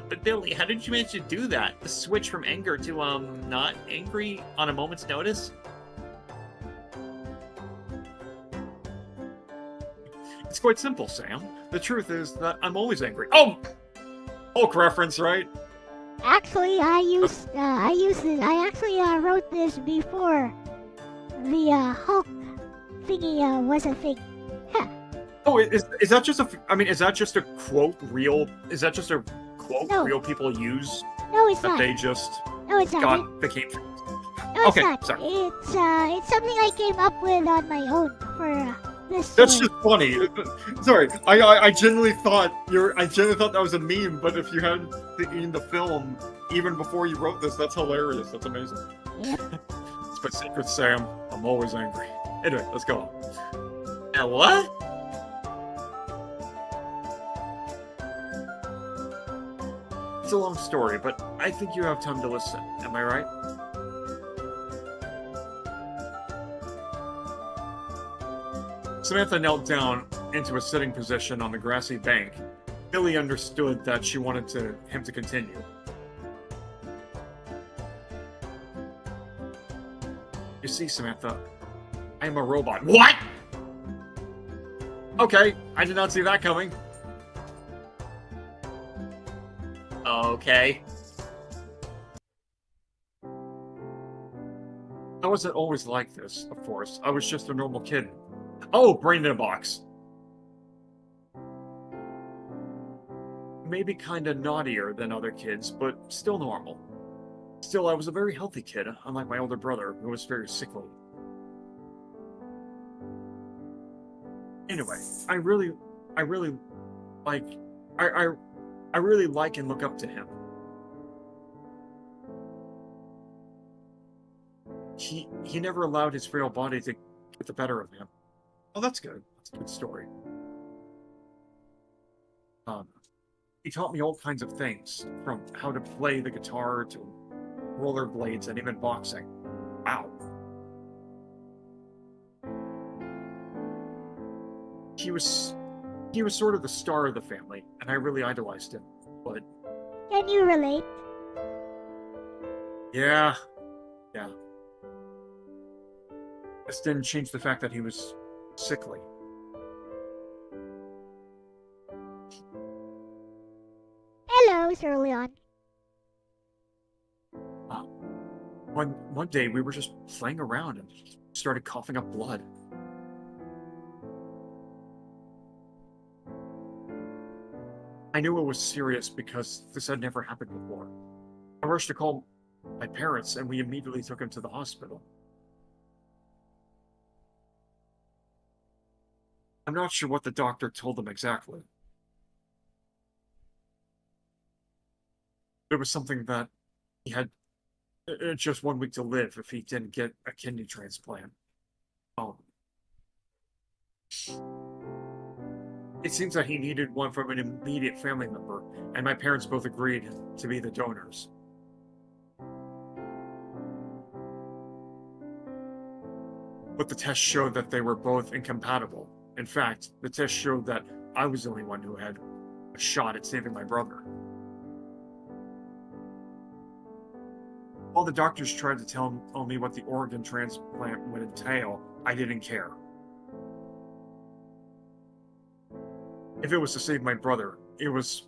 But Billy, how did you manage to do that? The switch from anger to not angry on a moment's notice? It's quite simple, Sam. The truth is that I'm always angry. Oh, Hulk reference, right? Actually, I actually wrote this before the Hulk thingy was a thing. Oh, is that just a? I mean, is that just a quote? Real? Is that just a quote real people use? No, it's that not. They just No, it's not. became. No, it's Okay, not. sorry. It's something I came up with on my own for this. That's just funny. Sorry, I genuinely thought that was a meme. But if you had seen the film even before you wrote this, that's hilarious. That's amazing. Yep. It's my secret, Sam. I'm always angry. Anyway, let's go. Now what? It's a long story, but I think you have time to listen. Am I right? Samantha knelt down into a sitting position on the grassy bank. Billy understood that she wanted him to continue. You see, Samantha, I am a robot. What? Okay, I did not see that coming. Okay. I wasn't always like this, of course. I was just a normal kid. Oh, brain in a box. Maybe kinda naughtier than other kids, but still normal. Still, I was a very healthy kid, unlike my older brother, who was very sickly. Anyway, I really like and look up to him. He never allowed his frail body to get the better of him. Oh, that's good. That's a good story. He taught me all kinds of things, from how to play the guitar to rollerblades and even boxing. Wow. He was sort of the star of the family, and I really idolized him. But Can you relate? yeah. This didn't change the fact that he was sickly. Hello, Sir Leon. One day we were just playing around and started coughing up blood. I knew it was serious because this had never happened before. I rushed to call my parents and we immediately took him to the hospital. I'm not sure what the doctor told them exactly. It was something that he had just 1 week to live if he didn't get a kidney transplant. It seems that he needed one from an immediate family member, and my parents both agreed to be the donors. But the test showed that they were both incompatible. In fact, the test showed that I was the only one who had a shot at saving my brother. While the doctors tried to tell me what the organ transplant would entail, I didn't care. If it was to save my brother, I was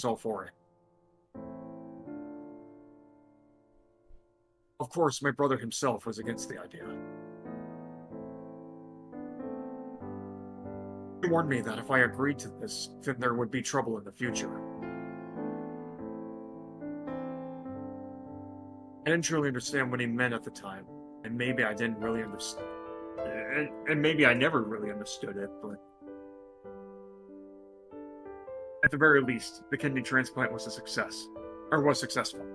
all for it. Of course, my brother himself was against the idea. He warned me that if I agreed to this, then there would be trouble in the future. I didn't truly understand what he meant at the time, and maybe I didn't really understand. And maybe I never really understood it, but at the very least, the kidney transplant was a success, or was successful.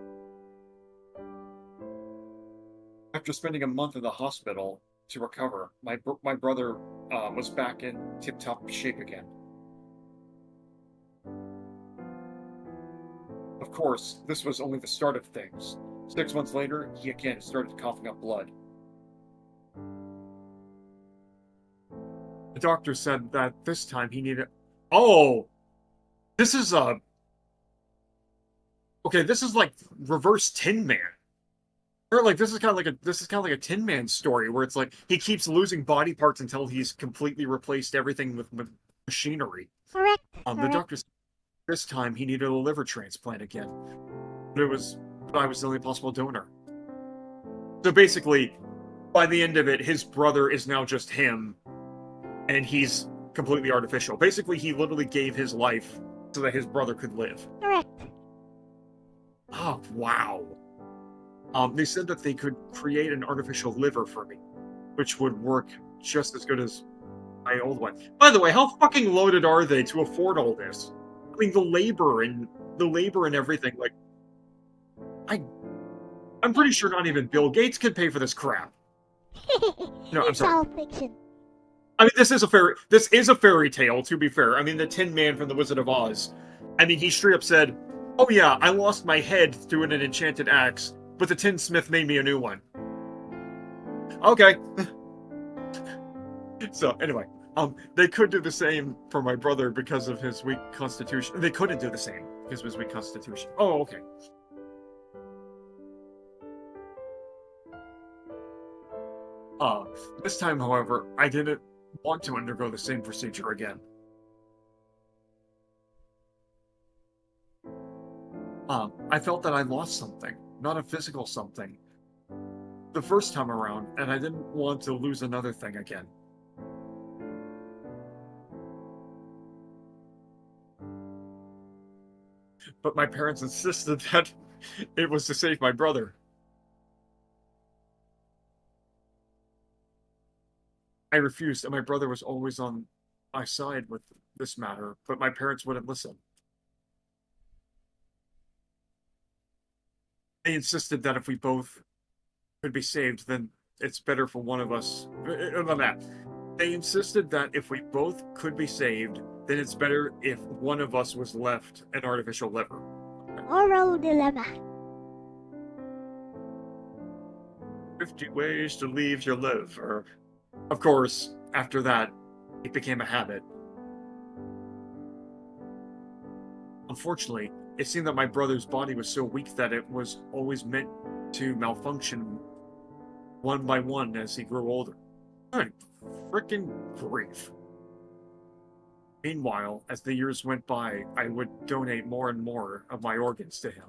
After spending a month in the hospital to recover, my brother was back in tip-top shape again. Of course, this was only the start of things. 6 months later, he again started coughing up blood. The doctor said that this time he needed... Oh! This is okay, this is like reverse Tin Man. Or like this is kind of like a Tin Man story where it's like he keeps losing body parts until he's completely replaced everything with machinery. Correct. The doctor said this time he needed a liver transplant again. But I was the only possible donor. So basically, by the end of it, his brother is now just him, and he's completely artificial. Basically, he literally gave his life so that his brother could live. Correct. Oh, wow. They said that they could create an artificial liver for me, which would work just as good as my old one. By the way, how fucking loaded are they to afford all this? I mean, the labor and everything, like, I'm pretty sure not even Bill Gates could pay for this crap. No, I'm It's sorry. all fiction. I mean, this is a fairy tale, to be fair. I mean, the Tin Man from The Wizard of Oz. I mean, he straight up said, "Oh yeah, I lost my head doing an enchanted axe, but the tinsmith made me a new one." Okay. So, anyway, they could do the same for my brother because of his weak constitution. They couldn't do the same because of his weak constitution. Oh, okay. This time, however, I didn't want to undergo the same procedure again. I felt that I lost something, not a physical something, the first time around, and I didn't want to lose another thing again. But my parents insisted that it was to save my brother. I refused, and my brother was always on my side with this matter, but my parents wouldn't listen. They insisted that if we both could be saved, then it's better for one of us. They insisted that if we both could be saved, then it's better if one of us was left an artificial liver. Moral dilemma. 50 ways to leave your liver. Of course, after that, it became a habit. Unfortunately, it seemed that my brother's body was so weak that it was always meant to malfunction one by one as he grew older. Good frickin' grief. Meanwhile, as the years went by, I would donate more and more of my organs to him.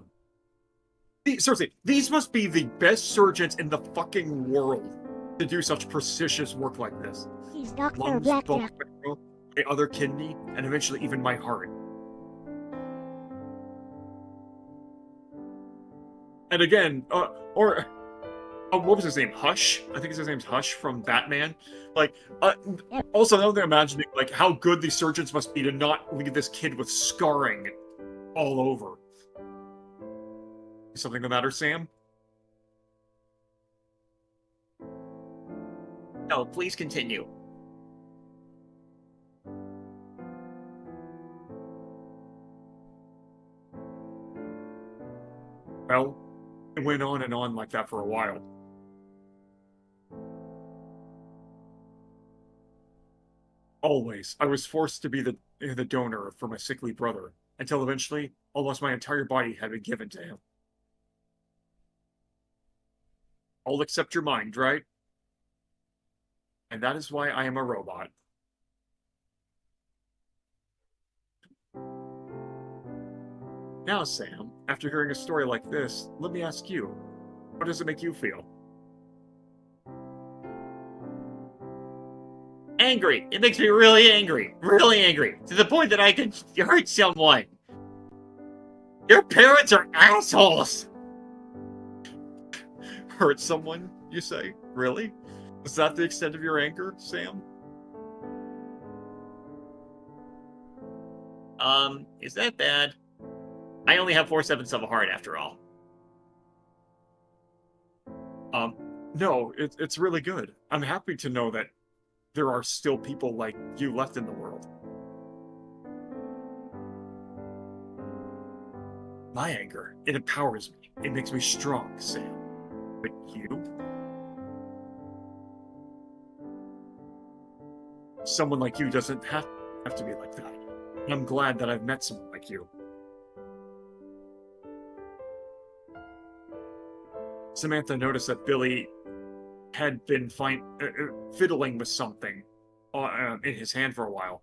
Seriously, these must be the best surgeons in the fucking world to do such precious work like this. He's Dr. Lungs, Blackjack. bone marrow, my other kidney, and eventually even my heart. And again, what was his name? Hush? I think his name's Hush from Batman. Like, also now they're imagining like how good these surgeons must be to not leave this kid with scarring all over. Is something the matter, Sam? No, please continue. Well, it went on and on like that for a while. Always, I was forced to be the donor for my sickly brother, until eventually, almost my entire body had been given to him. All except your mind, right? And that is why I am a robot. Now, Sam, after hearing a story like this, let me ask you, how does it make you feel? Angry. It makes me really angry. Really angry. To the point that I could hurt someone. Your parents are assholes. Hurt someone, you say? Really? Is that the extent of your anger, Sam? Is that bad? I only have 4/7 of a heart after all. No, it's really good. I'm happy to know that there are still people like you left in the world. My anger, it empowers me. It makes me strong, Sam. But you? Someone like you doesn't have to be like that. And I'm glad that I've met someone like you. Samantha noticed that Billy had been fiddling with something in his hand for a while.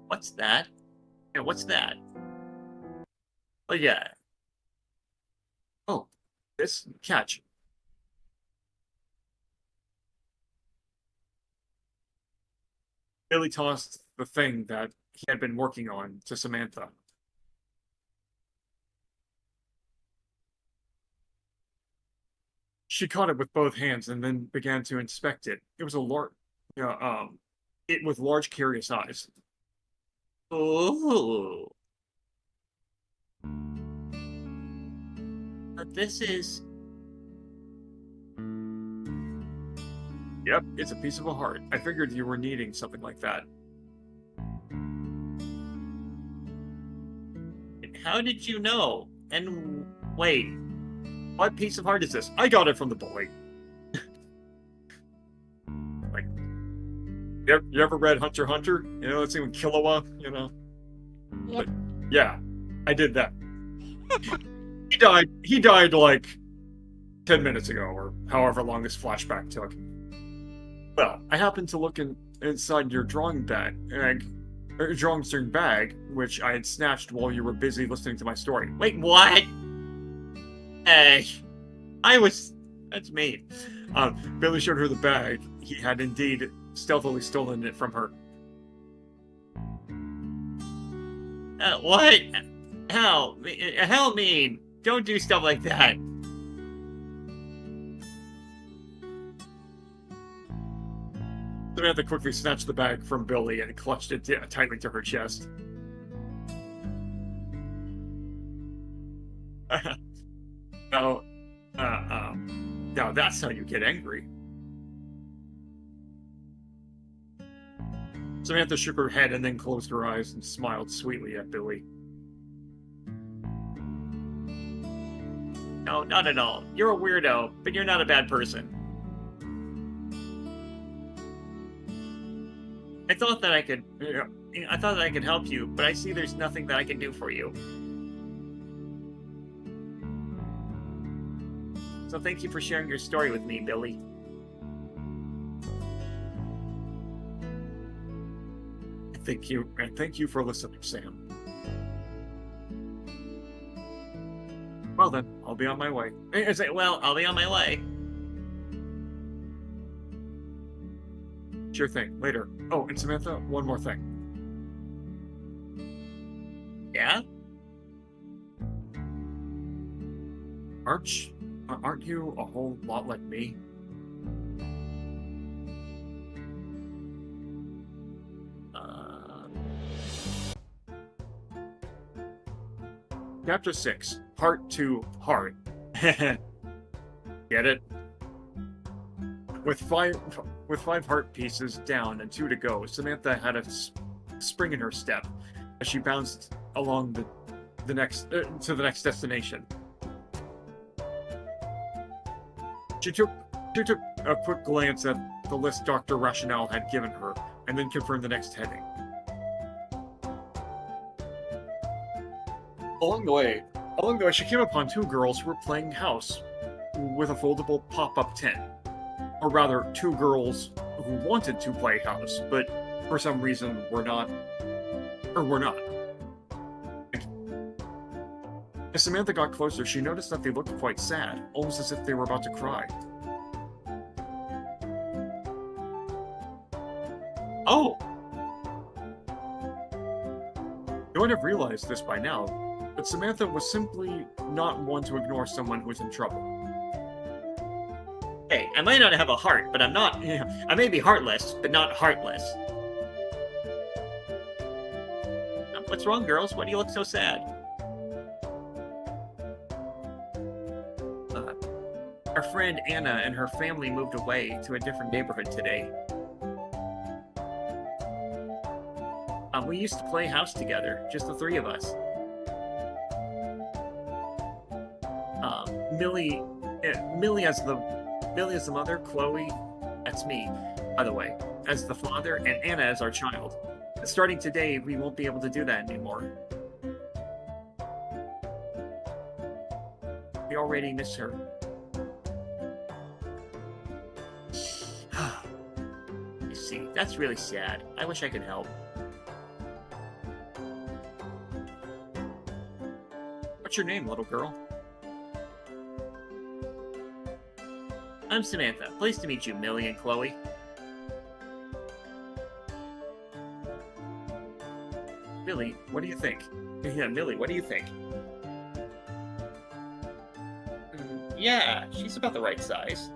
What's that? Yeah, what's that? Oh, yeah. Oh, this catch. Billy tossed the thing that he had been working on to Samantha. She caught it with both hands and then began to inspect it. It was it with large, curious eyes. Ooh. But this is... Yep, it's a piece of a heart. I figured you were needing something like that. How did you know? And wait, What piece of heart is this? I got it from the bully. Like, you ever read Hunter x Hunter? You know, it's even Killua, you know? Yep. But, yeah, I did that. He died like 10 minutes ago, or however long this flashback took. Well, I happened to look inside your drawing bag, which I had snatched while you were busy listening to my story. wait, what? Hey, that's me. Billy showed her the bag. He had indeed stealthily stolen it from her. What? How mean? Don't do stuff like that. Samantha quickly snatched the bag from Billy and clutched it tightly to her chest. Now that's how you get angry. Samantha shook her head and then closed her eyes and smiled sweetly at Billy. No, not at all. You're a weirdo, but you're not a bad person. I thought that I could help you, but I see there's nothing that I can do for you. So thank you for sharing your story with me, Billy. Thank you, and thank you for listening, Sam. Well then, I'll be on my way. Well, I'll be on my way. Sure thing, later. Oh, and Samantha, one more thing. Yeah? Aren't you a whole lot like me? Chapter 6, Part 2, Heart. Get it? With five heart pieces down and 2 to go, Samantha had a spring in her step as she bounced along to the next destination. She took a quick glance at the list Dr. Rationale had given her, and then confirmed the next heading. Along the way, she came upon 2 girls who were playing house with a foldable pop-up tent. Or rather, 2 girls who wanted to play house, but for some reason were not. As Samantha got closer, she noticed that they looked quite sad, almost as if they were about to cry. Oh! You might have realized this by now, but Samantha was simply not one to ignore someone who was in trouble. Hey, I might not have a heart, but I'm not. I may be heartless, but not heartless. What's wrong, girls? Why do you look so sad? Our friend Anna and her family moved away to a different neighborhood today. We used to play house together, just the 3 of us. Millie as the mother, Chloe, that's me, by the way, as the father, and Anna as our child. Starting today, we won't be able to do that anymore. We already miss her. You see, that's really sad. I wish I could help. What's your name, little girl? I'm Samantha. Pleased to meet you, Millie and Chloe. Millie, what do you think? Yeah, Millie, what do you think? Yeah, she's about the right size.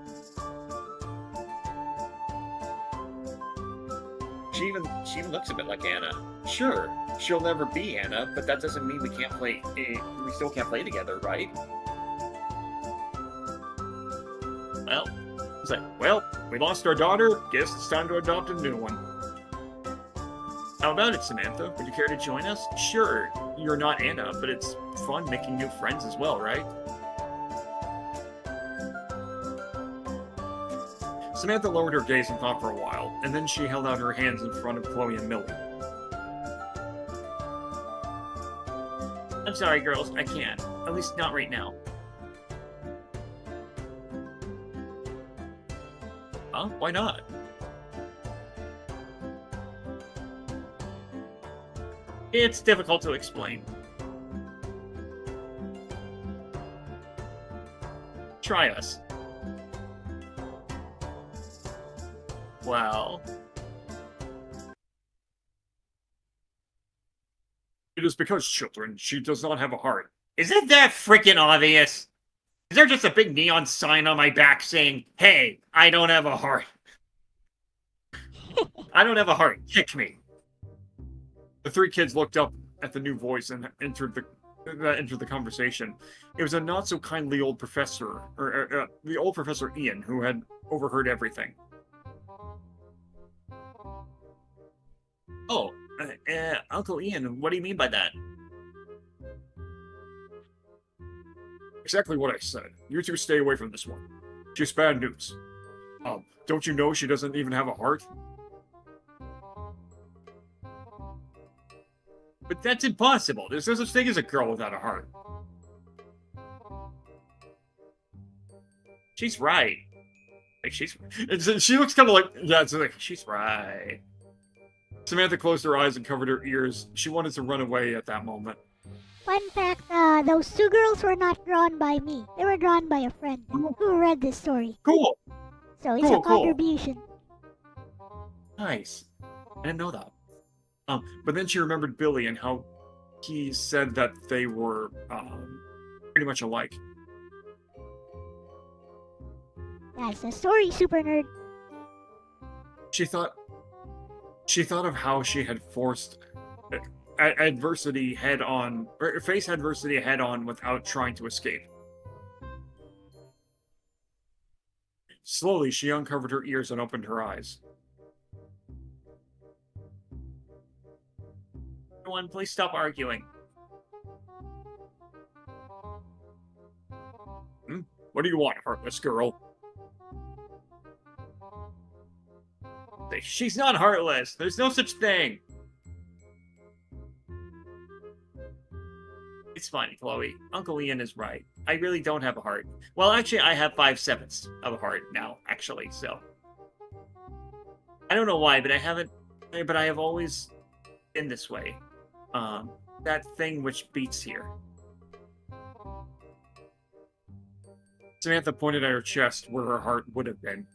She even looks a bit like Anna. Sure, she'll never be Anna, but that doesn't mean we can't play. We still can't play together, right? Well, we lost our daughter. Guess it's time to adopt a new one. How about it, Samantha? Would you care to join us? Sure, you're not Anna, but it's fun making new friends as well, right? Samantha lowered her gaze and thought for a while, and then she held out her hands in front of Chloe and Millie. I'm sorry, girls, I can't. At least not right now. Huh? Why not? It's difficult to explain. Try us. Well... It is because, children, she does not have a heart. Isn't that freaking obvious? Is there just a big neon sign on my back saying, hey, I don't have a heart? I don't have a heart. Kick me. The 3 kids looked up at the new voice and entered the conversation. It was a not-so-kindly old professor, the old Professor Ian, who had overheard everything. Oh, Uncle Ian, what do you mean by that? Exactly what I said. You two stay away from this one. She's bad news. Don't you know she doesn't even have a heart? But that's impossible. There's no such thing as a girl without a heart. She's right. Like, she looks kind of like, yeah, it's like, she's right. Samantha closed her eyes and covered her ears. She wanted to run away at that moment. Fun fact, those two girls were not drawn by me. They were drawn by a friend who read this story. Cool. So it's Cool, a cool. contribution. Nice. I didn't know that. But then she remembered Billy and how he said that they were, pretty much alike. That's the story, super nerd. She thought of how she had forced adversity head on, or face adversity head on without trying to escape. Slowly, she uncovered her ears and opened her eyes. Everyone, please stop arguing. What do you want, heartless girl? She's not heartless. There's no such thing. It's fine, Chloe. Uncle Ian is right. I really don't have a heart. Well, actually, I have 5/7 of a heart now, actually, so. I don't know why, but I have always been this way. That thing which beats here. Samantha pointed at her chest where her heart would have been.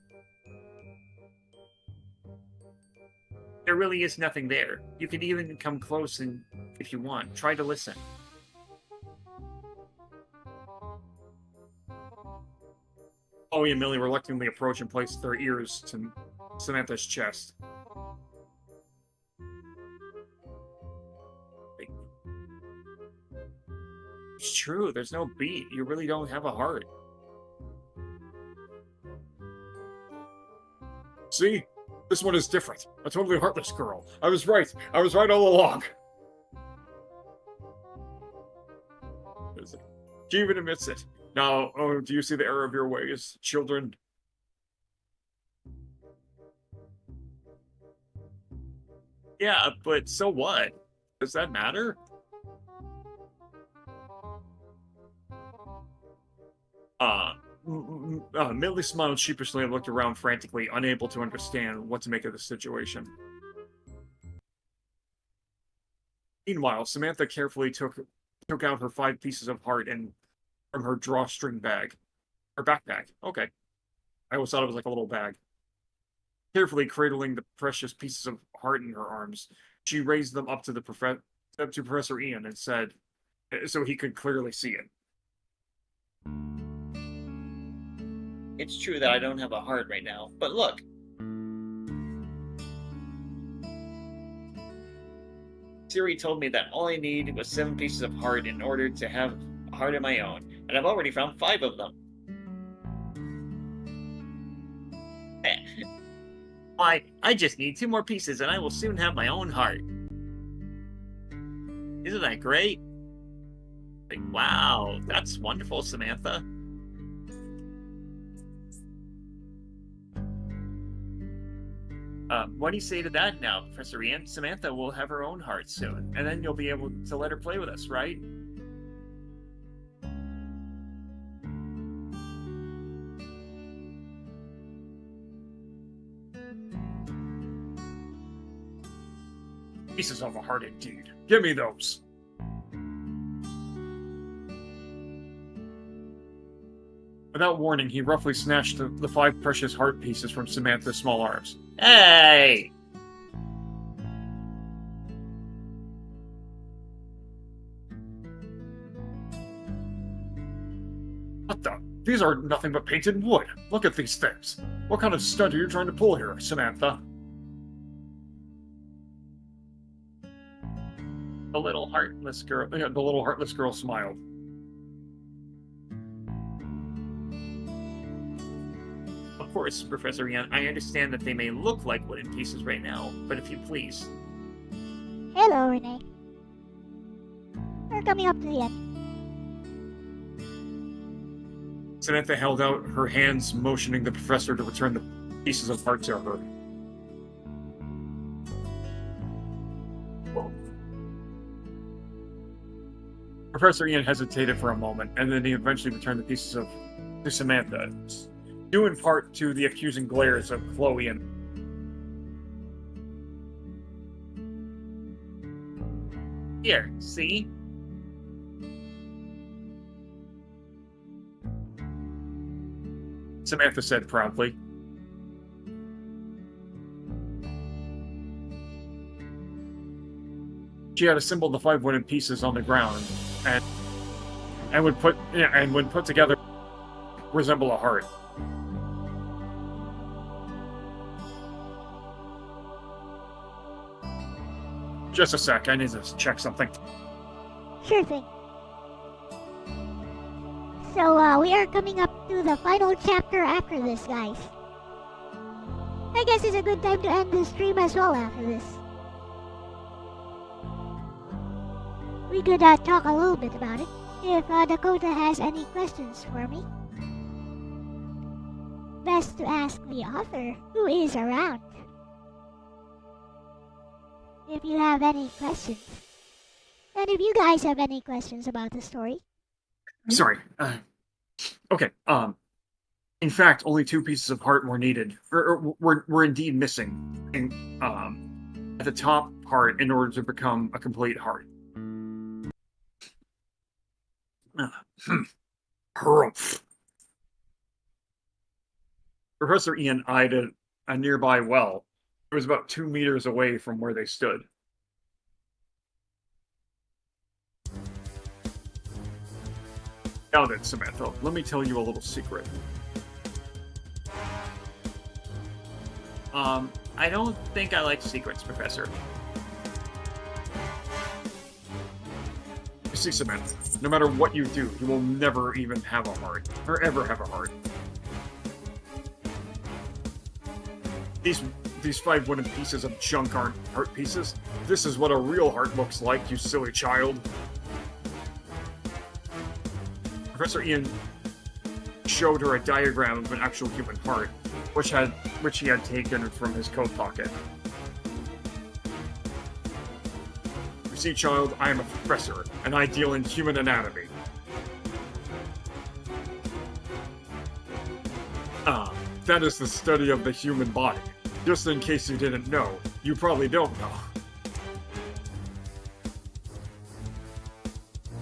There really is nothing there. You can even come close and, if you want, try to listen. Chloe and Millie reluctantly approached and placed their ears to Samantha's chest. It's true, there's no beat. You really don't have a heart. See? This one is different. A totally heartless girl. I was right. I was right all along. She even admits it. Now, do you see the error of your ways, children? Yeah, but so what? Does that matter? Millie smiled sheepishly and looked around frantically, unable to understand what to make of the situation. Meanwhile, Samantha carefully took out her 5 pieces of heart from her drawstring bag. Her backpack. Okay. I always thought it was like a little bag. Carefully cradling the precious pieces of heart in her arms, she raised them up to Professor Ian and said, so he could clearly see it. It's true that I don't have a heart right now, but look. Siri told me that all I need was 7 pieces of heart in order to have a heart of my own, and I've already found 5 of them. Why, I just need 2 more pieces and I will soon have my own heart. Isn't that great? Like, wow, that's wonderful, Samantha. What do you say to that now, Professor Ian? Samantha will have her own heart soon, and then you'll be able to let her play with us, right? Pieces of a heart indeed. Give me those. Without warning, he roughly snatched the 5 precious heart pieces from Samantha's small arms. Hey! What the? These are nothing but painted wood. Look at these things. What kind of stunt are you trying to pull here, Samantha? The little heartless girl smiled. Of course, Professor Ian, I understand that they may look like wooden pieces right now, but if you please. Hello, Renee. We're coming up to the end. Samantha held out her hands, motioning the professor to return the pieces of heart to her. Professor Ian hesitated for a moment, and then he eventually returned the pieces to Samantha, due in part to the accusing glares of Chloe and... Here, see? Samantha said proudly. She had assembled the 5 wooden pieces on the ground, and when put together, resemble a heart. Just a sec, I need to check something. Sure thing. So, we are coming up to the final chapter after this, guys. I guess it's a good time to end the stream as well after this. We could talk a little bit about it, if Dakota has any questions for me. Best to ask the author, who is around. If you have any questions. And if you guys have any questions about the story. Sorry. Okay. In fact, only 2 pieces of heart were needed, or were indeed missing, at the top part in order to become a complete heart. Professor Ian eyed a nearby well. It was about 2 meters away from where they stood. Now then, Samantha, let me tell you a little secret. I don't think I like secrets, Professor. You see, Samantha, no matter what you do, you will never even have a heart, or ever have a heart. These 5 wooden pieces of junk aren't heart pieces. This is what a real heart looks like, you silly child. Professor Ian showed her a diagram of an actual human heart, which he had taken from his coat pocket. You see, child, I am a professor, and I deal in human anatomy. That is the study of the human body. Just in case you didn't know, you probably don't know.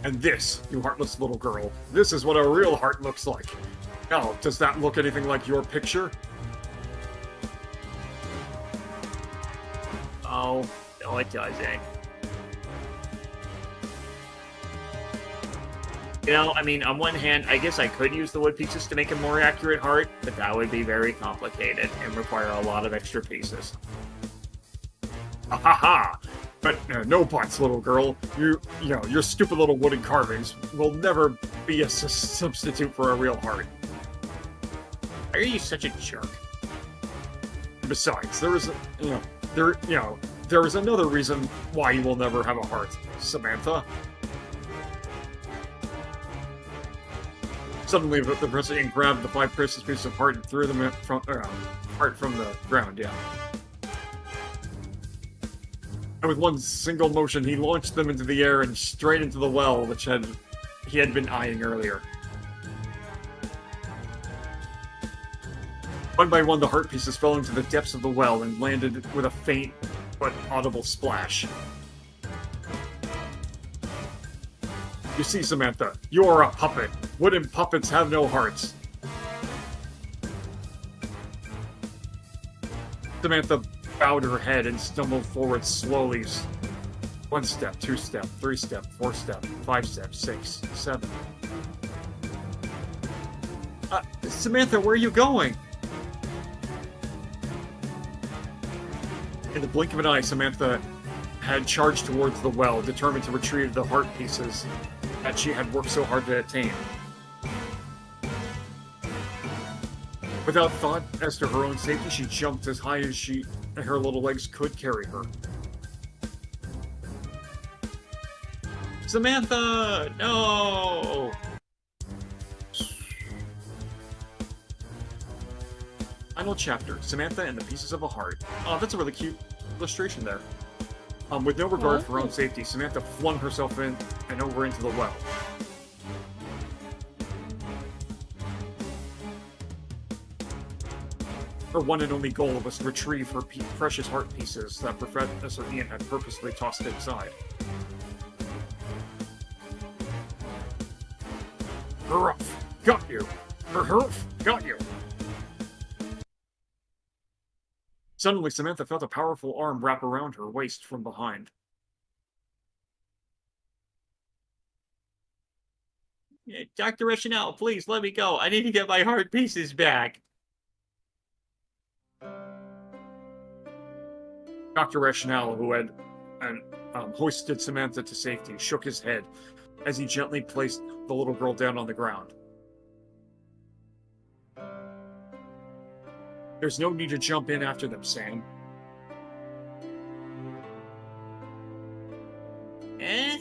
And this, you heartless little girl, this is what a real heart looks like. Now, does that look anything like your picture? Oh, no, it doesn't. You know, I mean, on one hand, I guess I could use the wood pieces to make a more accurate heart, but that would be very complicated and require a lot of extra pieces. Ha ha ha! But no buts, little girl. You know, your stupid little wooden carvings will never be a substitute for a real heart. Why are you such a jerk? Besides, there is another reason why you will never have a heart, Samantha. Suddenly, the president grabbed the 5 precious pieces of heart and threw them from the ground. Yeah. And with one single motion, he launched them into the air and straight into the well, which he had been eyeing earlier. One by one, the heart pieces fell into the depths of the well and landed with a faint but audible splash. You see, Samantha, you are a puppet. Wooden puppets have no hearts. Samantha bowed her head and stumbled forward slowly. 1 step, 2 step, 3 step, 4 step, 5 step, 6, 7. Samantha, where are you going? In the blink of an eye, Samantha had charged towards the well, determined to retrieve the heart pieces that she had worked so hard to attain. Without thought as to her own safety, she jumped as high as her little legs could carry her. Samantha! No! Final chapter, Samantha and the Pieces of a Heart. Oh, that's a really cute illustration there. With no regard for her own safety, Samantha flung herself in and over into the well. Her one and only goal was to retrieve her precious heart pieces that Professor Ian had purposely tossed inside. Hurf! Got you! Hurf! Got you! Suddenly, Samantha felt a powerful arm wrap around her waist from behind. Dr. Rationale, please let me go. I need to get my heart pieces back. Dr. Rationale, who had hoisted Samantha to safety, shook his head as he gently placed the little girl down on the ground. There's no need to jump in after them, Sam. Eh?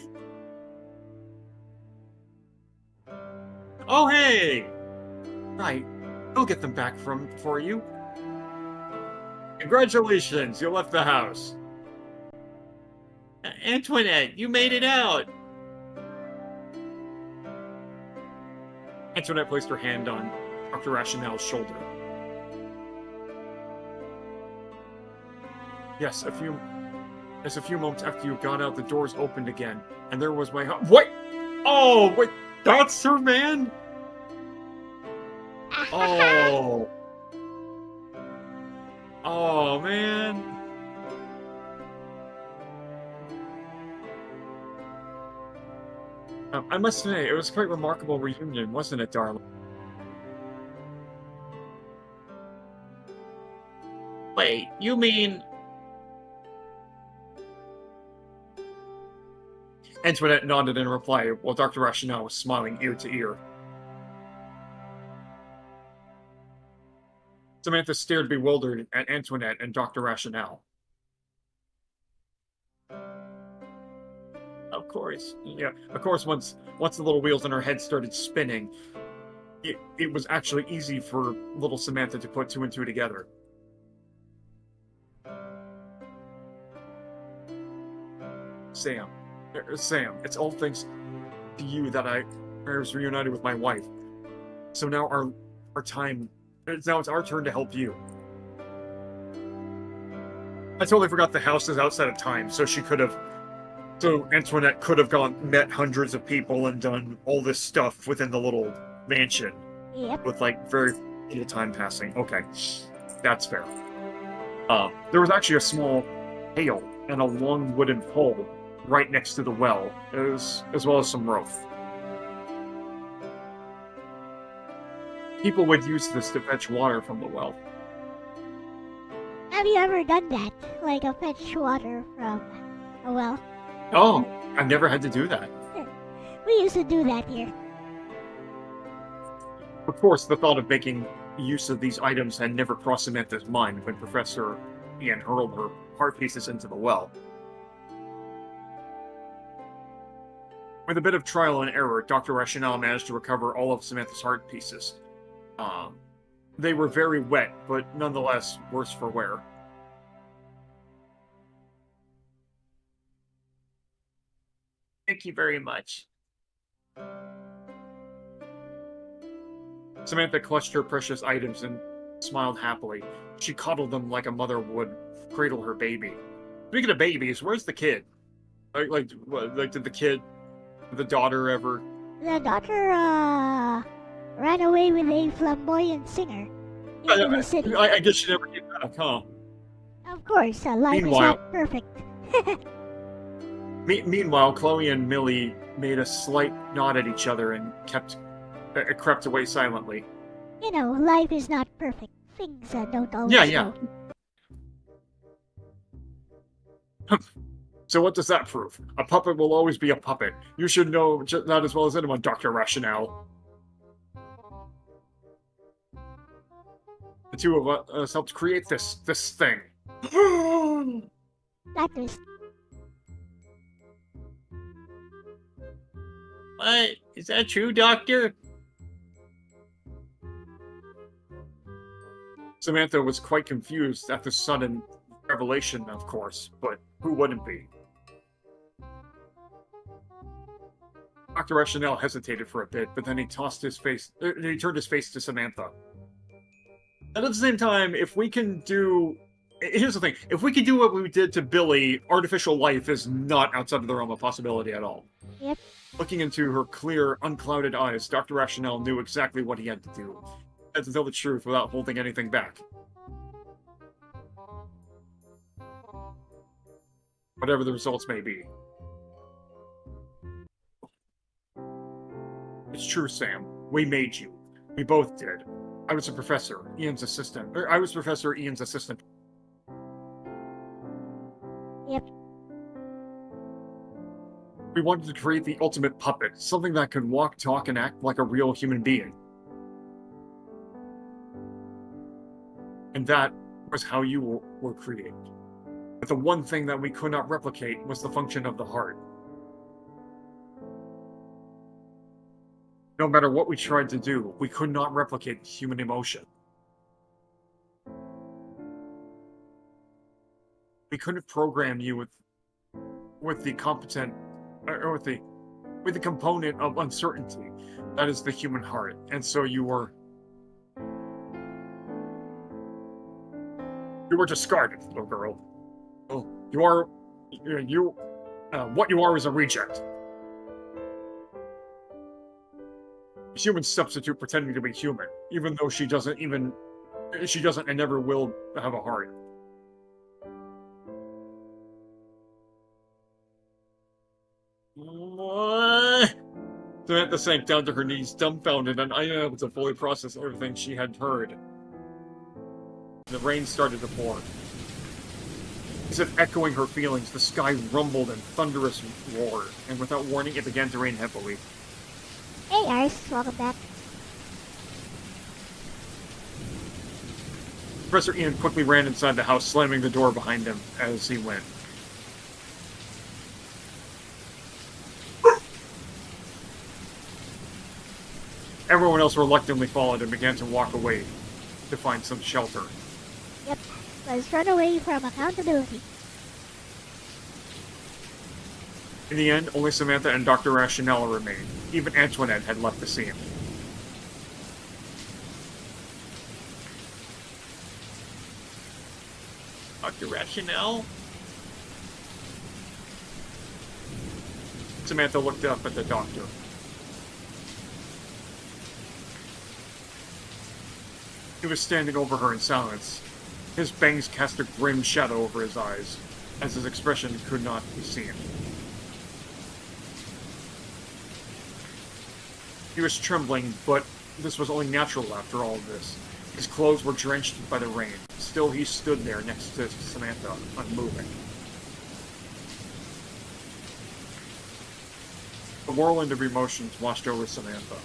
Oh, hey! Right. We'll get them back for you. Congratulations, you left the house. Antoinette, you made it out! Antoinette placed her hand on Dr. Rationale's shoulder. Yes, a few moments after you got out, the doors opened again, and there was my What? Oh, wait, that's her man? Oh. Oh, man. I must say, it was quite a remarkable reunion, wasn't it, darling? Wait, you mean... Antoinette nodded in reply, while Dr. Rationale was smiling ear to ear. Samantha stared bewildered at Antoinette and Dr. Rationale. Of course. Yeah, of course, once the little wheels in her head started spinning, it was actually easy for little Samantha to put two and two together. Sam, it's all thanks to you that I was reunited with my wife. So now it's our turn to help you. I totally forgot the house is outside of time, so Antoinette could have met hundreds of people and done all this stuff within the little mansion. Yep. With like very little time passing. Okay, that's fair. There was actually a small pail and a long wooden pole right next to the well, as well as some rope. People would use this to fetch water from the well. Have you ever done that? Like a fetch water from a well? Oh, I've never had to do that. We used to do that here. Of course, the thought of making use of these items had never crossed Samantha's mind when Professor Ian hurled her heart pieces into the well. With a bit of trial and error, Dr. Rationale managed to recover all of Samantha's heart pieces. They were very wet, but nonetheless worse for wear. Thank you very much. Samantha clutched her precious items and smiled happily. She coddled them like a mother would cradle her baby. Speaking of babies, where's the kid? Did the daughter ever... The daughter, ran away with a flamboyant singer into the city. I guess she never came back, huh? Of course, life is not perfect. Meanwhile, Chloe and Millie made a slight nod at each other and crept away silently. You know, life is not perfect. Things don't always go. So what does that prove? A puppet will always be a puppet. You should know that as well as anyone, Dr. Rationale. The two of us helped create this thing. That is... What? Is that true, Doctor? Samantha was quite confused at the sudden revelation, of course, but who wouldn't be? Dr. Rationale hesitated for a bit, but then he turned his face to Samantha. And at the same time, if we can do... Here's the thing. If we can do what we did to Billy, artificial life is not outside of the realm of possibility at all. Yep. Looking into her clear, unclouded eyes, Dr. Rationale knew exactly what he had to do. He had to tell the truth without holding anything back. Whatever the results may be. It's true, Sam. We made you. We both did. I was a professor, Ian's assistant. I was Professor Ian's assistant. Yep. We wanted to create the ultimate puppet, something that could walk, talk, and act like a real human being. And that was how you were created. But the one thing that we could not replicate was the function of the heart. No matter what we tried to do, we could not replicate human emotion. We couldn't program you with the component of uncertainty that is the human heart, and so you were discarded, little girl. What you are is a reject. A human substitute pretending to be human, even though she doesn't and never will have a heart. Samantha sank down to her knees, dumbfounded and unable to fully process everything she had heard. The rain started to pour. As if echoing her feelings, the sky rumbled and thunderous roared, and without warning, it began to rain heavily. Hey, Ice, welcome back. Professor Ian quickly ran inside the house, slamming the door behind him as he went. Everyone else reluctantly followed and began to walk away to find some shelter. Yep, let's run away from accountability. In the end, only Samantha and Dr. Rationale remained. Even Antoinette had left the scene. Dr. Rationale? Samantha looked up at the doctor. He was standing over her in silence. His bangs cast a grim shadow over his eyes, as his expression could not be seen. He was trembling, but this was only natural after all of this. His clothes were drenched by the rain. Still, he stood there next to Samantha, unmoving. A whirlwind of emotions washed over Samantha.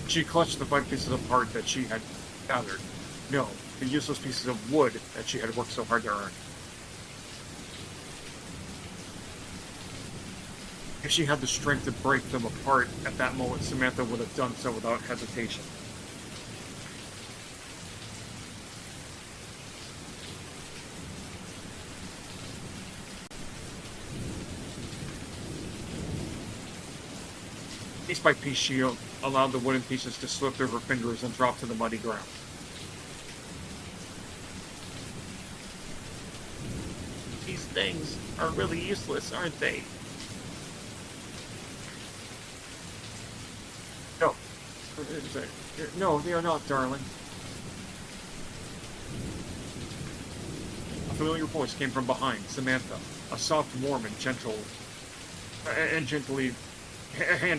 She clutched the 5 pieces of heart that she had gathered. No, the useless pieces of wood that she had worked so hard to earn. If she had the strength to break them apart at that moment, Samantha would have done so without hesitation. Piece by piece, she allowed the wooden pieces to slip through her fingers and drop to the muddy ground. These things are really useless, aren't they? No, they are not, darling. A familiar voice came from behind Samantha, a soft, warm, and gentle, and gently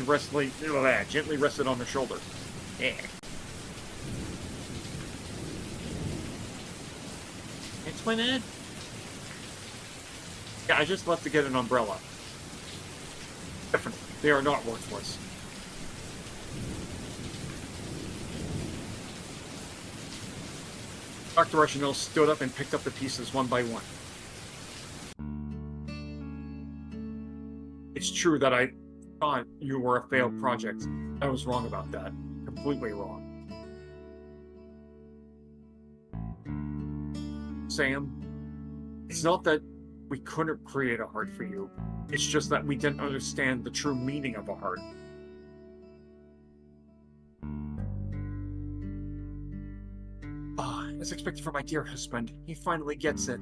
rested on her shoulder. Yeah. Antoinette? Yeah, I just left to get an umbrella. Definitely, they are not worthless. Dr. Rationale stood up and picked up the pieces one by one. It's true that I thought you were a failed project. I was wrong about that. completely wrong. Sam, it's not that we couldn't create a heart for you. It's just that we didn't understand the true meaning of a heart. As expected from my dear husband, he finally gets it.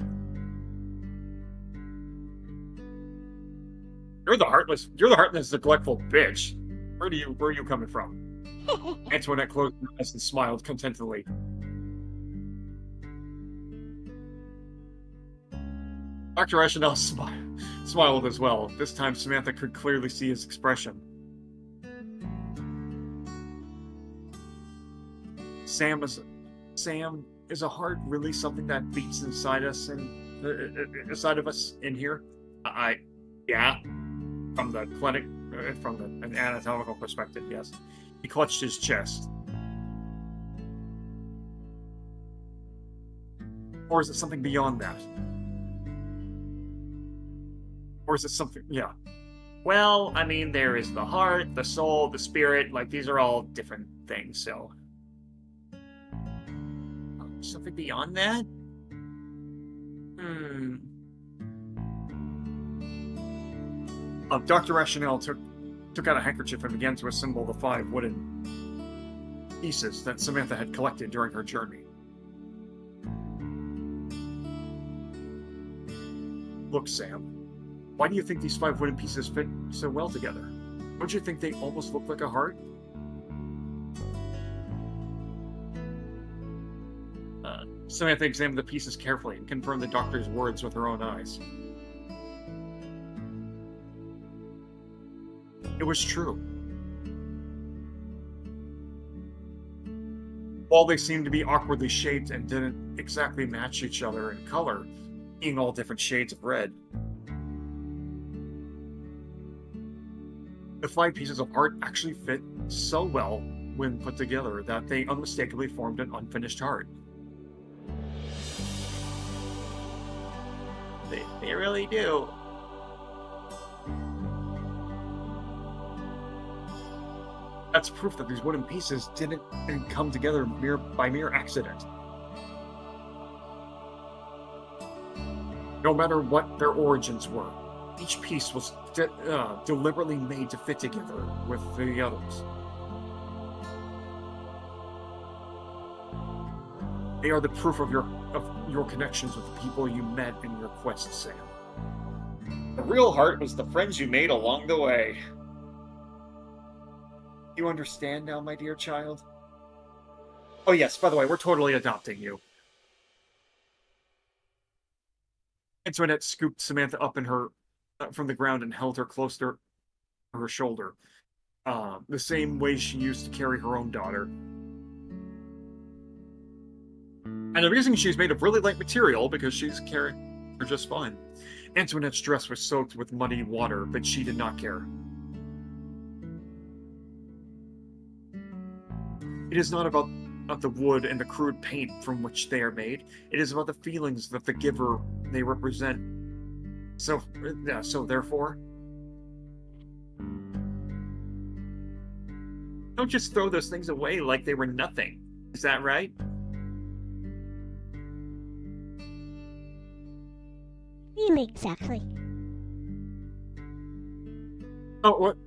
You're the heartless, neglectful bitch. Where are you coming from? Antoinette closed her eyes and smiled contentedly. Dr. Rationale smiled as well. This time Samantha could clearly see his expression. Sam, is a heart really something that beats inside us and inside of us in here? Yeah. From the clinic, from an anatomical perspective, yes. He clutched his chest. Or is it something beyond that? Or is it something, yeah. Well, I mean, there is the heart, the soul, the spirit. Like, these are all different things, so... Something beyond that? Dr. Rationale took out a handkerchief and began to assemble the 5 wooden pieces that Samantha had collected during her journey. Look, Sam, why do you think these 5 wooden pieces fit so well together? Don't you think they almost look like a heart? Samantha examined the pieces carefully and confirmed the doctor's words with her own eyes. It was true. While they seemed to be awkwardly shaped and didn't exactly match each other in color, being all different shades of red, the 5 pieces of heart actually fit so well when put together that they unmistakably formed an unfinished heart. They really do. That's proof that these wooden pieces didn't come together by mere accident. No matter what their origins were, each piece was deliberately made to fit together with the others. They are the proof of your connections with the people you met in your quest, Sam. The real heart was the friends you made along the way. You understand now, my dear child? Oh yes, by the way, we're totally adopting you. Antoinette scooped Samantha up from the ground and held her close to her shoulder, the same way she used to carry her own daughter. And the reason she's made of really light material because she's carrying her just fine. Antoinette's dress was soaked with muddy water, but she did not care. It is not about the wood and the crude paint from which they are made. It is about the feelings that the giver they represent. So therefore, don't just throw those things away like they were nothing. Is that right? Feelings, actually. Oh, what?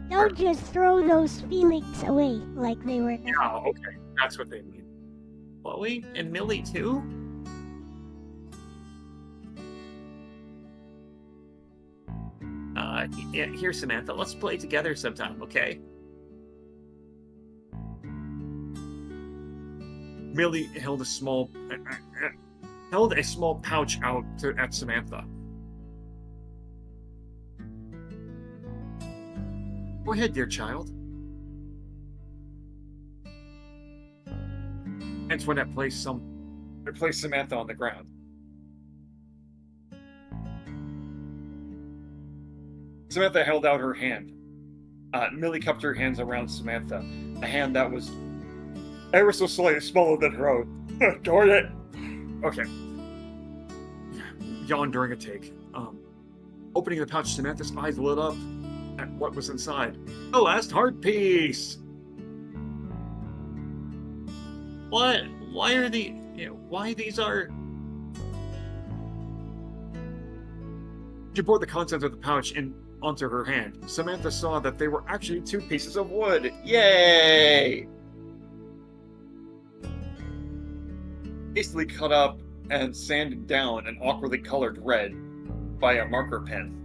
Don't just throw those feelings away like they were nothing. Yeah, okay. That's what they mean. Chloe and Millie too? Yeah, here, Samantha, let's play together sometime, okay? Millie held a small pouch out at Samantha. Go ahead, dear child. Antoinette placed Samantha on the ground. Samantha held out her hand. Millie cupped her hands around Samantha, a hand that was ever so slightly smaller than her own. Darn it! Okay. Yawned during a take. Opening the pouch, Samantha's eyes lit up at what was inside. The last heart piece! What? Why are the? Why these are? She poured the contents of the pouch onto her hand. Samantha saw that they were actually 2 pieces of wood. Yay! Hastily cut up and sanded down an awkwardly colored red by a marker pen.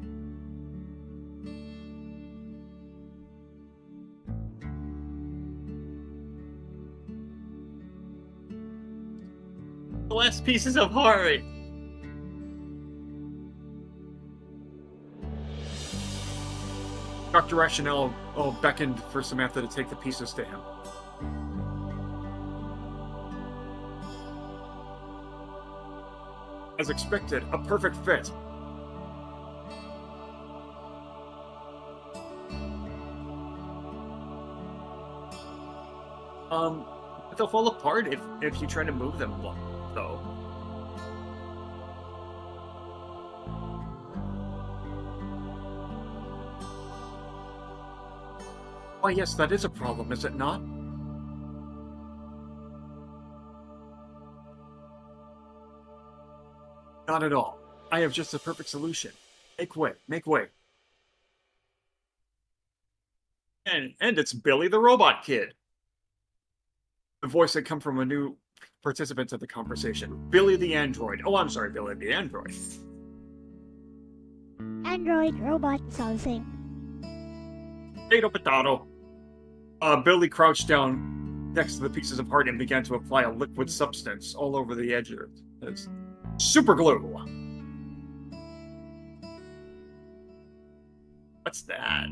The last pieces of heart. Dr. Rationale beckoned for Samantha to take the pieces to him. As expected, a perfect fit. They'll fall apart if you try to move them, though. Why, yes, that is a problem, is it not? Not at all. I have just the perfect solution. Make way, make way. And it's Billy the Robot Kid. The voice had come from a new participant of the conversation. Billy the Android. Oh, I'm sorry, Billy the Android. Android, robot, it's all the same. Potato. Billy crouched down next to the pieces of heart and began to apply a liquid substance all over the edge of it. It's super glue. What's that?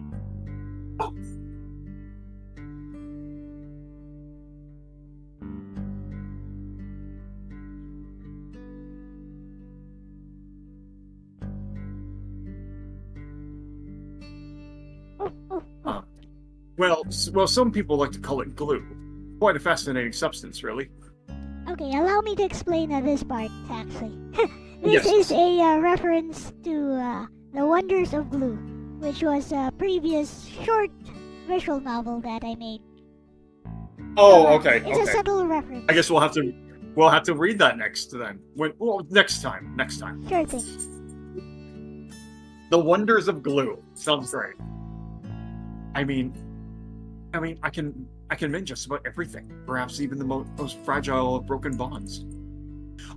Well, some people like to call it glue. Quite a fascinating substance, really. Okay, allow me to explain this part, actually. This is a reference to The Wonders of Glue, which was a previous short visual novel that I made. Oh, okay. It's a subtle reference. I guess we'll have to read that next then. Next time. Sure thing. The Wonders of Glue. Sounds great. I mean, I can mend just about everything. Perhaps even the most fragile of broken bonds.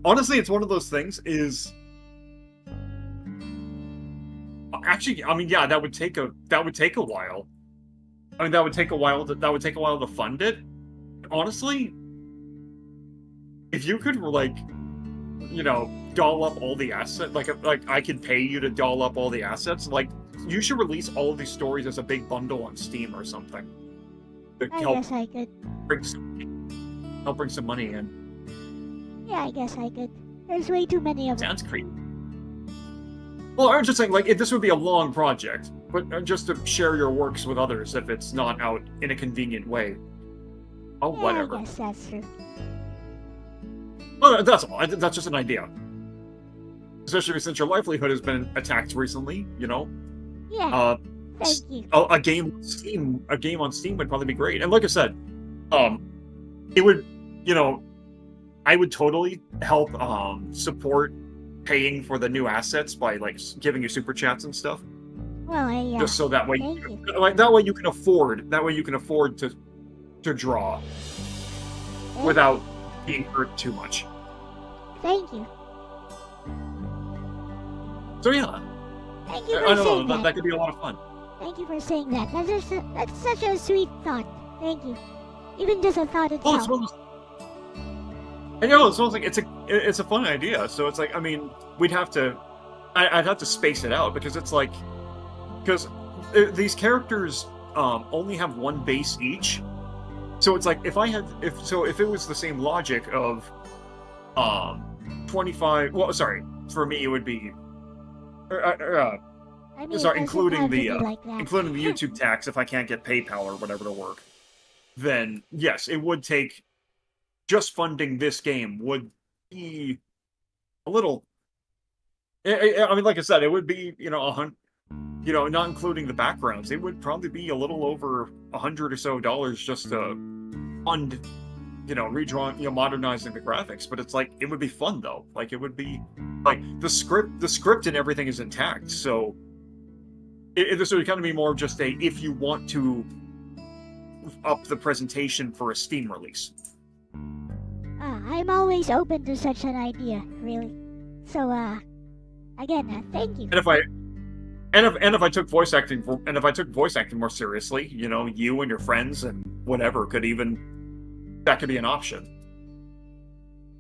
Honestly, it's one of those things. Actually, yeah, that would take a while. That would take a while to fund it. Honestly, if you could doll up all the assets, like I could pay you to doll up all the assets, you should release all of these stories as a big bundle on Steam or something. I guess I could. Help bring some money in. Yeah, I guess I could. There's way too many of them. Sounds creepy. Well, I'm just saying, this would be a long project, but just to share your works with others if it's not out in a convenient way. Oh, yeah, whatever. I guess that's true. Well, that's all. That's just an idea. Especially since your livelihood has been attacked recently, Yeah. Thank you. A game on Steam would probably be great. And like I said, it would, I would totally help support paying for the new assets by giving you super chats and stuff. Well, just so that way, that way you can afford to draw without being hurt too much. Thank you. So yeah. Thank you for saying that. That could be a lot of fun. Thank you for saying that. That's such a sweet thought. Thank you. Even just a thought itself. It sounds like it's a fun idea. So it's we'd have to, I'd have to space it out because because these characters only have one base each. So it's if it was the same logic of 25. Well, sorry, for me it would be. Including the YouTube tax if I can't get PayPal or whatever to work, then yes, it would take. Just funding this game would be a little. Like I said, it would be not including the backgrounds, it would probably be a little over $100 or so just to fund redrawing, modernizing the graphics. But it's like, it would be fun though. Like, it would be like the script and everything is intact. So this would kind of be more of just if you want to up the presentation for a Steam release. I'm always open to such an idea, really. So, again, thank you. And if I took voice acting more seriously, you and your friends and whatever that could be an option.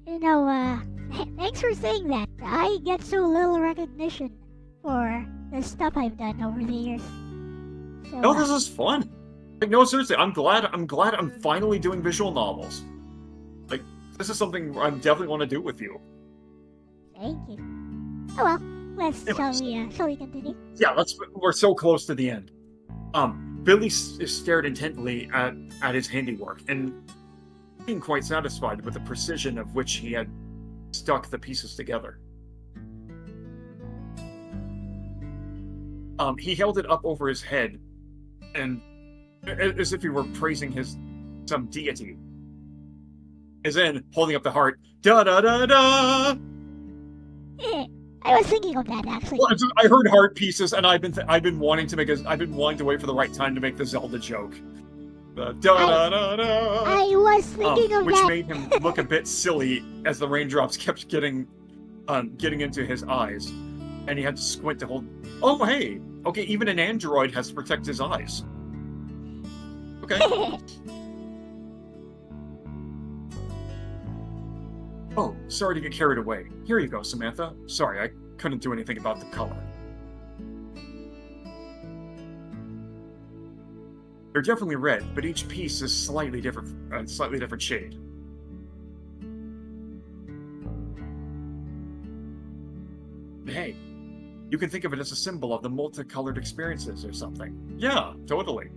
Thanks for saying that. I get so little recognition for the stuff I've done over the years. So, No, this is fun. Like, no, seriously, I'm glad I'm finally doing visual novels. Like, this is something I definitely want to do with you. Thank you. Oh well, shall we continue? Yeah, we're so close to the end. Billy stared intently at his handiwork, and being quite satisfied with the precision of which he had stuck the pieces together. He held it up over his head, and as if he were praising some deity. As in, holding up the heart, da da da da. I was thinking of that actually. Well, I heard heart pieces, and I've been wanting to wait for the right time to make the Zelda joke. Da da da da. I was thinking of which that. made him look a bit silly as the raindrops kept getting into his eyes, and he had to squint to hold. Oh hey, okay, even an android has to protect his eyes. Okay. Oh, sorry to get carried away. Here you go, Samantha. Sorry, I couldn't do anything about the color. They're definitely red, but each piece is slightly different shade. Hey, you can think of it as a symbol of the multicolored experiences or something. Yeah, totally.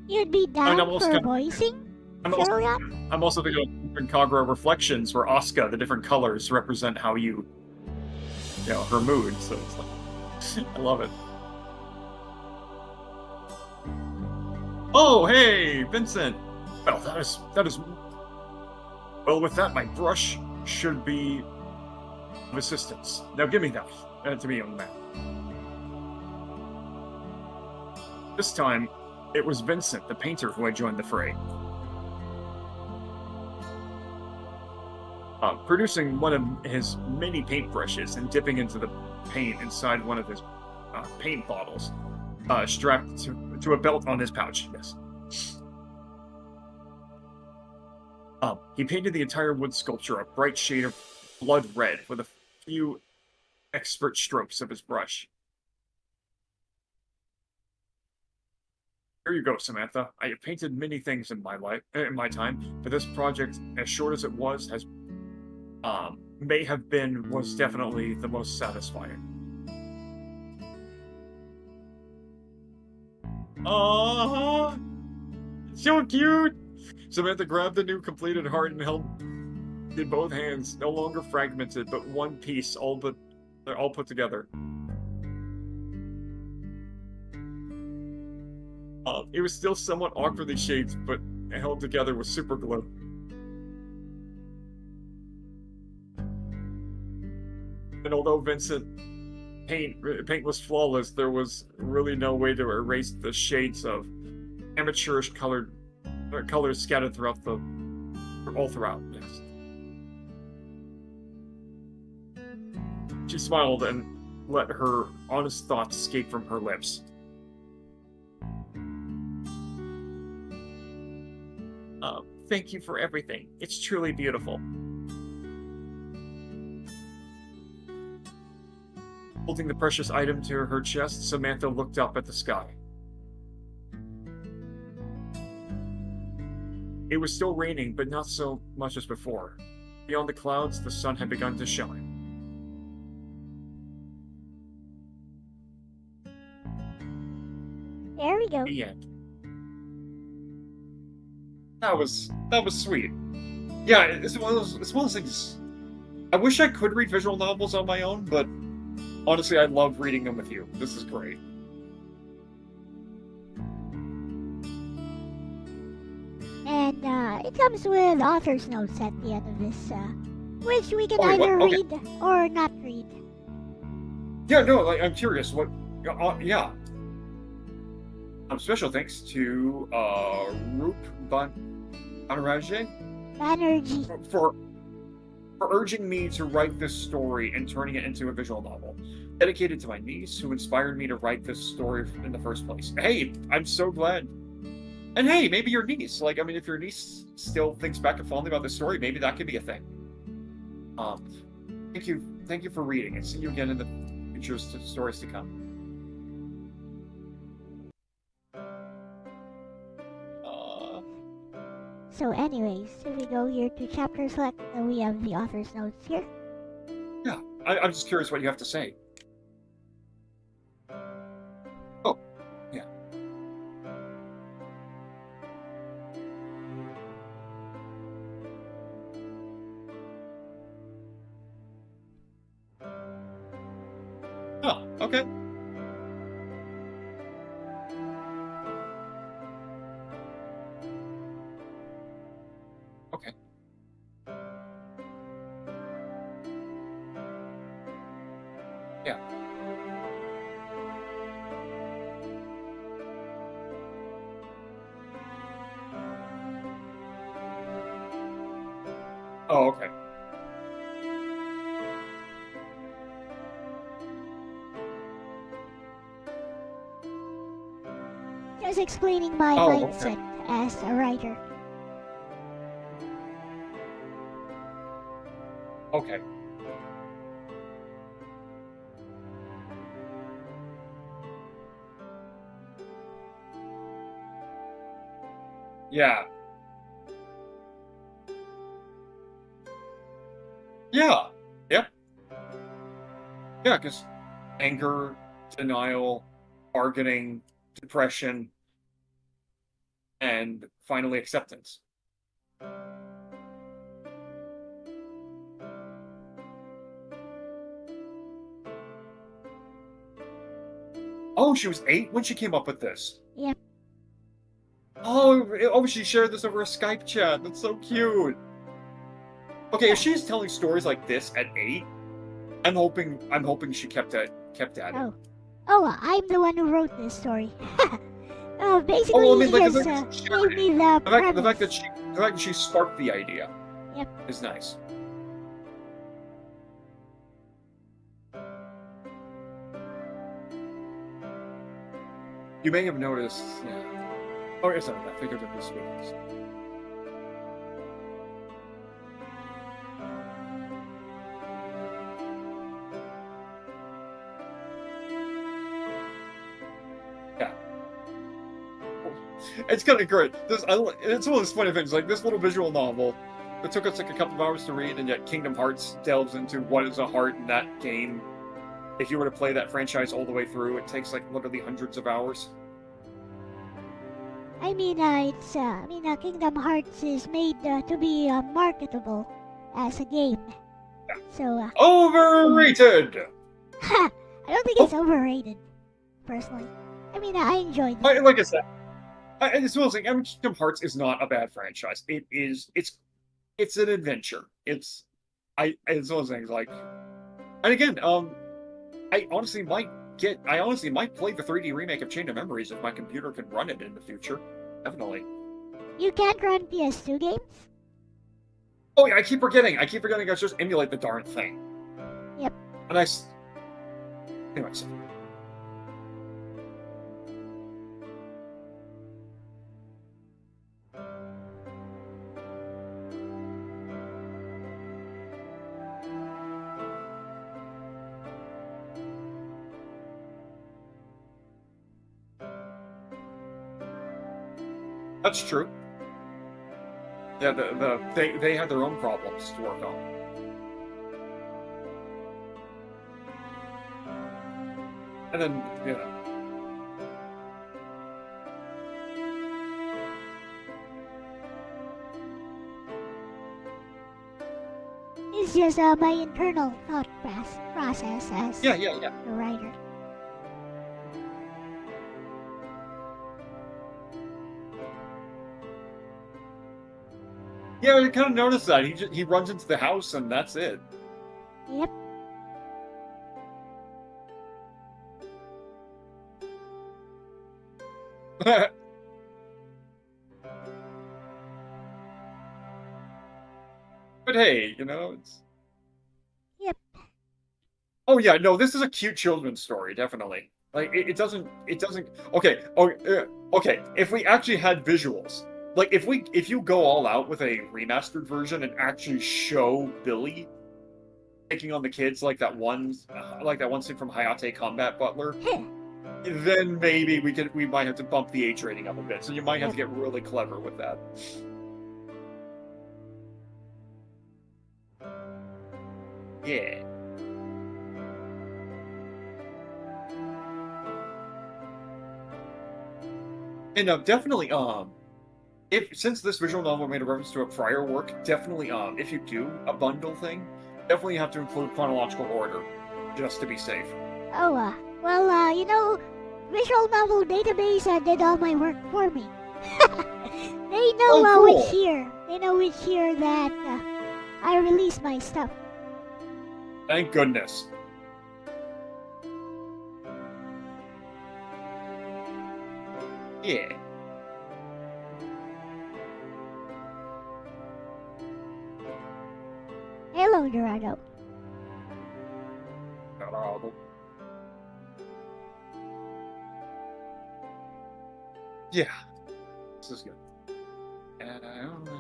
You'd be down for voicing? I'm also thinking of different Kagura reflections where Asuka, the different colors represent how her mood. So it's like, I love it. Oh, hey, Vincent. Well, that is. Well, with that, my brush should be of assistance. Now, give me that to me, young man. This time, it was Vincent, the painter, who had joined the fray. Producing one of his many paintbrushes and dipping into the paint inside one of his paint bottles, strapped to a belt on his pouch. Yes. He painted the entire wood sculpture a bright shade of blood red with a few expert strokes of his brush. Here you go, Samantha. I have painted many things in my time, but this project, as short as it was, was definitely the most satisfying. Aww, so cute. Samantha grabbed the new completed heart and held in both hands, no longer fragmented, but one piece, they're all put together. It was still somewhat awkwardly shaped, but held together with super glue. And although Vincent paint was flawless, there was really no way to erase the shades of amateurish colors scattered all throughout. Yes. She smiled and let her honest thoughts escape from her lips. Thank you for everything. It's truly beautiful. Holding the precious item to her chest, Samantha looked up at the sky. It was still raining, but not so much as before. Beyond the clouds, the sun had begun to shine. There we go. The end. That was sweet. Yeah, it's one of those things. I wish I could read visual novels on my own, but honestly, I love reading them with you. This is great. And And it comes with author's notes at the end of this, which we can Wait, what? either Okay. read or not read. Yeah, no, like, I'm curious. What? Yeah. Special thanks to Roop Banaraje Banerjee. for urging me to write this story and turning it into a visual novel, dedicated to my niece who inspired me to write this story in the first place. Hey, I'm so glad. And hey, maybe your niece. Like, I mean, if your niece still thinks back and fondly about this story, maybe that could be a thing. Thank you for reading, and see you again in the future stories to come. So anyways, if we go here to chapter select, we have the author's notes here. Yeah, I'm just curious what you have to say. Oh, yeah. Oh, okay. Okay. Yeah. Oh, okay. Just explaining my Oh, okay. mindset as a writer. Okay. Yeah. Yeah. Yep. Yeah, because anger, denial, bargaining, depression, and finally acceptance. Oh, she was 8 when she came up with this. Yep. Oh, she shared this over a Skype chat. That's so cute. Okay, if she's telling stories like this at 8, I'm hoping she kept at it. Oh, I'm the one who wrote this story. Basically, Oh, I mean, like, he the just fact that she shared gave me the premise. The fact that she sparked the idea. Yep. Is nice. You may have noticed, yeah. Oh, yes, I figured it was speakers. Yeah. It's kind of great. It's one of those funny things, like this little visual novel that took us like a couple of hours to read, and yet Kingdom Hearts delves into what is a heart in that game. If you were to play that franchise all the way through, it takes like literally hundreds of hours. I mean, Kingdom Hearts is made to be marketable as a game. Yeah. So, Overrated! I don't think it's overrated, personally. I mean, I enjoyed it. Like I said, it's one thing. Kingdom Hearts is not a bad franchise. It's an adventure. It's one of those things like, and again, I honestly might play the 3D remake of Chain of Memories if my computer can run it in the future. Definitely. You can't run PS2 games? Oh yeah, I keep forgetting. I just emulate the darn thing. Yep. And anyways. That's true. Yeah, they had their own problems to work on. And then, It's just my internal thought process as yeah. a writer. Yeah, I kind of noticed that. He runs into the house and that's it. Yep. But hey, you know, it's... Yep. Oh yeah, no, this is a cute children's story, definitely. Like, it doesn't... Okay, okay, if we actually had visuals, like, if you go all out with a remastered version and actually show Billy taking on the kids like that one scene from Hayate Combat Butler, then maybe we might have to bump the H rating up a bit. So you might have to get really clever with that. Yeah. And definitely, since this visual novel made a reference to a prior work, definitely, if you do a bundle thing, definitely have to include chronological order, just to be safe. Oh, well, you know, Visual Novel Database did all my work for me. They know cool. which year. They know which year that I released my stuff. Thank goodness. Yeah. Hello, Dorado. Yeah. This is good. And I only...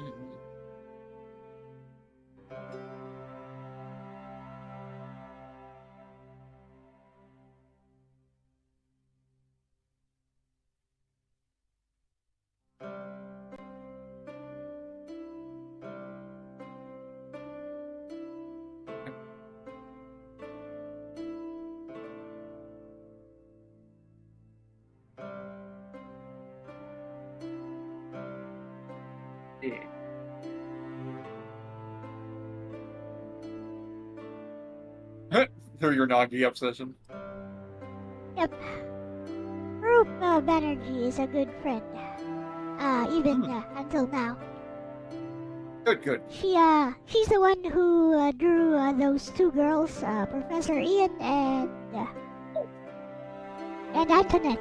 Yeah. Through your Nagi obsession. Yep. Group Banerjee is a good friend. Even until now. Good. She's the one who drew those two girls, Professor Ian and Antoinette.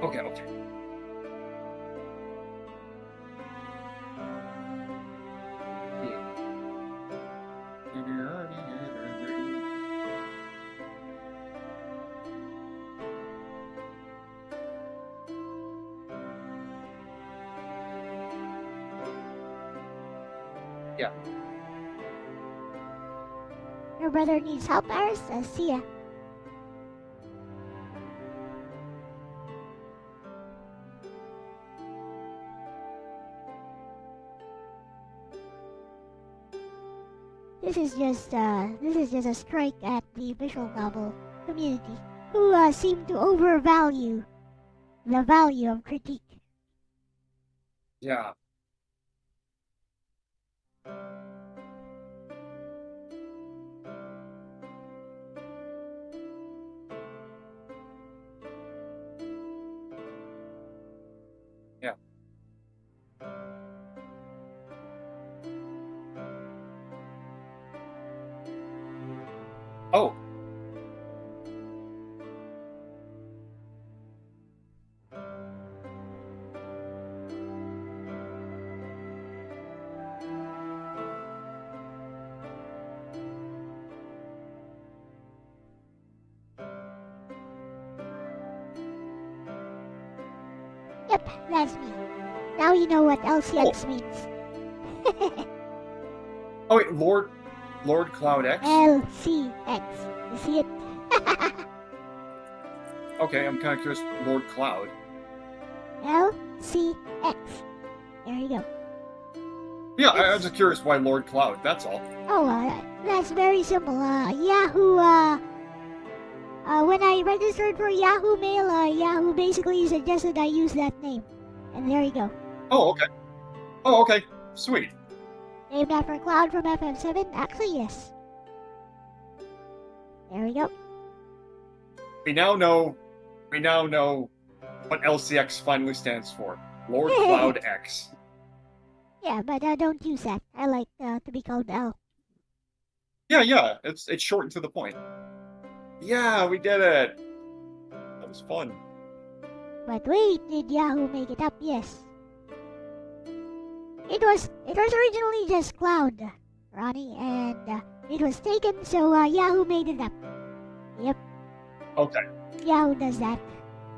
Okay. Yeah. Your brother needs help, Aris? See ya. This is just a strike at the visual novel community, who seem to overvalue the value of critique. Yeah. Oh. Yep, that's me. Now you know what LCX means. Oh wait, Lord Cloud X? LCX. You see it? Okay, I'm kind of curious. Lord Cloud. LCX. There you go. Yeah, I'm just curious why Lord Cloud, that's all. Oh, that's very simple. Yahoo, when I registered for Yahoo Mail, Yahoo basically suggested I use that name. And there you go. Oh, okay. Sweet. Named after Cloud from FF7? Actually, yes. There we go. We now know what LCX finally stands for. Lord Cloud X. Yeah, but don't use that. I like to be called Elle. Yeah. It's short and to the point. Yeah, we did it. That was fun. But wait, did Yahoo make it up? Yes. It was originally just Cloud, Ronnie, and it was taken, so Yahoo made it up. Yep, Okay. Yahoo does that.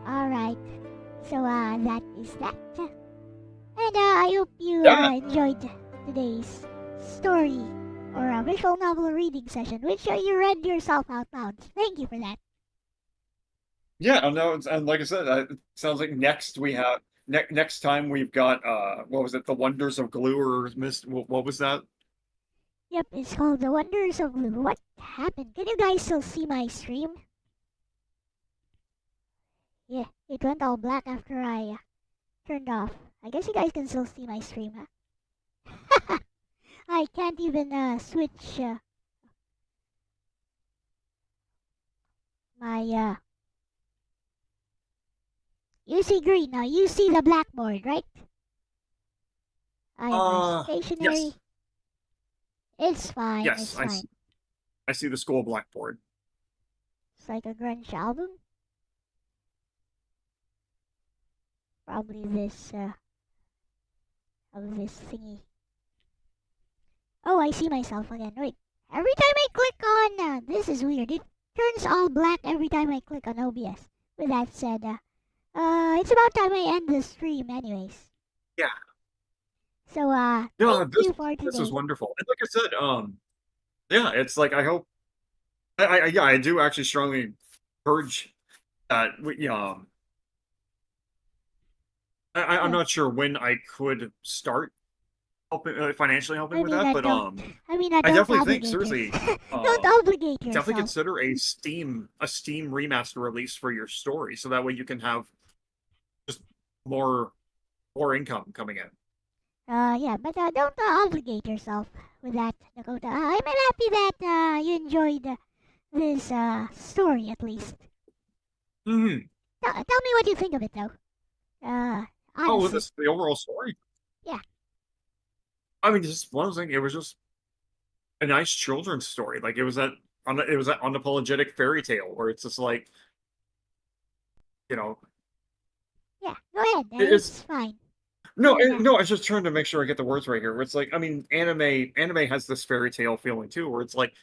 Alright, so that is that. And I hope you Yeah. enjoyed today's story or a visual novel reading session, which you read yourself out loud. Thank you for that. Yeah, and like I said, it sounds like next we have next time we've got what was it, The Wonders of Glue or Mist? What was that? Yep, it's called The Wonders of Blue. What happened? Can you guys still see my stream? Yeah, it went all black after I turned off. I guess you guys can still see my stream, huh? I can't even switch my. You see green now. You see the blackboard, right? I am stationary. Yes. It's fine. Yes, it's fine. I see the school blackboard. It's like a grunge album. Probably this of this thingy. Oh, I see myself again. Wait. Every time I click on this is weird. It turns all black every time I click on OBS. With that said, it's about time I end the stream anyways. Yeah. So No, thank you for today. this was wonderful. And like I said, yeah, it's like I hope I do actually strongly urge that I'm not sure when I could start financially helping with that, but I definitely think seriously, don't obligate yourself. definitely consider a Steam remaster release for your story, so that way you can have just more income coming in. Yeah, but don't obligate yourself with that, Dakota. I'm happy that you enjoyed this story at least. Mm-hmm. Tell me what you think of it, though. Honestly. The overall story? Yeah. I mean, just one thing. It was just a nice children's story. Like it was that unapologetic fairy tale where it's just like, Yeah, go ahead. It's fine. No, no. I was just trying to make sure I get the words right here. Where it's like, I mean, anime has this fairy tale feeling too, where it's like,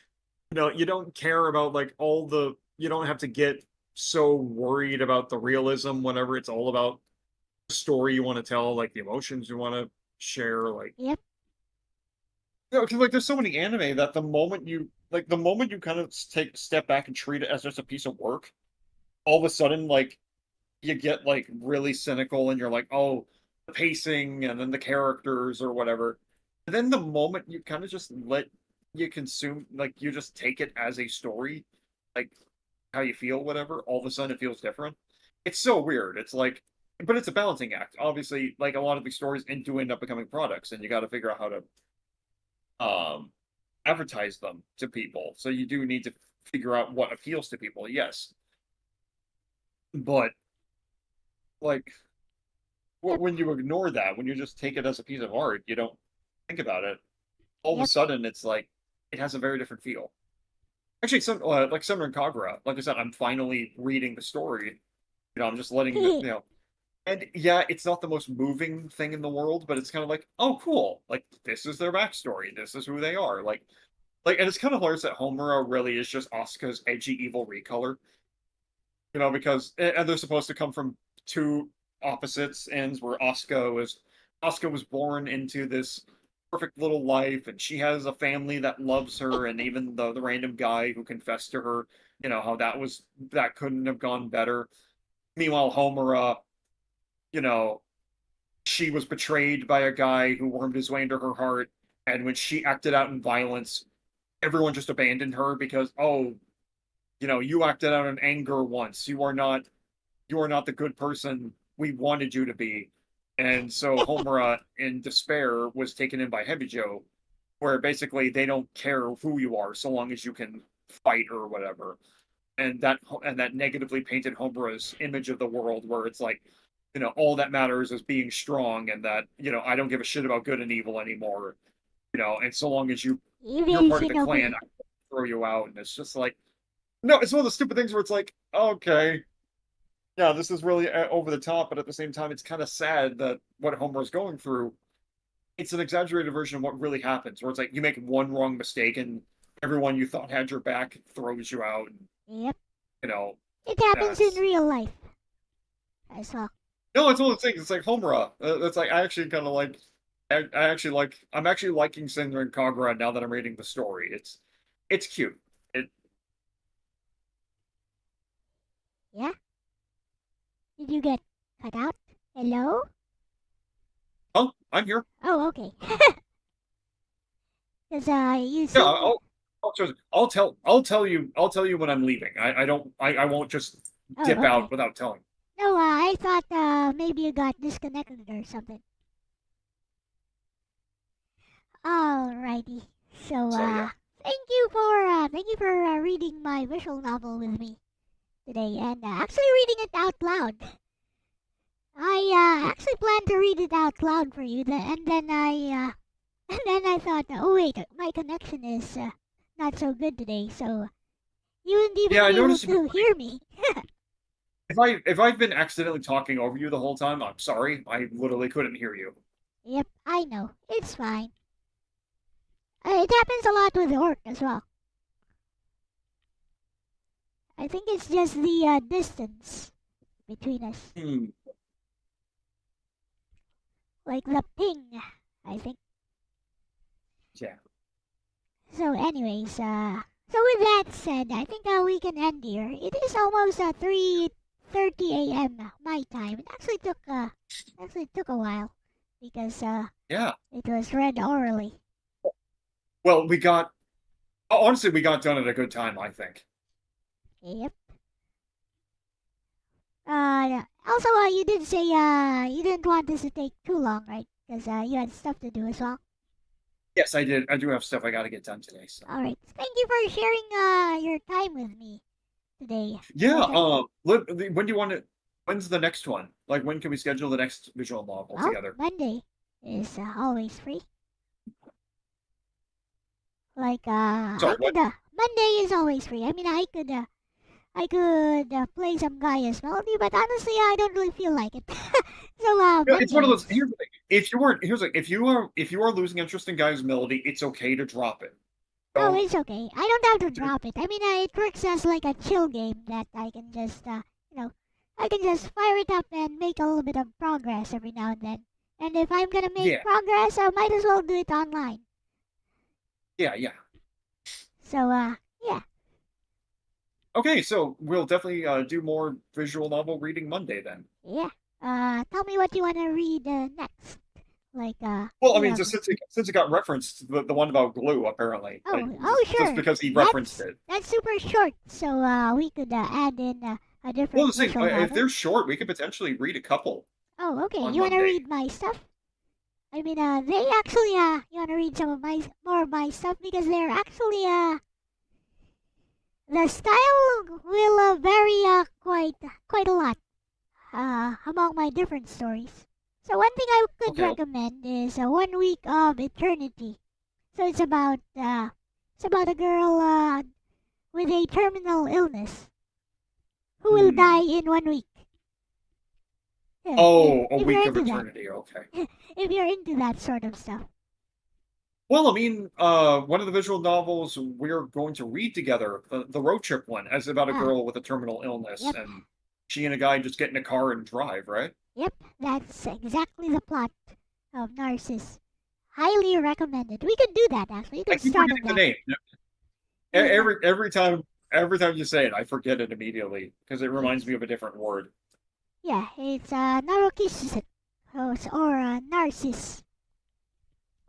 you don't care about like you don't have to get so worried about the realism whenever it's all about the story you want to tell, like the emotions you want to share, like. Yep. Because like there's so many anime that the moment you kind of step back and treat it as just a piece of work, all of a sudden like you get like really cynical and you're like, oh, the pacing and then the characters or whatever. And then the moment you kind of just let you consume, like you just take it as a story, like how you feel, whatever, all of a sudden it feels different. It's so weird. It's like, but it's a balancing act. Obviously, like a lot of these stories do end up becoming products, and you got to figure out how to advertise them to people. So you do need to figure out what appeals to people. Yes, but like when you ignore that, when you just take it as a piece of art, you don't think about it. All of a sudden, it's like it has a very different feel. Actually, like Summer and Kagura, like I said, I'm finally reading the story. I'm just letting it, and yeah, it's not the most moving thing in the world, but it's kind of like, oh, cool. Like this is their backstory. This is who they are. Like, and it's kind of hilarious that Homura really is just Asuka's edgy evil recolor. Because and they're supposed to come from two opposites ends, where Asuka was born into this perfect little life, and she has a family that loves her, and even the random guy who confessed to her, how that couldn't have gone better. Meanwhile, Homura, she was betrayed by a guy who wormed his way into her heart, and when she acted out in violence, everyone just abandoned her because, oh, you acted out in anger once. You are not the good person we wanted you to be. And so Homura, in despair, was taken in by Hebijo, where basically they don't care who you are so long as you can fight or whatever. And that negatively painted Homura's image of the world, where it's like, all that matters is being strong, and that I don't give a shit about good and evil anymore. And so long as you're part of the clan, I can throw you out. And it's just like, no, it's one of those stupid things where it's like, okay, yeah, this is really over the top, but at the same time, it's kind of sad that what Homer is going through, it's an exaggerated version of what really happens, where it's like you make one wrong mistake and everyone you thought had your back throws you out. And, Yep. It happens in real life as well. No, it's one of the things. It's like Homura. It's like I actually kind of like. I'm actually liking Cinder and Kagura now that I'm reading the story. It's cute. Yeah. Did you get cut out? Hello? Oh, I'm here. Oh, okay. Because you said... Yeah, I'll tell you when I'm leaving. I won't just dip out without telling. No, I thought maybe you got disconnected or something. Alrighty. So, yeah. thank you for reading my visual novel with me today, and actually reading it out loud. I actually planned to read it out loud for you, and then I thought, oh wait, my connection is not so good today, so you wouldn't even be able to hear me. If I've been accidentally talking over you the whole time, I'm sorry. I literally couldn't hear you. Yep, I know. It's fine. It happens a lot with Orc as well. I think it's just the distance between us. Like the ping, I think. Yeah. So anyways, so with that said, I think we can end here. It is almost 3:30 a.m. my time. It actually took a while because yeah, it was read orally. Well, honestly, we got done at a good time, I think. Yep. Also, you did say you didn't want this to take too long, right? Because you had stuff to do as well. Yes, I did. I do have stuff I got to get done today. So. All right. Thank you for sharing your time with me today. Yeah. When do you want to? When's the next one? Like, when can we schedule the next visual novel together? Monday is always free. Like Monday is always free. I mean, I could play some Gaia's Melody, but honestly, I don't really feel like it. So it's one of those. Here's the thing. If you are losing interest in Gaia's Melody, it's okay to drop it. Oh, it's okay. I don't have to drop it. I mean, it works as like a chill game that I can just I can just fire it up and make a little bit of progress every now and then. And if I'm gonna make progress, I might as well do it online. Yeah. So yeah. Okay, so we'll definitely do more visual novel reading Monday then. Yeah. Tell me what you want to read next. Like Well, I mean, just since it got referenced, the one about glue apparently. Oh, sure. Just because he referenced it. That's super short, so we could add in a different. Well, if they're short, we could potentially read a couple. Oh, okay. You want to read my stuff? I mean, they actually you want to read more of my stuff because they're actually the style will vary quite a lot among my different stories. So one thing I could recommend is 1 week of eternity. So it's about a girl with a terminal illness who will die in 1 week. Yeah, a week of eternity. Okay. If you're into that sort of stuff. Well, I mean, one of the visual novels we're going to read together, the road trip one, is about a girl with a terminal illness, and she and a guy just get in a car and drive, right? Yep, that's exactly the plot of Narcissus. Highly recommended. We could do that, actually. You could start on that. The name. Every time you say it, I forget it immediately, because it reminds me of a different word. Yeah, it's Narcissus, or Narcissus.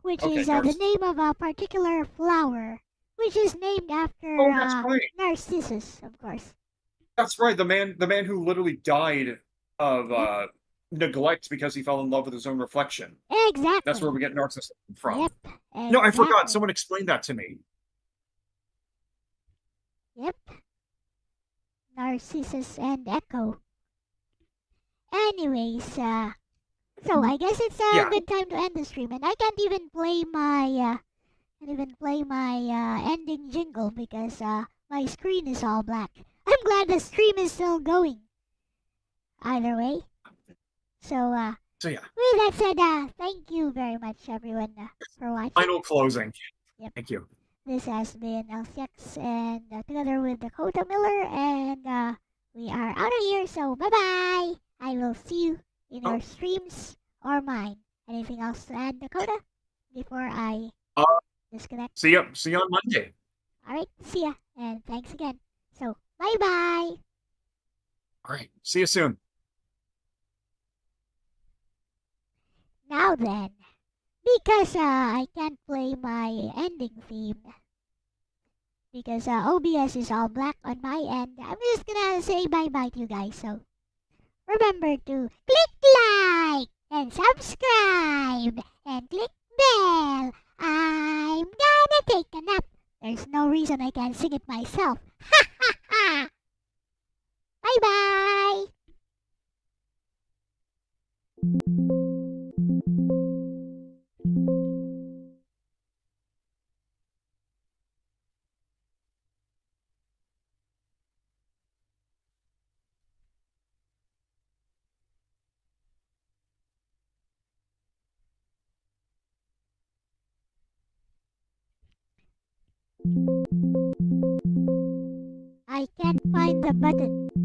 Which is the name of a particular flower, which is named after Narcissus, of course. That's right. The man who literally died of neglect because he fell in love with his own reflection. Exactly. That's where we get Narcissus from. Yep. Exactly. No, I forgot. Someone explained that to me. Yep. Narcissus and Echo. Anyways, so I guess it's a Yeah. good time to end the stream, and I can't even play my ending jingle because my screen is all black. I'm glad the stream is still going. Either way. So So yeah, with that said, thank you very much everyone for watching. final closing. Yep. Thank you. This has been Elle-C and together with Dakota Miller, and we are out of here. So bye bye. I will see you in your streams or mine. Anything else to add, Dakota? Before I disconnect. See you on Monday. All right. See ya, and thanks again. So bye bye. All right. See you soon. Now then, because I can't play my ending theme, because OBS is all black on my end, I'm just gonna say bye-bye to you guys. So remember to click like and subscribe and click bell. I'm gonna take a nap. There's no reason I can't sing it myself. Ha ha ha! Bye-bye! I can't find the button.